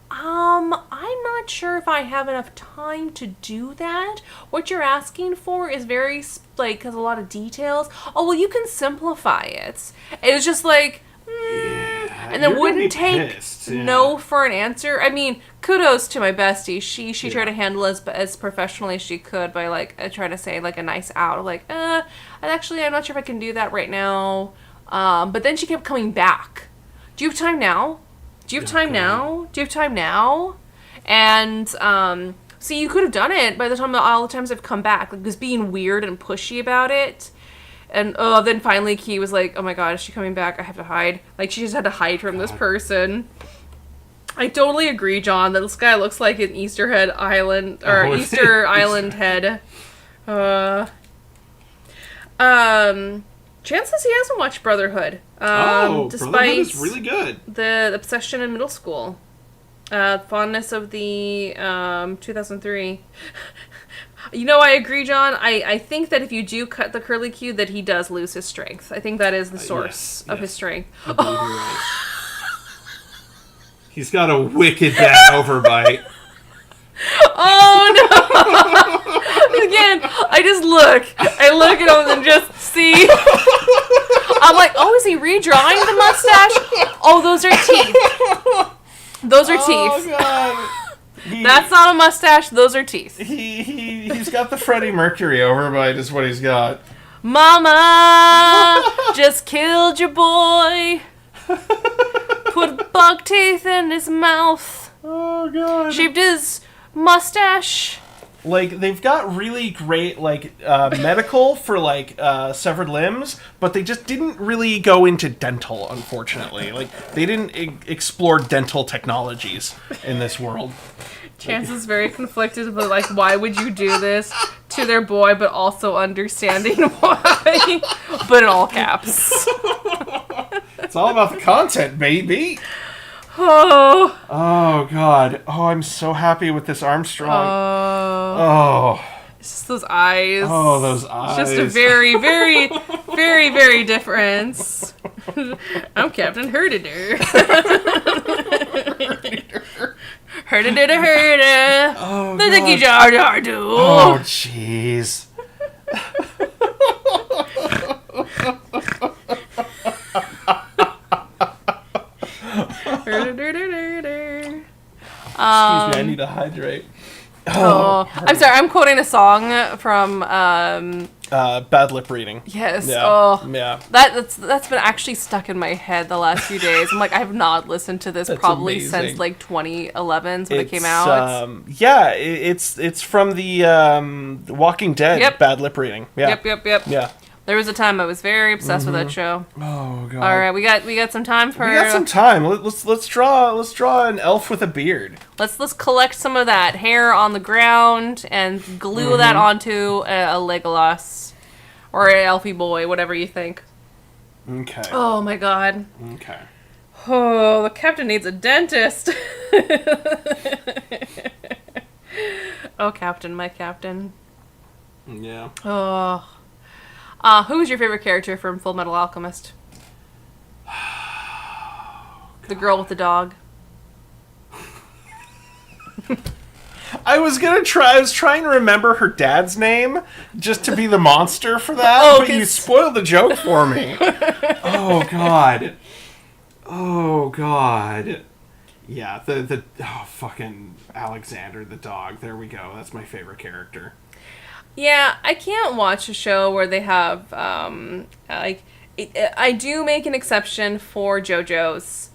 Speaker 2: I'm not sure if I have enough time to do that. What you're asking for is very, like, has a lot of details. Oh, well, you can simplify it. It was just like, and then wouldn't take no for an answer. I mean, kudos to my bestie. She tried to handle it as professionally as she could by, like, trying to say, like, a nice out. Like, I'm not sure if I can do that right now. But then she kept coming back. Do you have time now? Do you have time now? And, see, you could have done it by the time all the times I've come back. Like, just being weird and pushy about it. And, then finally Key was like, oh my god, is she coming back? I have to hide. Like, she just had to hide from this person. I totally agree, John, that this guy looks like an Easter Island head. Chances he hasn't watched Brotherhood.
Speaker 3: Brotherhood is really good.
Speaker 2: The obsession in middle school. Fondness of the 2003. You know, I agree, John. I think that if you do cut the curly Q, that he does lose his strength. I think that is the source of his strength.
Speaker 3: I believe you're right. He's got a wicked bad overbite.
Speaker 2: Oh no! Again, I look at him and just see. I'm like, oh, is he redrawing the mustache? Oh, those are teeth. Those are teeth.
Speaker 3: God.
Speaker 2: That's not a mustache. Those are teeth.
Speaker 3: He's got the Freddie Mercury overbite is what he's got.
Speaker 2: Mama just killed your boy. Put bug teeth in his mouth.
Speaker 3: Oh god.
Speaker 2: Shaved his mustache.
Speaker 3: Like, they've got really great, like, medical for, like, severed limbs, but they just didn't really go into dental, unfortunately. Like, they didn't explore dental technologies in this world.
Speaker 2: Chance is very conflicted, but, like, why would you do this to their boy, but also understanding why? but in all caps.
Speaker 3: It's all about the content, baby.
Speaker 2: Oh.
Speaker 3: Oh God. Oh, I'm so happy with this Armstrong. Oh.
Speaker 2: It's just those eyes.
Speaker 3: Oh, those eyes.
Speaker 2: Just a very, very, very, very difference. I'm Captain Herdider. Herdider, herder.
Speaker 3: Oh,
Speaker 2: The Dicky
Speaker 3: God.
Speaker 2: Jar Jar do.
Speaker 3: Oh, jeez. Excuse me, I need to hydrate.
Speaker 2: Oh, I'm sorry. I'm quoting a song from.
Speaker 3: Bad lip reading.
Speaker 2: Yes.
Speaker 3: Yeah.
Speaker 2: Oh,
Speaker 3: Yeah.
Speaker 2: that's been actually stuck in my head the last few days. I'm like, I have not listened to this
Speaker 3: That's
Speaker 2: probably
Speaker 3: amazing.
Speaker 2: since like 2011 when it came
Speaker 3: It's,
Speaker 2: out.
Speaker 3: yeah, it's from the Walking Dead.
Speaker 2: Yep.
Speaker 3: Bad lip reading. Yeah.
Speaker 2: Yep.
Speaker 3: Yeah.
Speaker 2: There was a time I was very obsessed with that show.
Speaker 3: Oh God.
Speaker 2: All right, we got some time for.
Speaker 3: We got some time. Let's draw an elf with a beard.
Speaker 2: Let's collect some of that hair on the ground and glue that onto a Legolas or an Elfie boy, whatever you think.
Speaker 3: Okay.
Speaker 2: Oh my God.
Speaker 3: Okay.
Speaker 2: Oh, the captain needs a dentist. Oh, Captain, my Captain.
Speaker 3: Yeah.
Speaker 2: Oh. Who was your favorite character from Full Metal Alchemist? The girl with the dog.
Speaker 3: I was trying to remember her dad's name just to be the monster for that,
Speaker 2: Oh,
Speaker 3: but you spoiled the joke for me. Oh God. Oh God. Yeah, the fucking Alexander the dog. There we go. That's my favorite character.
Speaker 2: Yeah, I can't watch a show where they have I do make an exception for JoJo's,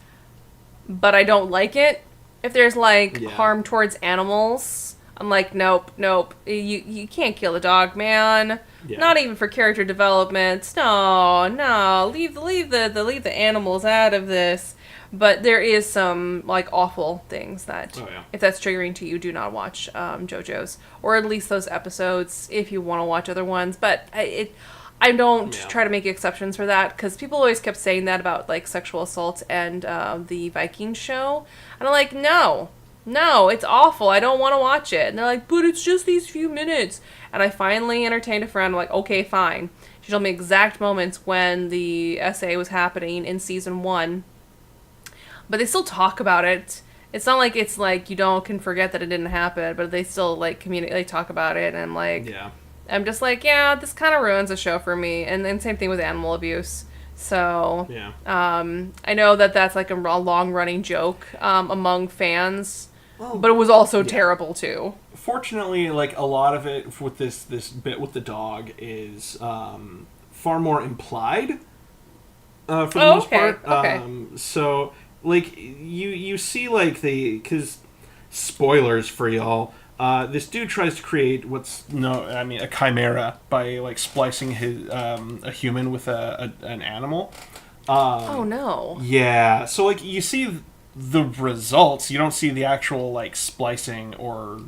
Speaker 2: but I don't like it. If there's harm towards animals, I'm like, nope. You can't kill the dog, man.
Speaker 3: Yeah.
Speaker 2: Not even for character development. No. Leave the animals out of this. But there is some awful things that if that's triggering to you, do not watch JoJo's, or at least those episodes if you want to watch other ones. But I don't try to make exceptions for that, because people always kept saying that about sexual assault and the Viking show, and I'm like, no, it's awful. I don't want to watch it. And they're like, but it's just these few minutes. And I finally entertained a friend. I'm like, okay, fine. She told me exact moments when the SA was happening in season 1. But they still talk about it. It's not like it's you can forget that it didn't happen, but they still communicate, talk about it, and I'm just this kind of ruins the show for me. And then same thing with animal abuse. So I know that's a long running joke among fans, but it was also terrible too.
Speaker 3: Fortunately, a lot of it with this bit with the dog is far more implied for the most part.
Speaker 2: Okay.
Speaker 3: So. You see, because spoilers for y'all, this dude tries to create a chimera by, splicing his, a human with an animal.
Speaker 2: Oh, no.
Speaker 3: Yeah, so, you see the results, you don't see the actual, splicing or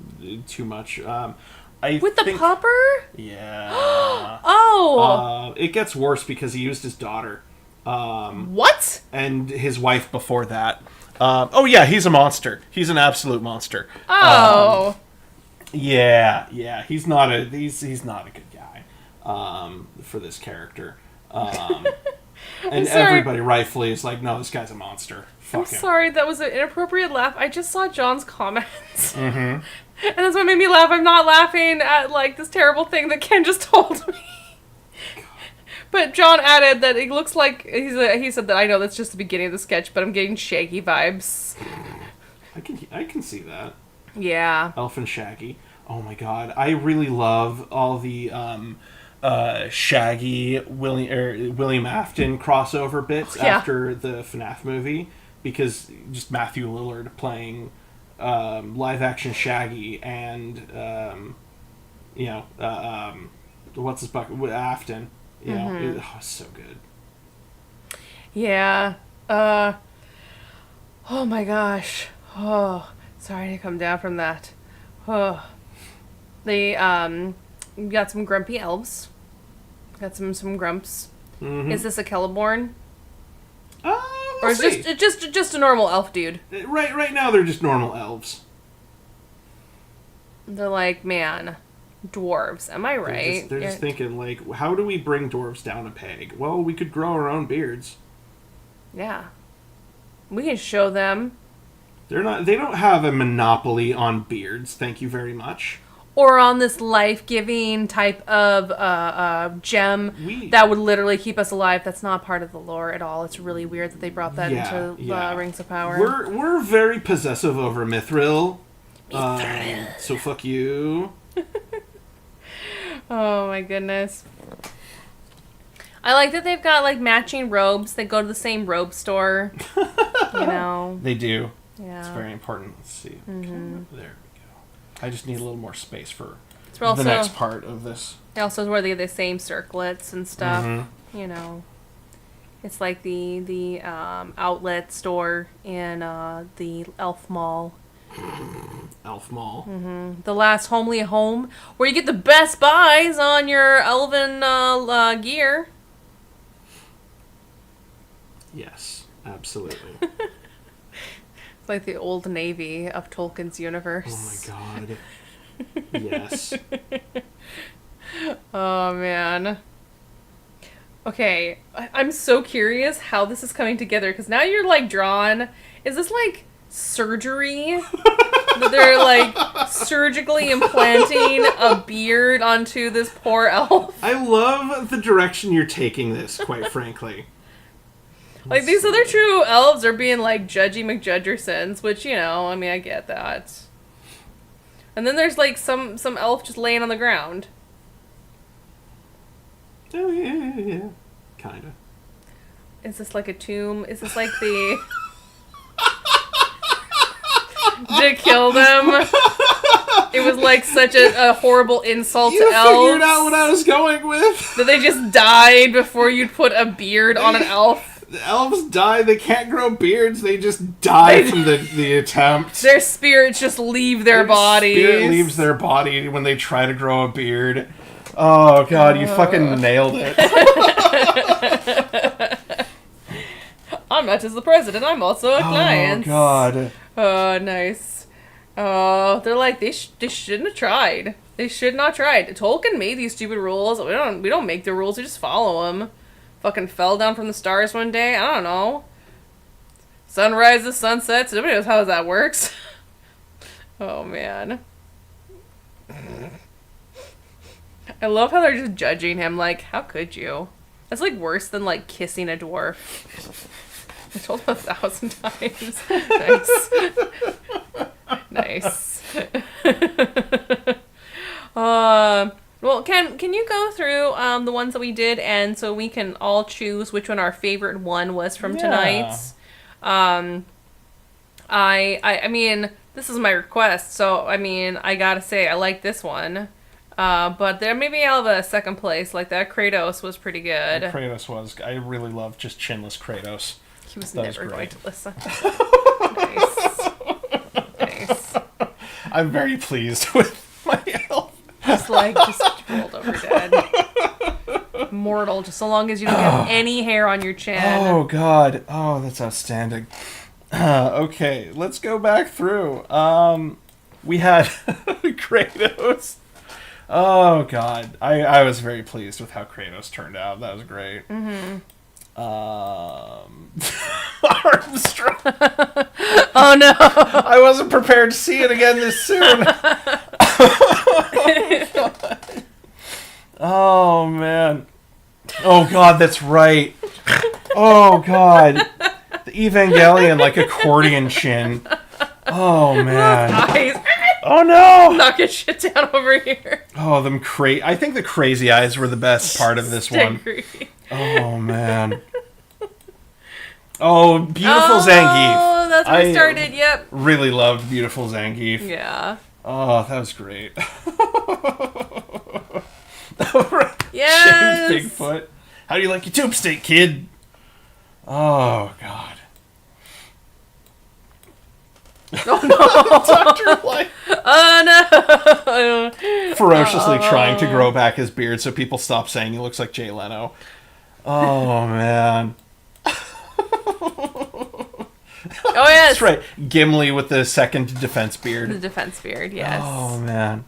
Speaker 3: too much.
Speaker 2: With the pupper?
Speaker 3: Yeah.
Speaker 2: Oh!
Speaker 3: It gets worse because he used his daughter.
Speaker 2: What?
Speaker 3: And his wife before that. Yeah, he's a monster. He's an absolute monster.
Speaker 2: Oh.
Speaker 3: Yeah, he's not a good guy for this character. And everybody rightfully is like, no, this guy's a monster. Fuck him.
Speaker 2: Sorry, that was an inappropriate laugh. I just saw John's comments. Mm-hmm. And that's what made me laugh. I'm not laughing at this terrible thing that Ken just told me. But John added that it looks like he said that I know that's just the beginning of the sketch, but I'm getting Shaggy vibes.
Speaker 3: I can see that.
Speaker 2: Yeah.
Speaker 3: Elf and Shaggy. Oh my God, I really love all the Shaggy William Afton crossover bits after the FNAF movie, because just Matthew Lillard playing live action Shaggy and what's his bucket Afton. It's so good.
Speaker 2: Yeah. Oh my gosh. Oh, sorry to come down from that. Oh. They got some grumpy elves. Got some grumps.
Speaker 3: Mm-hmm.
Speaker 2: Is this a Celeborn?
Speaker 3: We'll
Speaker 2: Or is
Speaker 3: see.
Speaker 2: just a normal elf dude?
Speaker 3: Right now they're just normal elves.
Speaker 2: They're like, man, dwarves. Am I right?
Speaker 3: They're just thinking, like, how do we bring dwarves down a peg? Well, we could grow our own beards.
Speaker 2: Yeah. We can show them.
Speaker 3: They don't have a monopoly on beards, thank you very much.
Speaker 2: Or on this life-giving type of gem that would literally keep us alive. That's not part of the lore at all. It's really weird that they brought that into Rings of Power.
Speaker 3: We're very possessive over Mithril. So fuck you.
Speaker 2: Oh my goodness. I like that they've got like matching robes. They go to the same robe store. You know.
Speaker 3: They do.
Speaker 2: Yeah.
Speaker 3: It's very important. Let's see.
Speaker 2: Mm-hmm.
Speaker 3: Okay, there we go. I just need a little more space for
Speaker 2: also,
Speaker 3: the next part of this.
Speaker 2: They also wear the same circlets and stuff.
Speaker 3: Mm-hmm.
Speaker 2: You know. It's like the outlet store in the Elf Mall.
Speaker 3: Elf Mall.
Speaker 2: Mm-hmm. The last homely home where you get the best buys on your elven gear.
Speaker 3: Yes, absolutely.
Speaker 2: It's like the old Navy of Tolkien's universe.
Speaker 3: Oh my god. Yes.
Speaker 2: Oh man. Okay, I'm so curious how this is coming together because now you're like drawn. Is this like surgery? That they're like surgically implanting a beard onto this poor elf.
Speaker 3: I love the direction you're taking this, quite frankly.
Speaker 2: Like these other true elves are being like Judgy McJudgersons, which, you know, I mean, I get that. And then there's like some elf just laying on the ground.
Speaker 3: Oh yeah. Kinda.
Speaker 2: Is this like a tomb? Is this like the to kill them? It was like such a horrible insult to elves.
Speaker 3: You figured out what I was going with.
Speaker 2: That they just died before you'd put a beard on an elf.
Speaker 3: The elves die. They can't grow beards. They just die from the attempt.
Speaker 2: Their spirits just leave their bodies.
Speaker 3: Spirit leaves their body when they try to grow a beard. Oh god, you fucking nailed it.
Speaker 2: I'm not just the president. I'm also a client.
Speaker 3: Oh god.
Speaker 2: Oh, nice. Oh, they're like they shouldn't have tried. They should not tried. Tolkien made these stupid rules. We don't make the rules. We just follow them. Fucking fell down from the stars one day. I don't know. Sunrises, sunsets. Nobody knows how that works. Oh man. I love how they're just judging him. Like, how could you? That's like worse than like kissing a dwarf. I told him 1,000 times. Nice. Well, can you go through the ones that we did, and so we can all choose which one our favorite one was from tonight's? I mean, this is my request, so I mean, I gotta say I like this one. But there maybe I'll have a second place. Like that Kratos was pretty good.
Speaker 3: Kratos was. I really love just chinless Kratos.
Speaker 2: He was
Speaker 3: That
Speaker 2: never
Speaker 3: was
Speaker 2: going
Speaker 3: great.
Speaker 2: to listen. Nice.
Speaker 3: I'm very pleased with my elf.
Speaker 2: Just rolled over dead. Mortal, just so long as you don't have any hair on your chin.
Speaker 3: Oh god. Oh, that's outstanding. Okay, let's go back through. We had Kratos. Oh god. I was very pleased with how Kratos turned out. That was great. Mm-hmm. Armstrong.
Speaker 2: Oh no.
Speaker 3: I wasn't prepared to see it again this soon. Oh man. Oh god, that's right. Oh god. The Evangelion like accordion chin. Oh man.
Speaker 2: Eyes.
Speaker 3: Oh no.
Speaker 2: Knocking shit down over here.
Speaker 3: Oh, I think the crazy eyes were the best part of this one.
Speaker 2: Agree.
Speaker 3: Oh man. Oh, beautiful Zangief.
Speaker 2: Oh, that's where we started. Yep.
Speaker 3: Really loved beautiful Zangief.
Speaker 2: Yeah.
Speaker 3: Oh, that was great.
Speaker 2: Yes.
Speaker 3: Shaved Bigfoot. How do you like your tube steak, kid? Oh god.
Speaker 2: Oh no.
Speaker 3: Dr. Light.
Speaker 2: Oh no.
Speaker 3: ferociously trying to grow back his beard so people stop saying he looks like Jay Leno. Oh, man.
Speaker 2: Oh, yes.
Speaker 3: That's right. Gimli with the second defense
Speaker 2: The
Speaker 3: beard.
Speaker 2: defense beard, yes.
Speaker 3: Oh, man.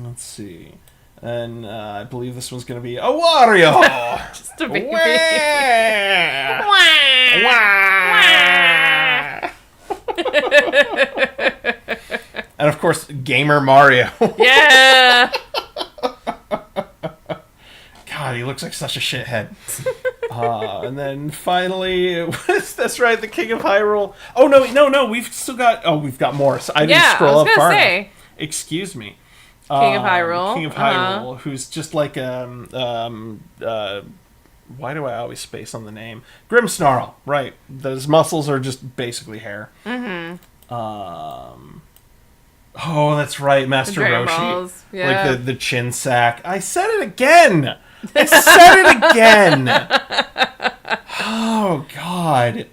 Speaker 3: Let's see. And I believe this one's going to be a Wario.
Speaker 2: Just a baby.
Speaker 3: And of course, Gamer Mario.
Speaker 2: Yeah.
Speaker 3: God, he looks like such a shithead. And then finally, that's right, the King of Hyrule. Oh, no, we've still got... Oh, we've got more. So I didn't scroll up far enough. Excuse me.
Speaker 2: King of Hyrule.
Speaker 3: King of Hyrule, who's just like why do I always space on the name? Grimmsnarl, right. Those muscles are just basically hair. Mm-hmm. Oh, that's right, Master
Speaker 2: Dragon
Speaker 3: Roshi.
Speaker 2: Balls, yeah.
Speaker 3: Like the chin sack. I said it again! I said it again! Oh, God.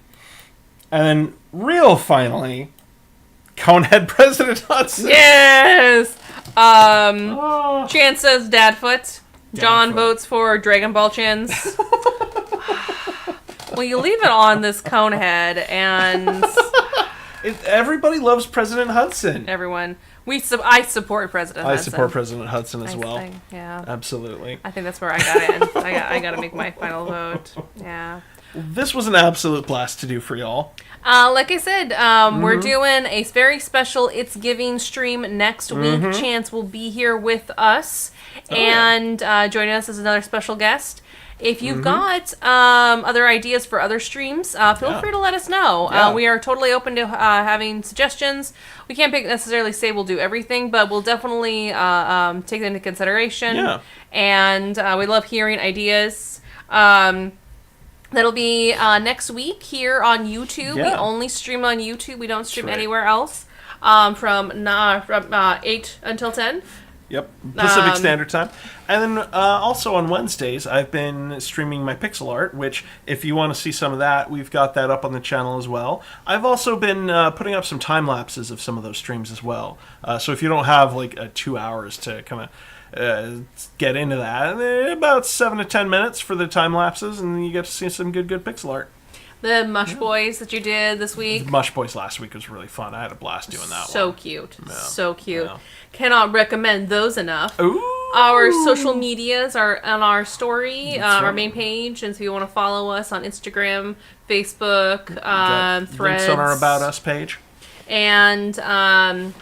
Speaker 3: And then, real finally, Conehead President Hudson.
Speaker 2: Yes! Chan says Dadfoot. John
Speaker 3: Dadfoot.
Speaker 2: votes for Dragon Ball Chins. Well, you leave it on this Conehead, and
Speaker 3: Everybody loves President Hudson.
Speaker 2: everyone. I support President
Speaker 3: I
Speaker 2: Hudson.
Speaker 3: support President Hudson as
Speaker 2: I
Speaker 3: well.
Speaker 2: think, yeah.
Speaker 3: Absolutely.
Speaker 2: I think that's where I got in. I got to make my final vote. Yeah.
Speaker 3: This was an absolute blast to do for y'all.
Speaker 2: Like I said, we're doing a very special It's Giving stream next week. Chance will be here with us and joining us as another special guest. If you've got other ideas for other streams, feel free to let us know.
Speaker 3: Yeah.
Speaker 2: We are totally open to having suggestions. We can't necessarily say we'll do everything, but we'll definitely take them into consideration.
Speaker 3: Yeah.
Speaker 2: And we love hearing ideas. That'll be next week here on YouTube. We
Speaker 3: Yeah.
Speaker 2: only stream on YouTube. We don't stream
Speaker 3: right.
Speaker 2: anywhere else. From 8 until 10.
Speaker 3: Yep. Pacific Standard Time. And then also on Wednesdays, I've been streaming my pixel art, which if you want to see some of that, we've got that up on the channel as well. I've also been putting up some time lapses of some of those streams as well. So if you don't have like 2 hours to kind of get into that, about 7 to 10 minutes for the time lapses, and you get to see some good pixel art.
Speaker 2: The Mush Boys that you did this week.
Speaker 3: Mush Boys last week was really fun. I had a blast doing that
Speaker 2: So
Speaker 3: one.
Speaker 2: cute.
Speaker 3: Yeah.
Speaker 2: So cute.
Speaker 3: Yeah.
Speaker 2: Cannot recommend those enough.
Speaker 3: Ooh.
Speaker 2: Our social medias are on our story,
Speaker 3: That's
Speaker 2: our
Speaker 3: right.
Speaker 2: main page, and so if you want to follow us on Instagram, Facebook,
Speaker 3: Got
Speaker 2: Threads.
Speaker 3: links on our About Us page.
Speaker 2: And, yeah. Am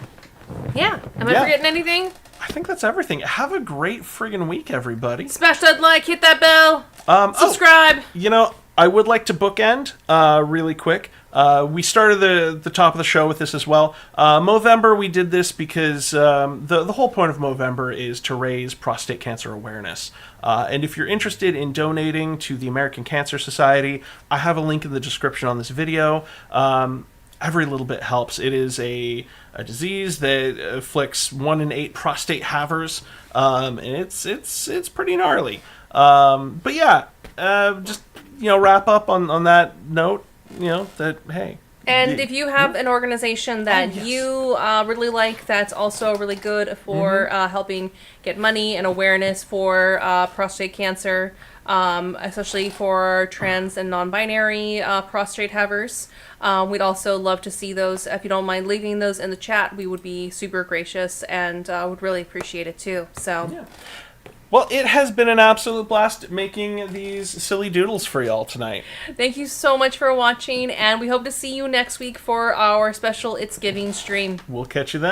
Speaker 2: I
Speaker 3: Yeah.
Speaker 2: forgetting anything?
Speaker 3: I think that's everything. Have a great friggin' week, everybody.
Speaker 2: Smash that like, hit that bell, subscribe.
Speaker 3: You know, I would like to bookend really quick. We started the top of the show with this as well. Movember, we did this because the whole point of Movember is to raise prostate cancer awareness. And if you're interested in donating to the American Cancer Society, I have a link in the description on this video. Every little bit helps. It is a disease that afflicts 1 in 8 prostate havers, and it's pretty gnarly. But yeah, just wrap up on that note. That hey.
Speaker 2: And if you have an organization that you really like, that's also really good for helping get money and awareness for prostate cancer, especially for trans and non-binary prostate havers. We'd also love to see those. If you don't mind leaving those in the chat, we would be super gracious and would really appreciate it too. So.
Speaker 3: Yeah. Well, it has been an absolute blast making these silly doodles for y'all tonight.
Speaker 2: Thank you so much for watching, and we hope to see you next week for our special It's Giving stream.
Speaker 3: We'll catch you then.